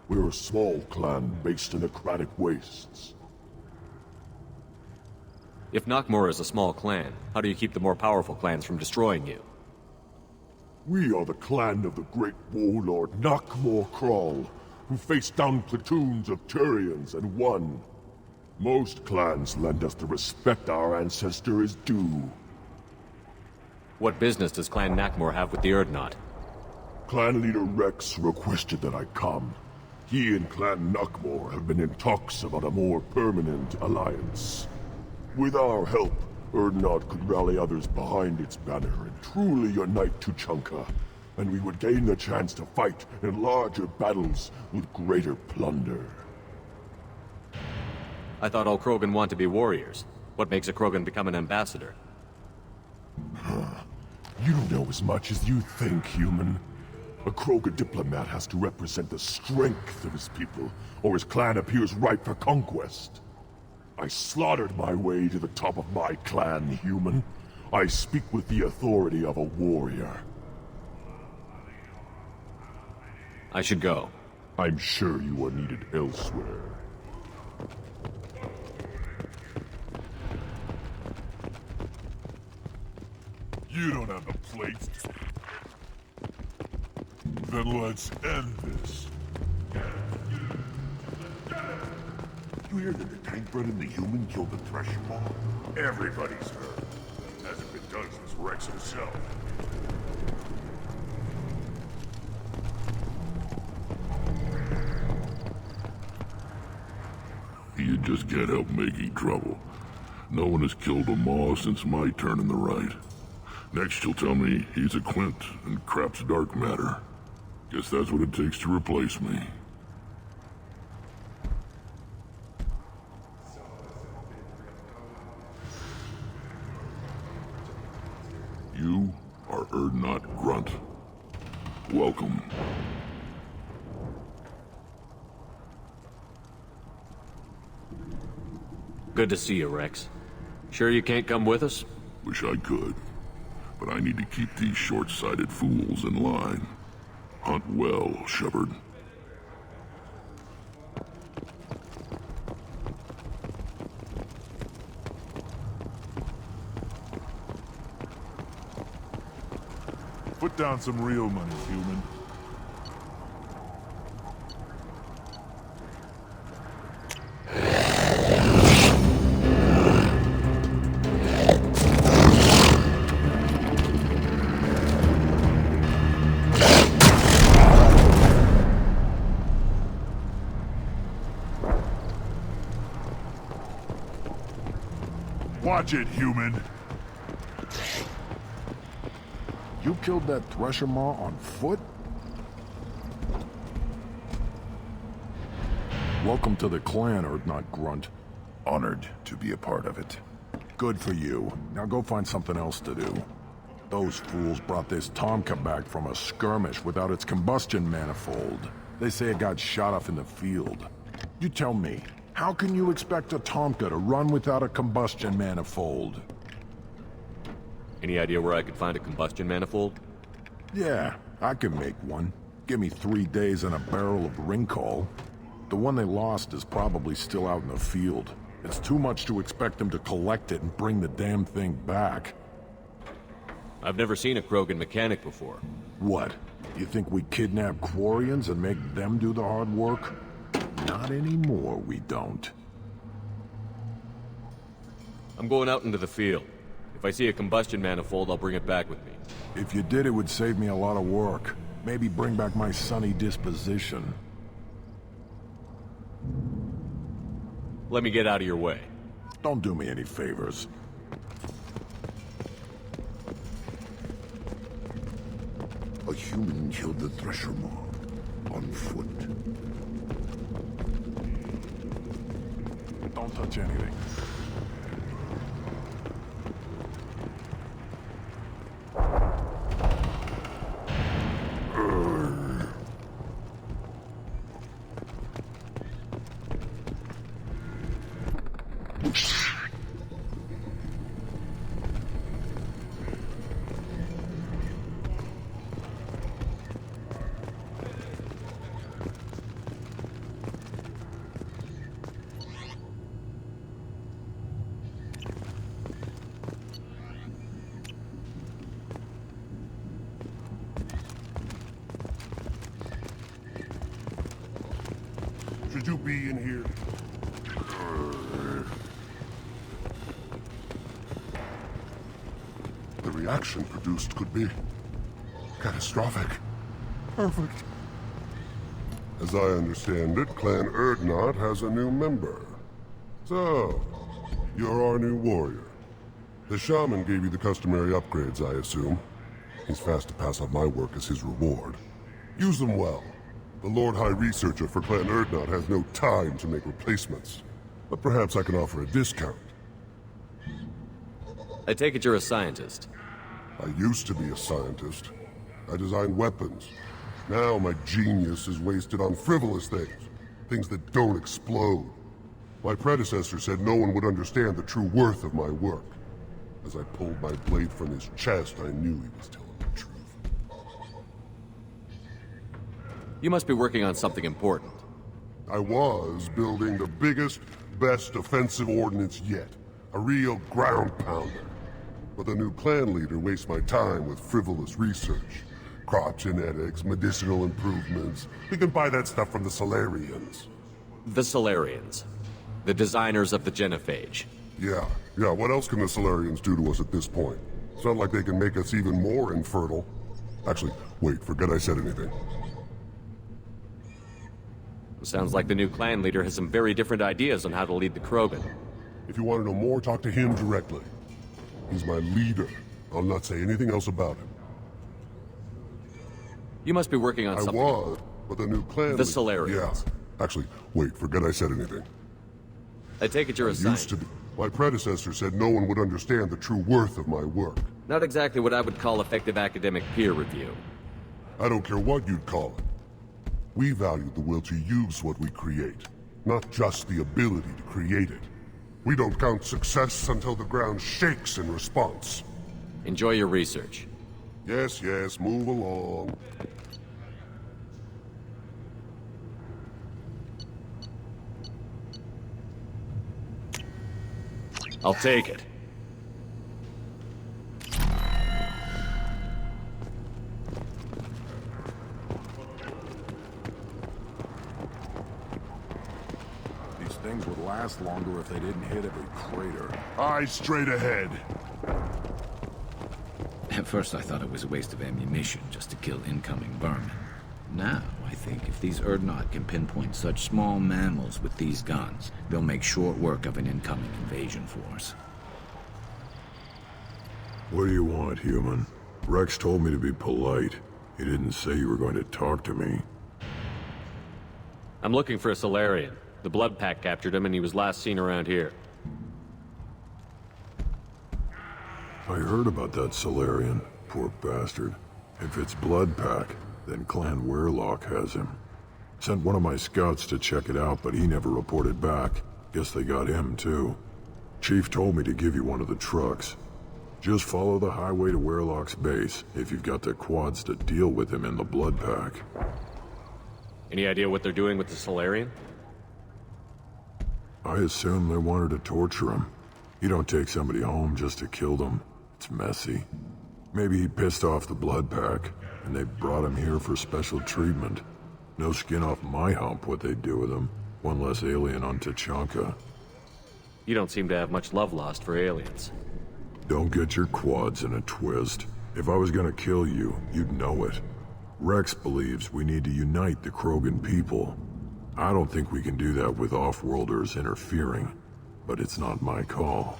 We're a small clan based in the Kratic Wastes. If Nakmor is a small clan, how do you keep the more powerful clans from destroying you? We are the clan of the great warlord Nakmor Kral, who faced down platoons of Turians and won. Most clans lend us the respect our ancestor is due. What business does Clan Nakmor have with the Urdnot? Clan leader Rex requested that I come. He and Clan Nakmor have been in talks about a more permanent alliance. With our help, Urdnot could rally others behind its banner and truly unite Tuchanka, and we would gain the chance to fight in larger battles with greater plunder. I thought all Krogan want to be warriors. What makes a Krogan become an ambassador? You don't know as much as you think, human. A Krogan diplomat has to represent the strength of his people, or his clan appears ripe for conquest. I slaughtered my way to the top of my clan, human. I speak with the authority of a warrior. I should go. I'm sure you are needed elsewhere. You don't have the plates. Then let's end this. You hear that the tank bred and the human killed the Thresher Maw? Everybody's heard. Hasn't been done since Rex himself. You just can't help making trouble. No one has killed a Maw since my turn in the rite. Next you'll tell me he's a Quint and crap's dark matter. Guess that's what it takes to replace me. You are Urdnot Grunt. Welcome. Good to see you, Rex. Sure you can't come with us? Wish I could. But I need to keep these short-sighted fools in line. Hunt well, Shepard. Put down some real money, human. Watch it, human. You killed that Thresher Maw on foot? Welcome to the clan, Urdnot Grunt. Honored to be a part of it. Good for you. Now go find something else to do. Those fools brought this Tomka back from a skirmish without its combustion manifold. They say it got shot off in the field. You tell me, how can you expect a Tomka to run without a combustion manifold? Any idea where I could find a combustion manifold? Yeah, I can make one. Give me 3 days and a barrel of Ringcall. The one they lost is probably still out in the field. It's too much to expect them to collect it and bring the damn thing back. I've never seen a Krogan mechanic before. What? You think we kidnap Quarians and make them do the hard work? Not anymore, we don't. I'm going out into the field. If I see a combustion manifold, I'll bring it back with me. If you did, it would save me a lot of work. Maybe bring back my sunny disposition. Let me get out of your way. Don't do me any favors. A human killed the Thresher Maw on foot. Don't touch anything. Should you be in here? The reaction produced could be catastrophic. Perfect. As I understand it, Clan Erdnot has a new member. So, you're our new warrior. The shaman gave you the customary upgrades, I assume. He's fast to pass on my work as his reward. Use them well. The Lord High Researcher for Clan Erdnot has no time to make replacements. But perhaps I can offer a discount. I take it you're a scientist. I used to be a scientist. I designed weapons. Now my genius is wasted on frivolous things. Things that don't explode. My predecessor said no one would understand the true worth of my work. As I pulled my blade from his chest, I knew he was telling the truth. You must be working on something important. I was building the biggest, best offensive ordnance yet. A real ground pounder. But the new clan leader wastes my time with frivolous research. Crop genetics, medicinal improvements. We can buy that stuff from the Solarians. The Solarians. The designers of the genophage. Yeah, what else can the Solarians do to us at this point? It's not like they can make us even more infertile. Actually, wait, forget I said anything. Sounds like the new clan leader has some very different ideas on how to lead the Krogan. If you want to know more, talk to him directly. He's my leader. I'll not say anything else about him. You must be working on something. I was, but the new clan... The Solarians. Yeah. Actually, wait, forget I said anything. I take it you're a scientist. Used to be. My predecessor said no one would understand the true worth of my work. Not exactly what I would call effective academic peer review. I don't care what you'd call it. We value the will to use what we create, not just the ability to create it. We don't count success until the ground shakes in response. Enjoy your research. Yes, move along. I'll take it. These things would last longer if they didn't hit every crater. Eyes straight ahead. At first I thought it was a waste of ammunition just to kill incoming vermin. Now, I think if these Erdnot can pinpoint such small mammals with these guns, they'll make short work of an incoming invasion force. What do you want, human? Rex told me to be polite. He didn't say you were going to talk to me. I'm looking for a Solarian. The Blood Pack captured him and he was last seen around here. I heard about that Solarian. Poor bastard. If it's Blood Pack, then Clan Weirlock has him. Sent one of my scouts to check it out, but he never reported back. Guess they got him, too. Chief told me to give you one of the trucks. Just follow the highway to Weirlock's base, if you've got the quads to deal with him in the Blood Pack. Any idea what they're doing with the Solarian? I assume they wanted to torture him. You don't take somebody home just to kill them. It's messy. Maybe he pissed off the Blood Pack, and they brought him here for special treatment. No skin off my hump what they'd do with him. One less alien on Tuchanka. You don't seem to have much love lost for aliens. Don't get your quads in a twist. If I was gonna kill you, you'd know it. Rex believes we need to unite the Krogan people. I don't think we can do that with off-worlders interfering, but it's not my call.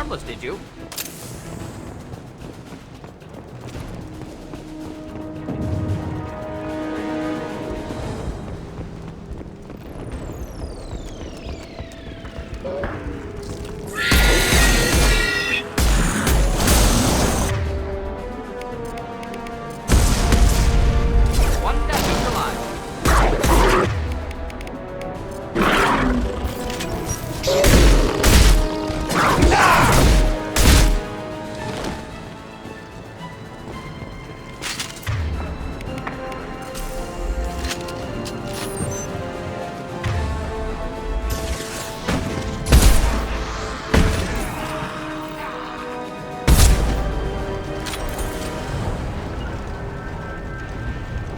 harmless, did you?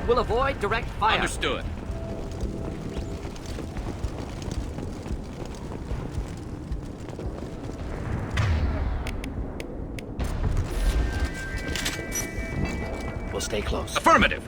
We'll avoid direct fire. Understood. We'll stay close. Affirmative.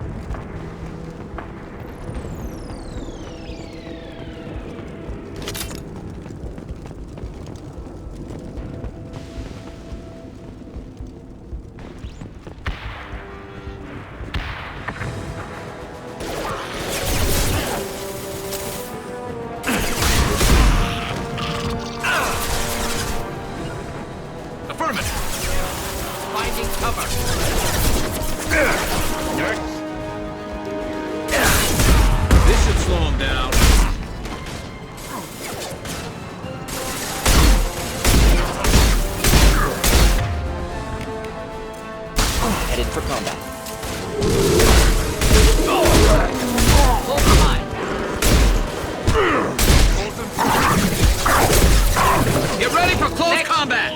Finding cover. This should slow him down. Headed for combat. Hold behind. Get ready for close combat.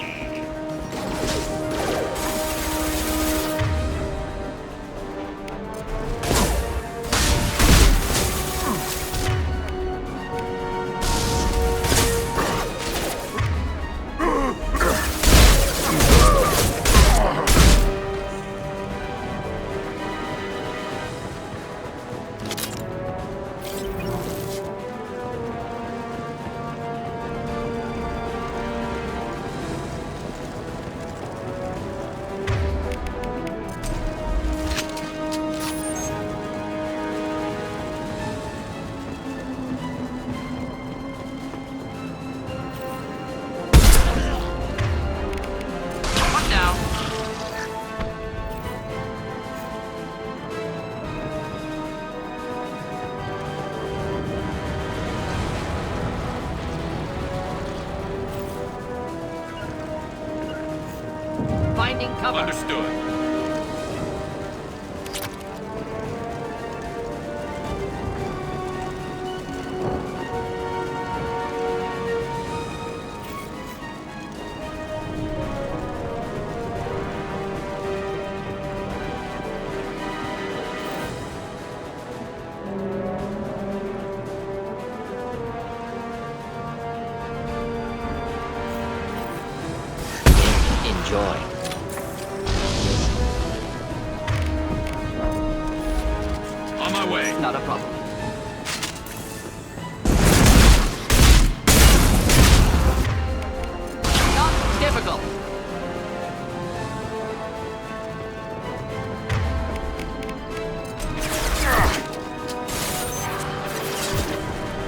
Finding cover. Understood. Enjoy. On my way. Not a problem. Not difficult.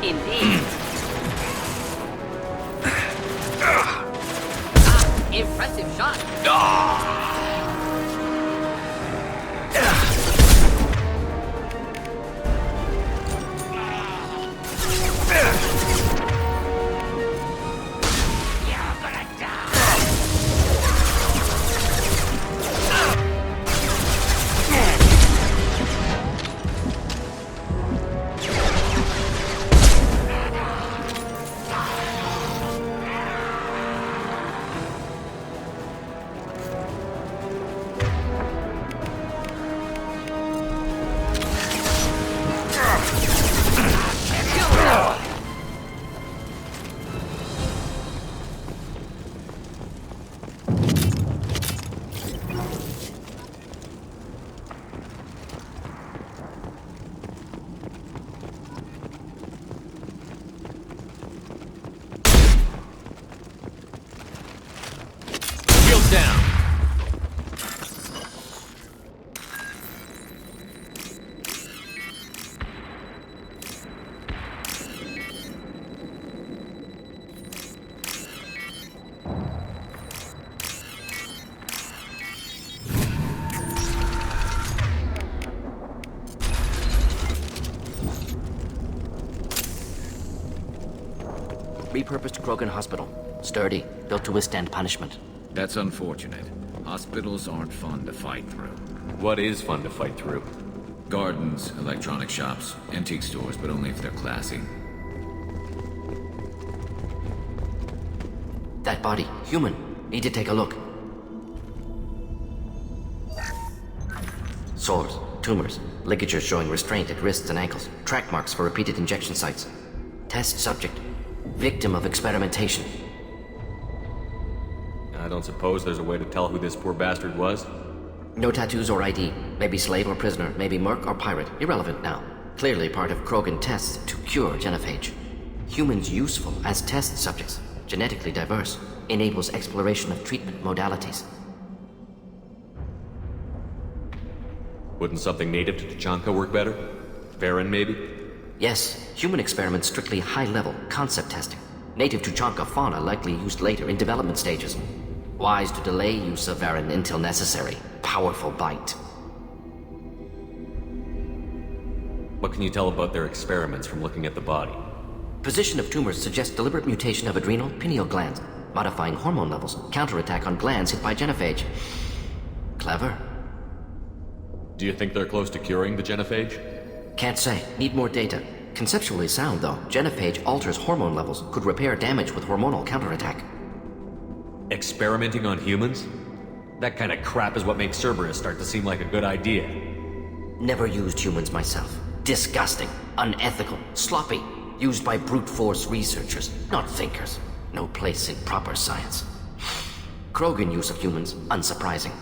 Indeed. Impressive shot. Target's down. Repurposed Krogan hospital. Sturdy, built to withstand punishment. That's unfortunate. Hospitals aren't fun to fight through. What is fun to fight through? Gardens, electronic shops, antique stores, but only if they're classy. That body, human. Need to take a look. Sores, tumors, ligatures showing restraint at wrists and ankles, track marks for repeated injection sites. Test subject. Victim of experimentation. I don't suppose there's a way to tell who this poor bastard was? No tattoos or ID. Maybe slave or prisoner, maybe merc or pirate. Irrelevant now. Clearly part of Krogan tests to cure genophage. Humans useful as test subjects. Genetically diverse. Enables exploration of treatment modalities. Wouldn't something native to Tuchanka work better? Farron, maybe? Yes, human experiments strictly high-level, concept testing. Native Tuchanka fauna likely used later in development stages. Wise to delay use of Varren until necessary. Powerful bite. What can you tell about their experiments from looking at the body? Position of tumors suggests deliberate mutation of adrenal, pineal glands, modifying hormone levels, counterattack on glands hit by genophage. Clever. Do you think they're close to curing the genophage? Can't say. Need more data. Conceptually sound, though. Genophage alters hormone levels, could repair damage with hormonal counterattack. Experimenting on humans? That kind of crap is what makes Cerberus start to seem like a good idea. Never used humans myself. Disgusting, unethical, sloppy. Used by brute force researchers, not thinkers. No place in proper science. Krogan use of humans, unsurprising.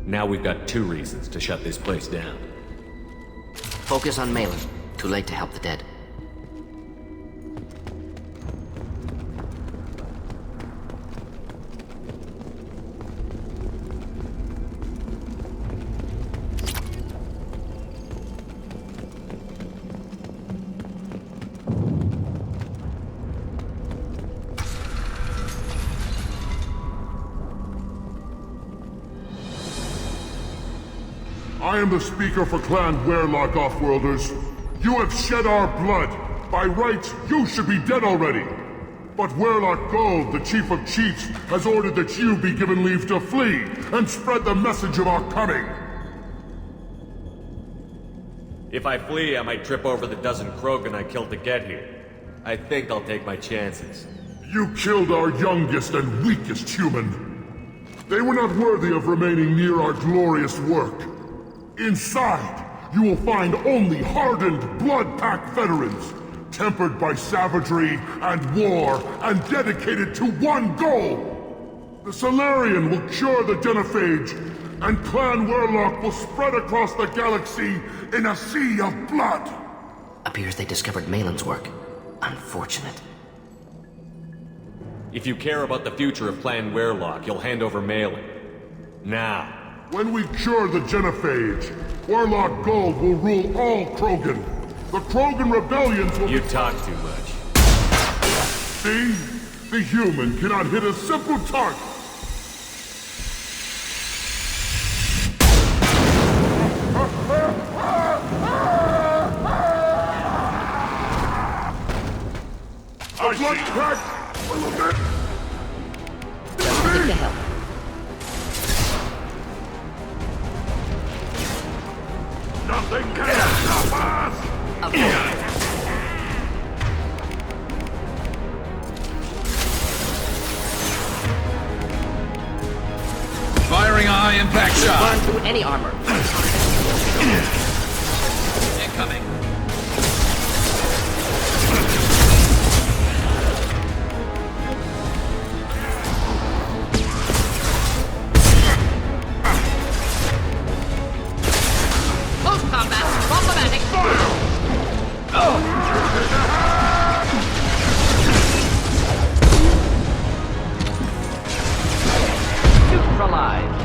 Now we've got 2 reasons to shut this place down. Focus on Maelon. Too late to help the dead. I am the speaker for Clan Werlock, Offworlders. You have shed our blood. By rights, you should be dead already. But Werlock Gold, the Chief of Chiefs, has ordered that you be given leave to flee and spread the message of our coming. If I flee, I might trip over the dozen Krogan I killed to get here. I think I'll take my chances. You killed our youngest and weakest human. They were not worthy of remaining near our glorious work. Inside, you will find only hardened, blood-packed veterans, tempered by savagery and war, and dedicated to one goal! The Salarian will cure the genophage, and Clan Werlock will spread across the galaxy in a sea of blood! Appears they discovered Maelon's work. Unfortunate. If you care about the future of Clan Werlock, you'll hand over Maelon. Now. When we cure the genophage, Werlock Gold will rule all Krogan. The Krogan rebellions will— You talk too much. See? The human cannot hit a simple target. A blood crack! A little bit! What the hell? Nothing can stop us! Firing a high-impact shot! Burn through any armor. Incoming. Close combat. Problematic. alive.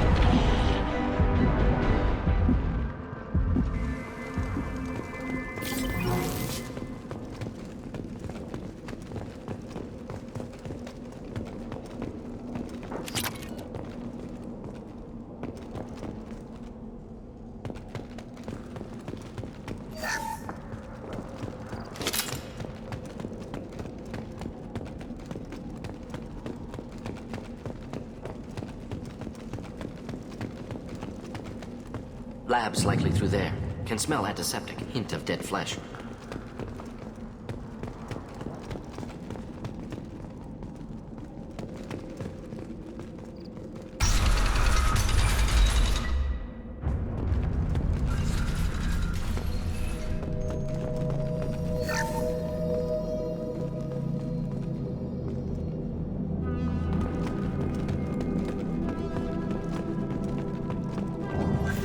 Lab's likely through there. Can smell antiseptic, hint of dead flesh.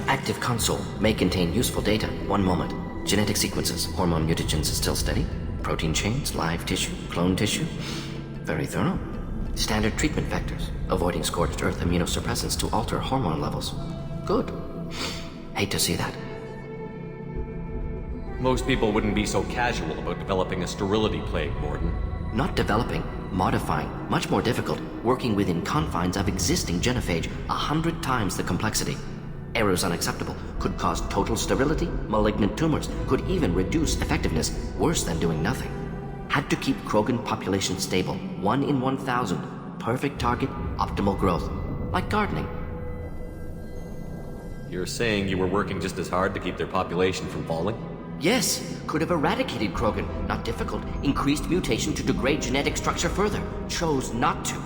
Active console may contain useful data. One moment. Genetic sequences, hormone mutagens still steady. Protein chains, live tissue, clone tissue. Very thorough. Standard treatment vectors, avoiding scorched earth immunosuppressants to alter hormone levels. Good. Hate to see that. Most people wouldn't be so casual about developing a sterility plague, Mordin. Not developing, modifying, much more difficult, working within confines of existing genophage, 100 times the complexity. Errors unacceptable, could cause total sterility, malignant tumors, could even reduce effectiveness, worse than doing nothing. Had to keep Krogan population stable, 1 in 1,000. Perfect target, optimal growth. Like gardening. You're saying you were working just as hard to keep their population from falling? Yes, could have eradicated Krogan. Not difficult. Increased mutation to degrade genetic structure further. Chose not to.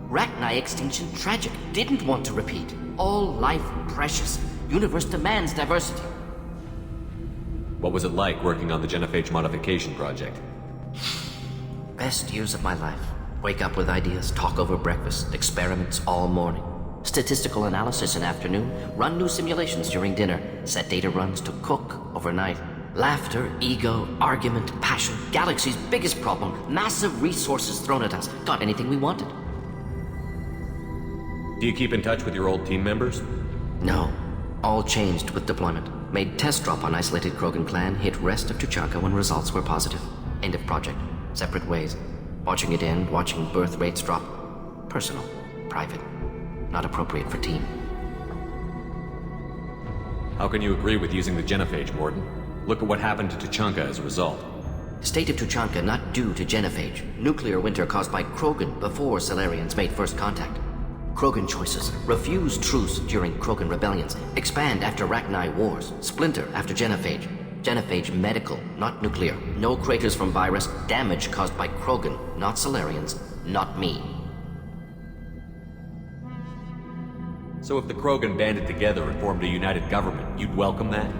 Rachni extinction tragic. Didn't want to repeat. All life precious. Universe demands diversity. What was it like working on the genophage modification project? Best years of my life. Wake up with ideas, talk over breakfast, experiments all morning. Statistical analysis in afternoon, run new simulations during dinner, set data runs to cook overnight. Laughter, ego, argument, passion, galaxy's biggest problem, massive resources thrown at us. Got anything we wanted. Do you keep in touch with your old team members? No. All changed with deployment. Made test drop on isolated Krogan clan, hit rest of Tuchanka when results were positive. End of project. Separate ways. Watching it end, watching birth rates drop. Personal. Private. Not appropriate for team. How can you agree with using the genophage, Mordin? Look at what happened to Tuchanka as a result. State of Tuchanka not due to genophage. Nuclear winter caused by Krogan before Salarians made first contact. Krogan choices. Refuse truce during Krogan rebellions. Expand after Rachni wars. Splinter after genophage. Genophage medical, not nuclear. No craters from virus. Damage caused by Krogan, not Salarians, not me. So if the Krogan banded together and formed a united government, you'd welcome that?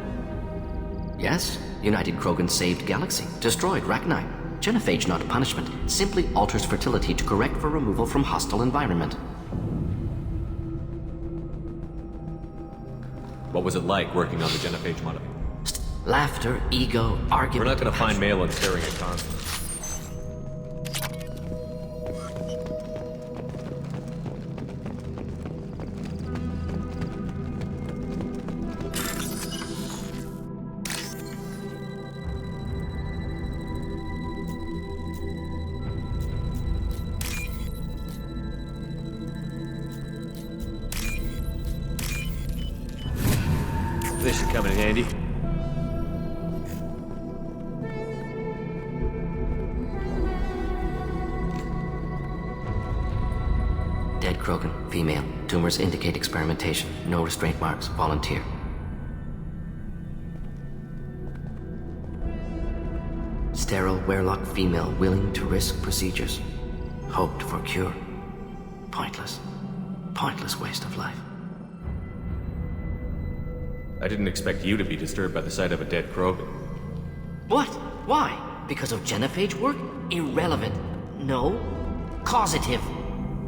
Yes. United Krogan saved Galaxy. Destroyed Rachni. Genophage not punishment. Simply alters fertility to correct for removal from hostile environment. What was it like working on the genophage modification? Laughter, ego, argument. We're not gonna find Maelon staring at constant. This should come in handy. Dead Krogan, female. Tumors indicate experimentation. No restraint marks. Volunteer. Sterile, werelock female willing to risk procedures. Hoped for cure. Pointless. Pointless waste of life. I didn't expect you to be disturbed by the sight of a dead Krogan. What? Why? Because of genophage work? Irrelevant. No. Causative.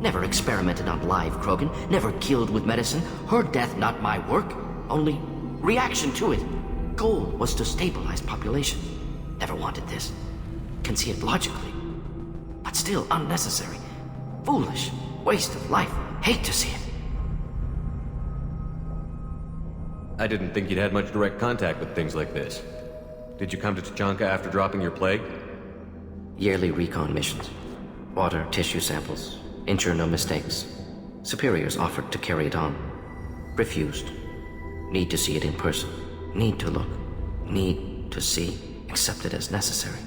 Never experimented on live Krogan. Never killed with medicine. Her death not my work. Only reaction to it. Goal was to stabilize population. Never wanted this. Can see it logically. But still unnecessary. Foolish. Waste of life. Hate to see it. I didn't think you'd had much direct contact with things like this. Did you come to Tuchanka after dropping your plague? Yearly recon missions. Water, tissue samples. Ensure no mistakes. Superiors offered to carry it on. Refused. Need to see it in person. Need to look. Need to see. Accepted as necessary.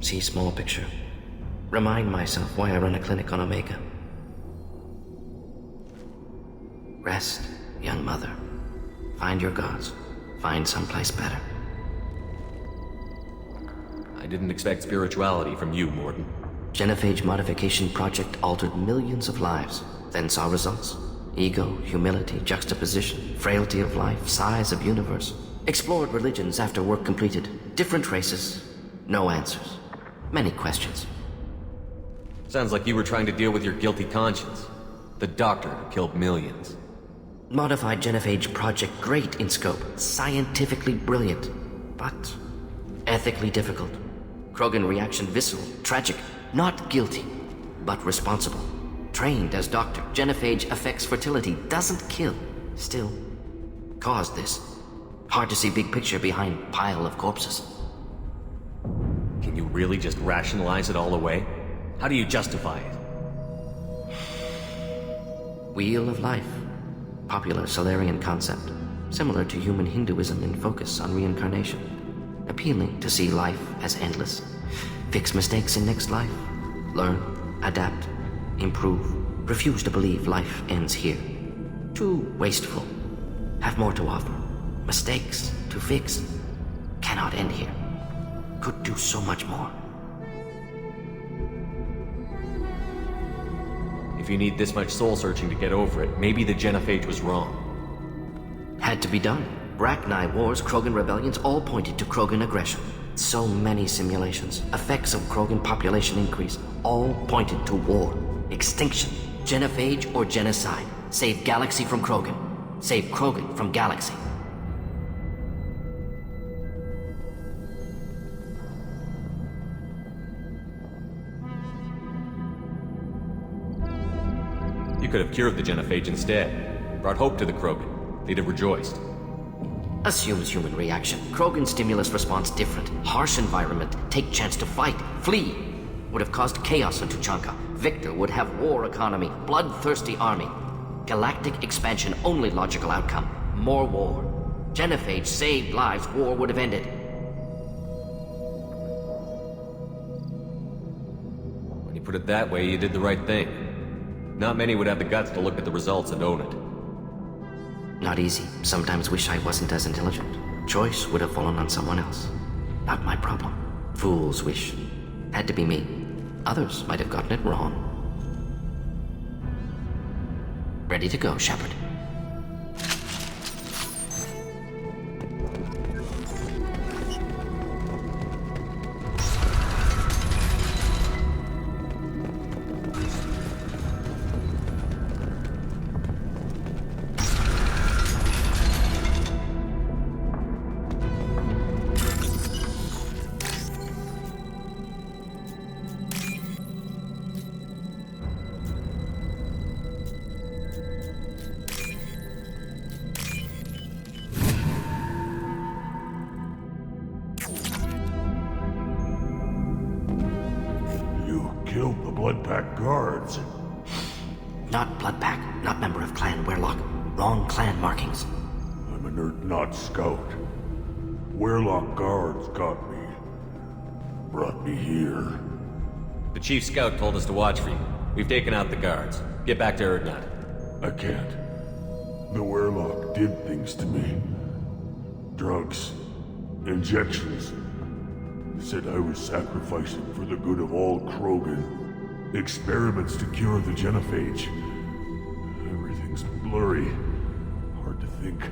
See small picture. Remind myself why I run a clinic on Omega. Rest, young mother. Find your gods. Find someplace better. I didn't expect spirituality from you, Mordin. Genophage modification project altered millions of lives, then saw results. Ego, humility, juxtaposition, frailty of life, size of universe. Explored religions after work completed. Different races. No answers. Many questions. Sounds like you were trying to deal with your guilty conscience. The doctor who killed millions. Modified genophage project great in scope. Scientifically brilliant. But ethically difficult. Krogan reaction visceral, tragic. Not guilty, but responsible. Trained as doctor, genophage affects fertility, doesn't kill. Still, caused this. Hard to see big picture behind pile of corpses. Can you really just rationalize it all away? How do you justify it? Wheel of life. Popular Solarian concept. Similar to human Hinduism in focus on reincarnation. Appealing to see life as endless. Fix mistakes in next life. Learn, adapt, improve. Refuse to believe life ends here. Too wasteful. Have more to offer. Mistakes to fix. Cannot end here. Could do so much more. If you need this much soul searching to get over it, maybe the genophage was wrong. Had to be done. Brachni wars, Krogan rebellions, all pointed to Krogan aggression. So many simulations, effects of Krogan population increase, all pointed to war, extinction, genophage or genocide. Save galaxy from Krogan. Save Krogan from galaxy. You could have cured the genophage instead. Brought hope to the Krogan. They'd have rejoiced. Assumes human reaction. Krogan stimulus response different. Harsh environment. Take chance to fight. Flee. Would have caused chaos in Tuchanka. Victor would have war economy. Bloodthirsty army. Galactic expansion only logical outcome. More war. Genophage saved lives. War would have ended. When you put it that way, you did the right thing. Not many would have the guts to look at the results and own it. Not easy. Sometimes wish I wasn't as intelligent. Choice would have fallen on someone else. Not my problem. Fool's wish. Had to be me. Others might have gotten it wrong. Ready to go, Shepard. Killed the Bloodpack guards. Not Bloodpack, not member of Clan Werlock. Wrong clan markings. I'm an Urdnot scout. Werlock guards got me. Brought me here. The chief scout told us to watch for you. We've taken out the guards. Get back to Urdnot. I can't. The Werlock did things to me. Drugs. Injections. Said I was sacrificing for the good of all Krogan. Experiments to cure the genophage. Everything's blurry. Hard to think.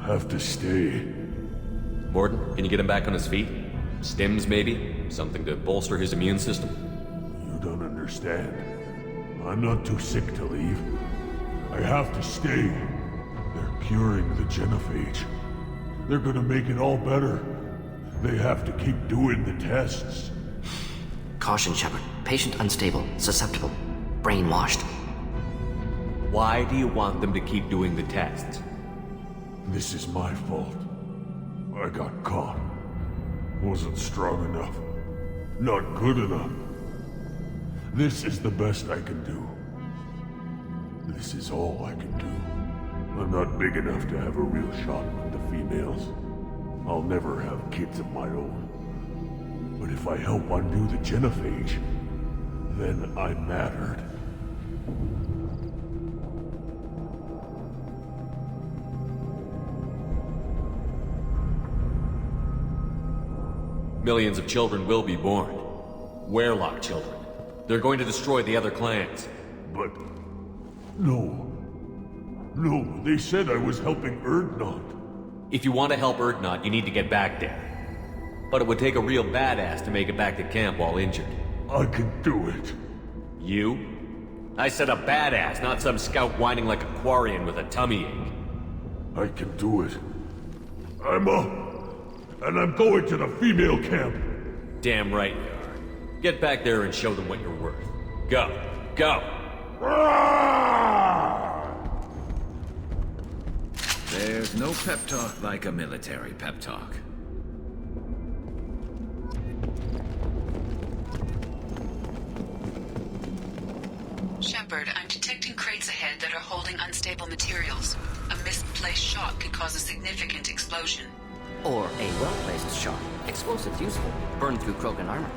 Have to stay. Mordin, can you get him back on his feet? Stims, maybe? Something to bolster his immune system? You don't understand. I'm not too sick to leave. I have to stay. They're curing the genophage. They're gonna make it all better. They have to keep doing the tests. Caution, Shepard. Patient unstable, susceptible, brainwashed. Why do you want them to keep doing the tests? This is my fault. I got caught. Wasn't strong enough. Not good enough. This is the best I can do. This is all I can do. I'm not big enough to have a real shot with the females. I'll never have kids of my own. But if I help undo the genophage, then I mattered. Millions of children will be born. Werlock children. They're going to destroy the other clans. But... No. No, they said I was helping Urdnot. If you want to help Urdnot, you need to get back there. But it would take a real badass to make it back to camp while injured. I can do it. You? I said a badass, not some scout whining like a Quarian with a tummy ache. I can do it. I'm up. And I'm going to the female camp. Damn right you are. Get back there and show them what you're worth. Go. Go! There's no pep talk like a military pep talk. Shepard, I'm detecting crates ahead that are holding unstable materials. A misplaced shot could cause a significant explosion. Or a well-placed shot. Explosives useful. Burn through Krogan armor.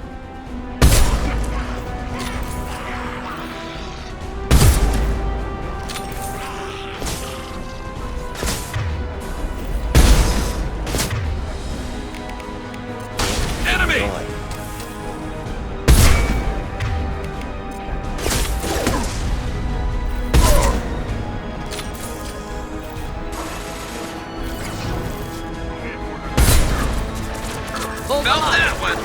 Enemy! Melt that one!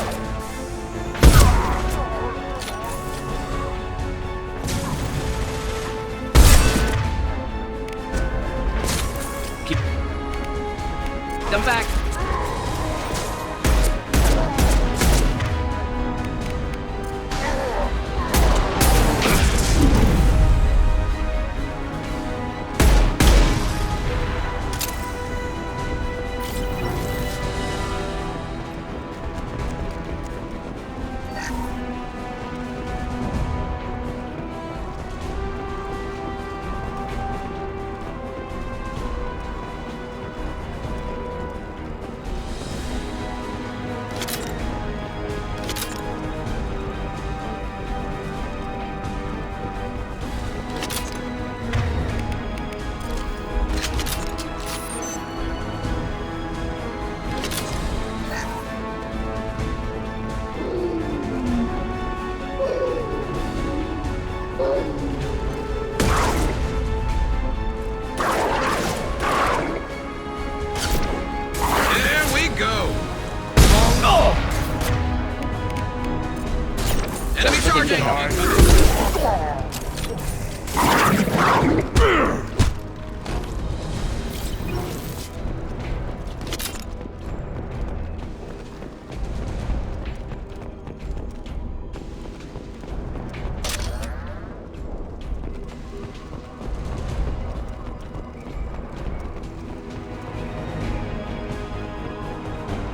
Keep them back.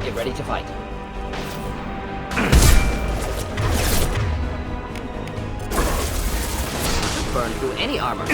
Get ready to fight. Burn through any armor.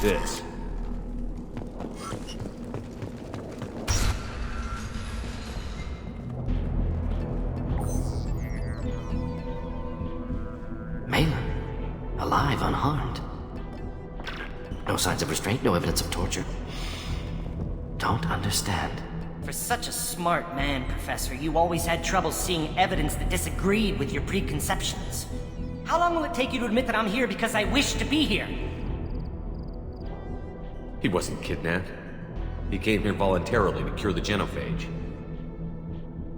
this. Maelon, alive, unharmed. No signs of restraint, no evidence of torture. Don't understand. For such a smart man, Professor, you always had trouble seeing evidence that disagreed with your preconceptions. How long will it take you to admit that I'm here because I wish to be here? He wasn't kidnapped. He came here voluntarily to cure the genophage.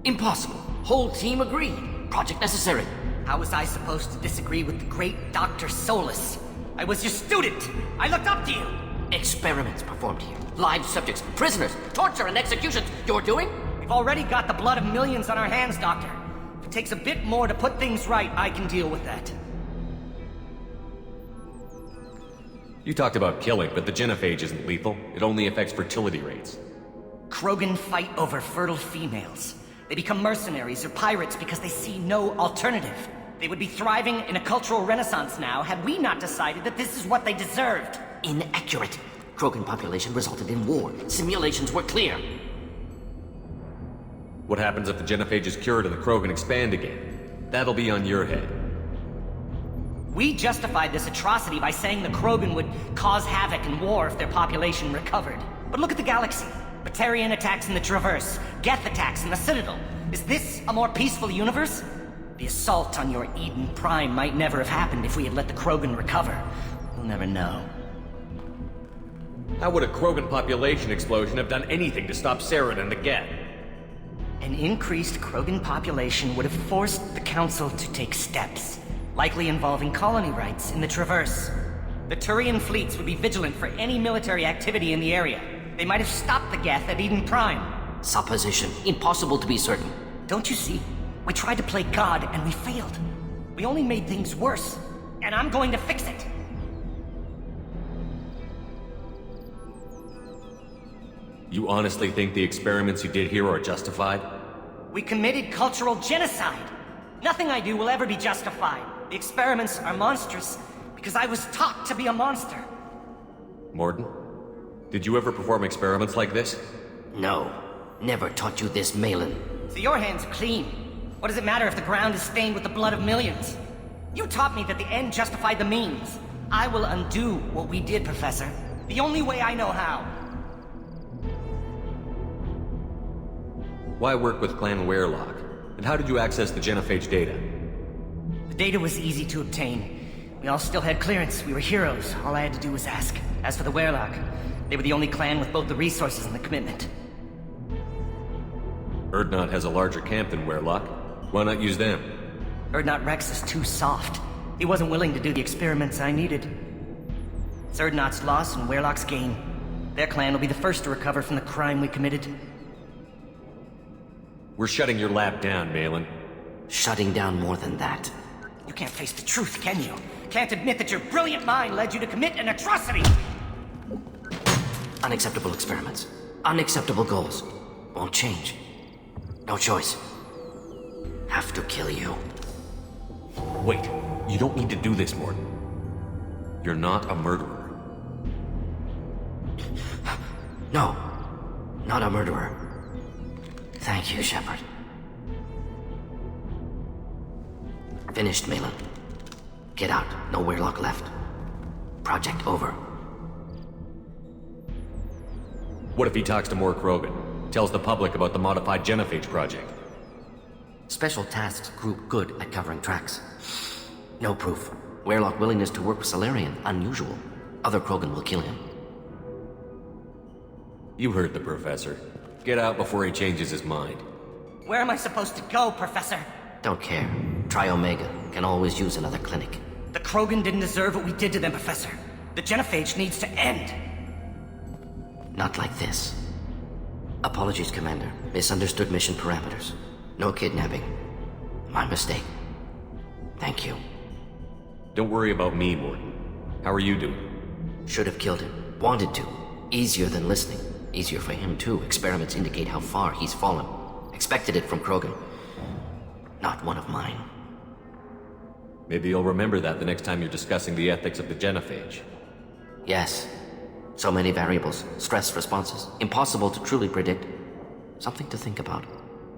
Impossible. Whole team agreed. Project necessary. How was I supposed to disagree with the great Dr. Solus? I was your student! I looked up to you! Experiments performed here. Live subjects, prisoners, torture and executions. You're doing? We've already got the blood of millions on our hands, Doctor. If it takes a bit more to put things right, I can deal with that. You talked about killing, but the genophage isn't lethal. It only affects fertility rates. Krogan fight over fertile females. They become mercenaries or pirates because they see no alternative. They would be thriving in a cultural renaissance now had we not decided that this is what they deserved. Inaccurate. Krogan population resulted in war. Simulations were clear. What happens if the genophage is cured and the Krogan expand again? That'll be on your head. We justified this atrocity by saying the Krogan would cause havoc and war if their population recovered. But look at the galaxy. Batarian attacks in the Traverse, Geth attacks in the Citadel. Is this a more peaceful universe? The assault on your Eden Prime might never have happened if we had let the Krogan recover. We'll never know. How would a Krogan population explosion have done anything to stop Saren and the Geth? An increased Krogan population would have forced the Council to take steps, likely involving colony rights in the Traverse. The Turian fleets would be vigilant for any military activity in the area. They might have stopped the Geth at Eden Prime. Supposition. Impossible to be certain. Don't you see? We tried to play God and we failed. We only made things worse. And I'm going to fix it. You honestly think the experiments you did here are justified? We committed cultural genocide. Nothing I do will ever be justified. The experiments are monstrous because I was taught to be a monster. Mordin, did you ever perform experiments like this? No. Never taught you this, Maelon. So your hands are clean. What does it matter if the ground is stained with the blood of millions? You taught me that the end justified the means. I will undo what we did, Professor. The only way I know how. Why work with Clan Werelock? And how did you access the genophage data? The data was easy to obtain. We all still had clearance. We were heroes. All I had to do was ask. As for the Werelock, they were the only clan with both the resources and the commitment. Urdnot has a larger camp than Werelock. Why not use them? Urdnot Rex is too soft. He wasn't willing to do the experiments I needed. It's Urdnot's loss and Werelock's gain. Their clan will be the first to recover from the crime we committed. We're shutting your lab down, Maelon. Shutting down more than that. You can't face the truth, can you? Can't admit that your brilliant mind led you to commit an atrocity! Unacceptable experiments. Unacceptable goals. Won't change. No choice. Have to kill you. Wait, you don't need to do this, Mordin. You're not a murderer. No. Not a murderer. Thank you, Shepard. Finished, Maelon. Get out. No Werelock left. Project over. What if he talks to more Krogan? Tells the public about the modified genophage project? Special Tasks Group good at covering tracks. No proof. Werelock willingness to work with Salarian, unusual. Other Krogan will kill him. You heard the Professor. Get out before he changes his mind. Where am I supposed to go, Professor? Don't care. Try Omega. Can always use another clinic. The Krogan didn't deserve what we did to them, Professor. The genophage needs to end. Not like this. Apologies, Commander. Misunderstood mission parameters. No kidnapping. My mistake. Thank you. Don't worry about me, Mordin. How are you doing? Should have killed him. Wanted to. Easier than listening. Easier for him, too. Experiments indicate how far he's fallen. Expected it from Krogan. Not one of mine. Maybe you'll remember that the next time you're discussing the ethics of the genophage. Yes. So many variables, stress responses, impossible to truly predict. Something to think about.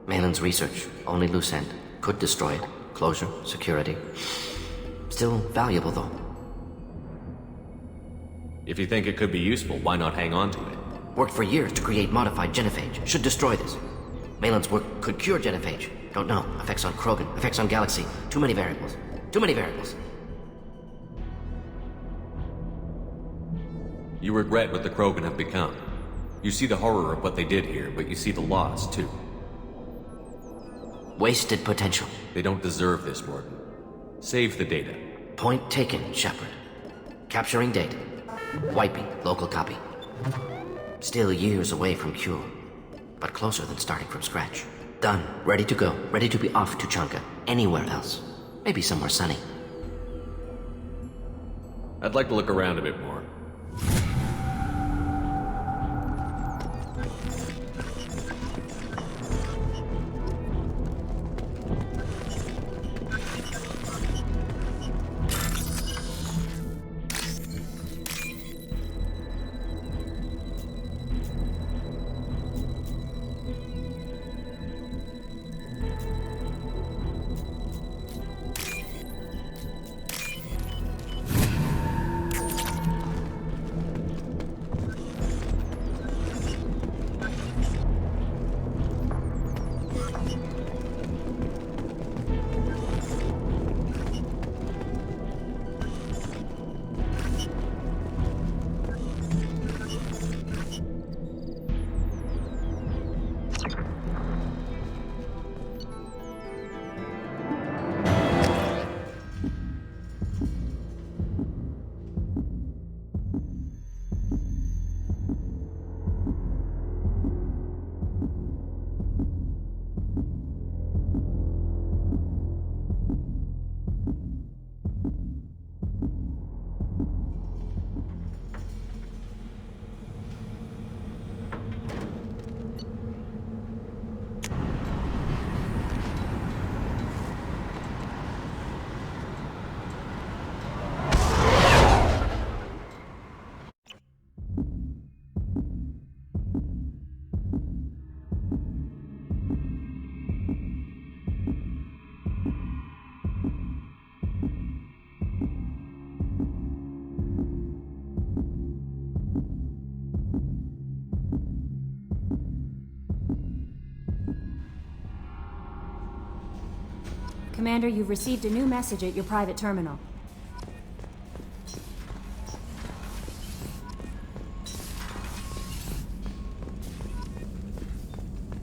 Maelon's research, only loose end. Could destroy it. Closure, security. Still valuable, though. If you think it could be useful, why not hang on to it? Worked for years to create modified genophage. Should destroy this. Maelon's work could cure genophage. Don't know. Effects on Krogan, effects on Galaxy. Too many variables. Too many variables. You regret what the Krogan have become. You see the horror of what they did here, but you see the loss, too. Wasted potential. They don't deserve this, Mordin. Save the data. Point taken, Shepard. Capturing data. Wiping local copy. Still years away from cure, but closer than starting from scratch. Done. Ready to go. Ready to be off Tuchanka. Anywhere else. Maybe somewhere sunny. I'd like to look around a bit more. Commander, you've received a new message at your private terminal.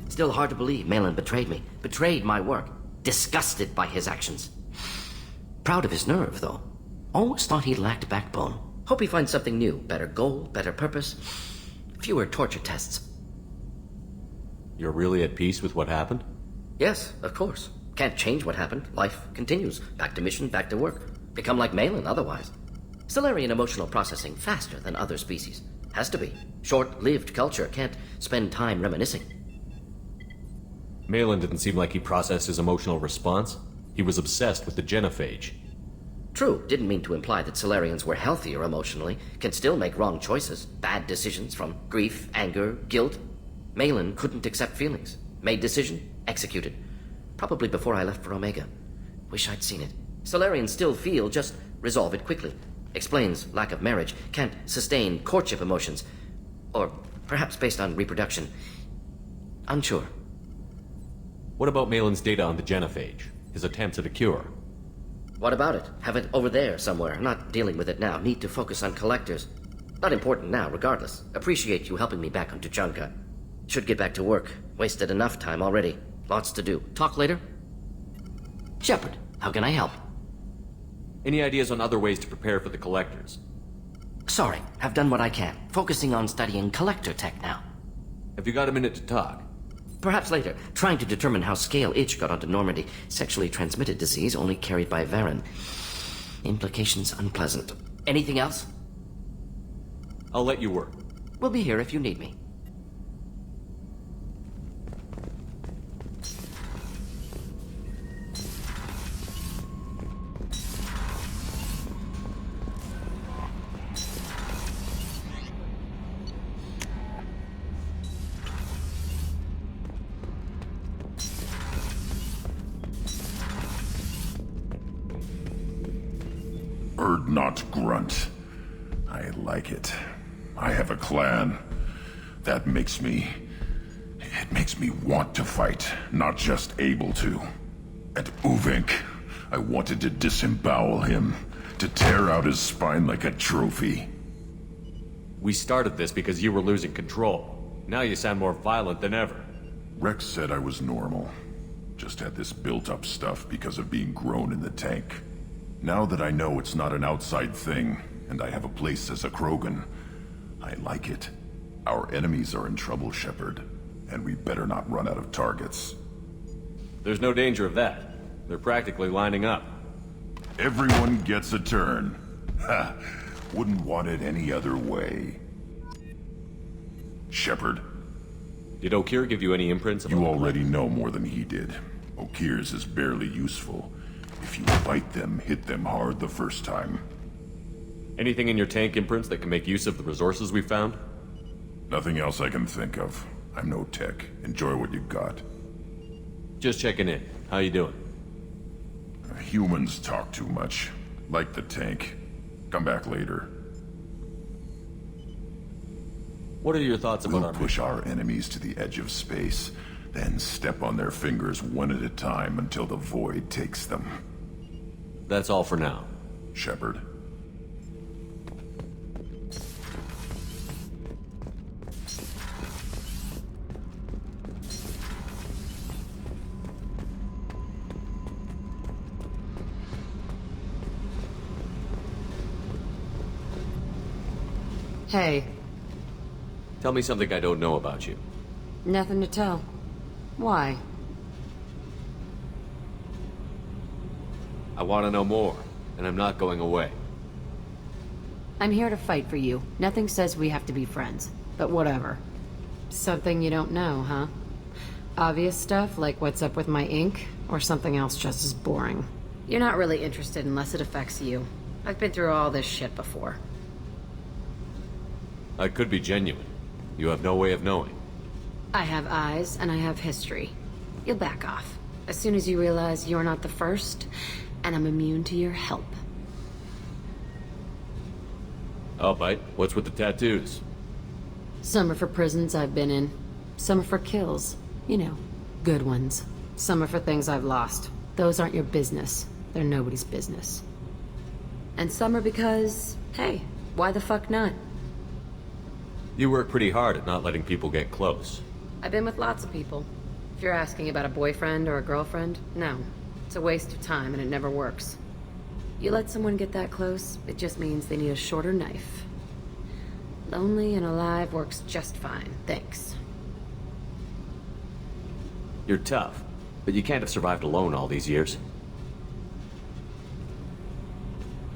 Still hard to believe Maelon betrayed me. Betrayed my work. Disgusted by his actions. Proud of his nerve, though. Always thought he lacked backbone. Hope he finds something new. Better goal, better purpose. Fewer torture tests. You're really at peace with what happened? Yes, of course. Can't change what happened. Life continues. Back to mission, back to work. Become like Maelon otherwise. Stellarian emotional processing faster than other species. Has to be. Short-lived culture can't spend time reminiscing. Maelon didn't seem like he processed his emotional response. He was obsessed with the genophage. True, didn't mean to imply that Stellarians were healthier emotionally, can still make wrong choices, bad decisions from grief, anger, guilt. Maelon couldn't accept feelings. Made decision, executed. Probably before I left for Omega. Wish I'd seen it. Stellarians still feel, just resolve it quickly. Explains lack of marriage, can't sustain courtship emotions. Or perhaps based on reproduction. Unsure. What about Maelon's data on the genophage? His attempts at a cure? What about it? Have it over there somewhere. Not dealing with it now. Need to focus on collectors. Not important now, regardless. Appreciate you helping me back on Tuchanka. Should get back to work. Wasted enough time already. Lots to do. Talk later? Shepard, how can I help? Any ideas on other ways to prepare for the collectors? Sorry, have done what I can. Focusing on studying collector tech now. Have you got a minute to talk? Perhaps later. Trying to determine how scale itch got onto Normandy. Sexually transmitted disease only carried by Varen. Implications unpleasant. Anything else? I'll let you work. We'll be here if you need me. Urdnot Grunt. I like it. I have a clan. That makes me... It makes me want to fight, not just able to. And Uvink, I wanted to disembowel him, to tear out his spine like a trophy. We started this because you were losing control. Now you sound more violent than ever. Rex said I was normal. Just had this built-up stuff because of being grown in the tank. Now that I know it's not an outside thing, and I have a place as a Krogan, I like it. Our enemies are in trouble, Shepard, and we better not run out of targets. There's no danger of that. They're practically lining up. Everyone gets a turn. Ha! Wouldn't want it any other way. Shepard. Did Okeer give you any imprints of... You already know more than he did. Okeer's is barely useful. If you fight them, hit them hard the first time. Anything in your tank imprints that can make use of the resources we found? Nothing else I can think of. I'm no tech. Enjoy what you got. Just checking in. How you doing? Humans talk too much. Like the tank. Come back later. What are your thoughts about We'll push our enemies to the edge of space, then step on their fingers one at a time until the void takes them. That's all for now. Shepard. Hey. Tell me something I don't know about you. Nothing to tell. Why? I want to know more, and I'm not going away. I'm here to fight for you. Nothing says we have to be friends, but whatever. Something you don't know, huh? Obvious stuff like what's up with my ink, or something else just as boring. You're not really interested unless it affects you. I've been through all this shit before. I could be genuine. You have no way of knowing. I have eyes, and I have history. You'll back off. As soon as you realize you're not the first, and I'm immune to your help. I'll bite. What's with the tattoos? Some are for prisons I've been in. Some are for kills. You know, good ones. Some are for things I've lost. Those aren't your business. They're nobody's business. And some are because, hey, why the fuck not? You work pretty hard at not letting people get close. I've been with lots of people. If you're asking about a boyfriend or a girlfriend, no. It's a waste of time and it never works. You let someone get that close, it just means they need a shorter knife. Lonely and alive works just fine, thanks. You're tough, but you can't have survived alone all these years.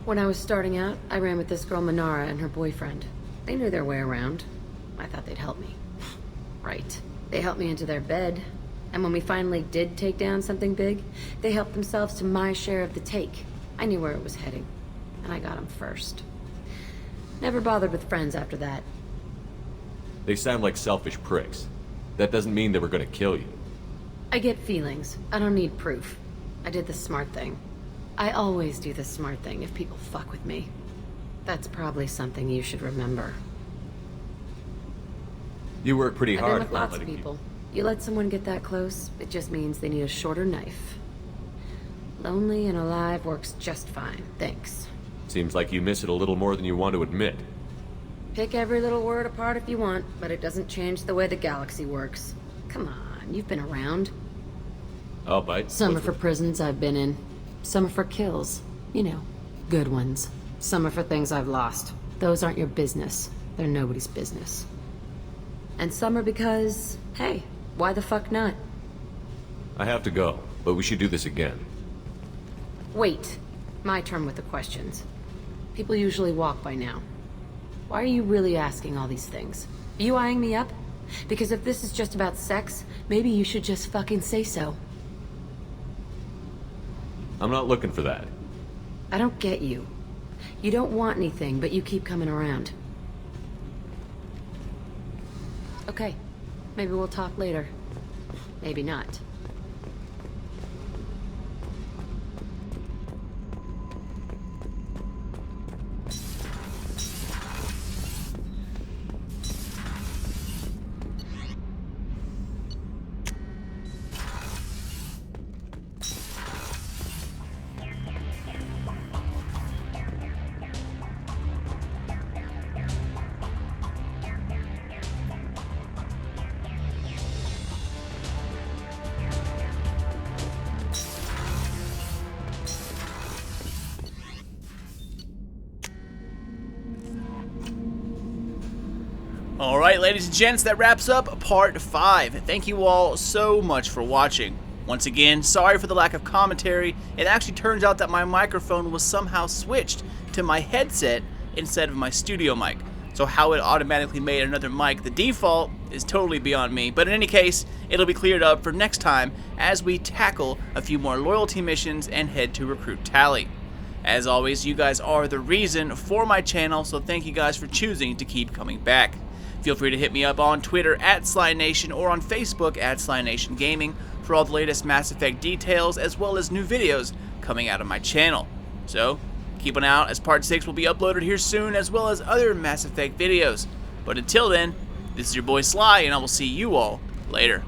When I was starting out, I ran with this girl Manara and her boyfriend. They knew their way around. I thought they'd help me. Right. They helped me into their bed. And when we finally did take down something big, they helped themselves to my share of the take. I knew where it was heading. And I got them first. Never bothered with friends after that. They sound like selfish pricks. That doesn't mean they were gonna kill you. I get feelings. I don't need proof. I did the smart thing. I always do the smart thing if people fuck with me. That's probably something you should remember. You work pretty hard. I've been with lots of people. You let someone get that close, it just means they need a shorter knife. Lonely and alive works just fine, thanks. Seems like you miss it a little more than you want to admit. Pick every little word apart if you want, but it doesn't change the way the galaxy works. Come on, you've been around. I'll bite. Some are for prisons I've been in. Some are for kills. You know, good ones. Some are for things I've lost. Those aren't your business. They're nobody's business. And some are because, hey, why the fuck not? I have to go, but we should do this again. Wait. My turn with the questions. People usually walk by now. Why are you really asking all these things? Are you eyeing me up? Because if this is just about sex, maybe you should just fucking say so. I'm not looking for that. I don't get you. You don't want anything, but you keep coming around. Okay, maybe we'll talk later. Maybe not. Alright, ladies and gents, that wraps up part 5. Thank you all so much for watching. Once again, sorry for the lack of commentary. It actually turns out that my microphone was somehow switched to my headset instead of my studio mic. So how it automatically made another mic the default is totally beyond me. But in any case, it'll be cleared up for next time as we tackle a few more loyalty missions and head to Recruit Tally. As always, you guys are the reason for my channel, so thank you guys for choosing to keep coming back. Feel free to hit me up on Twitter at SlyNation or on Facebook at SlyNation Gaming for all the latest Mass Effect details as well as new videos coming out of my channel. So, keep an eye out as Part 6 will be uploaded here soon as well as other Mass Effect videos. But until then, this is your boy Sly and I will see you all later.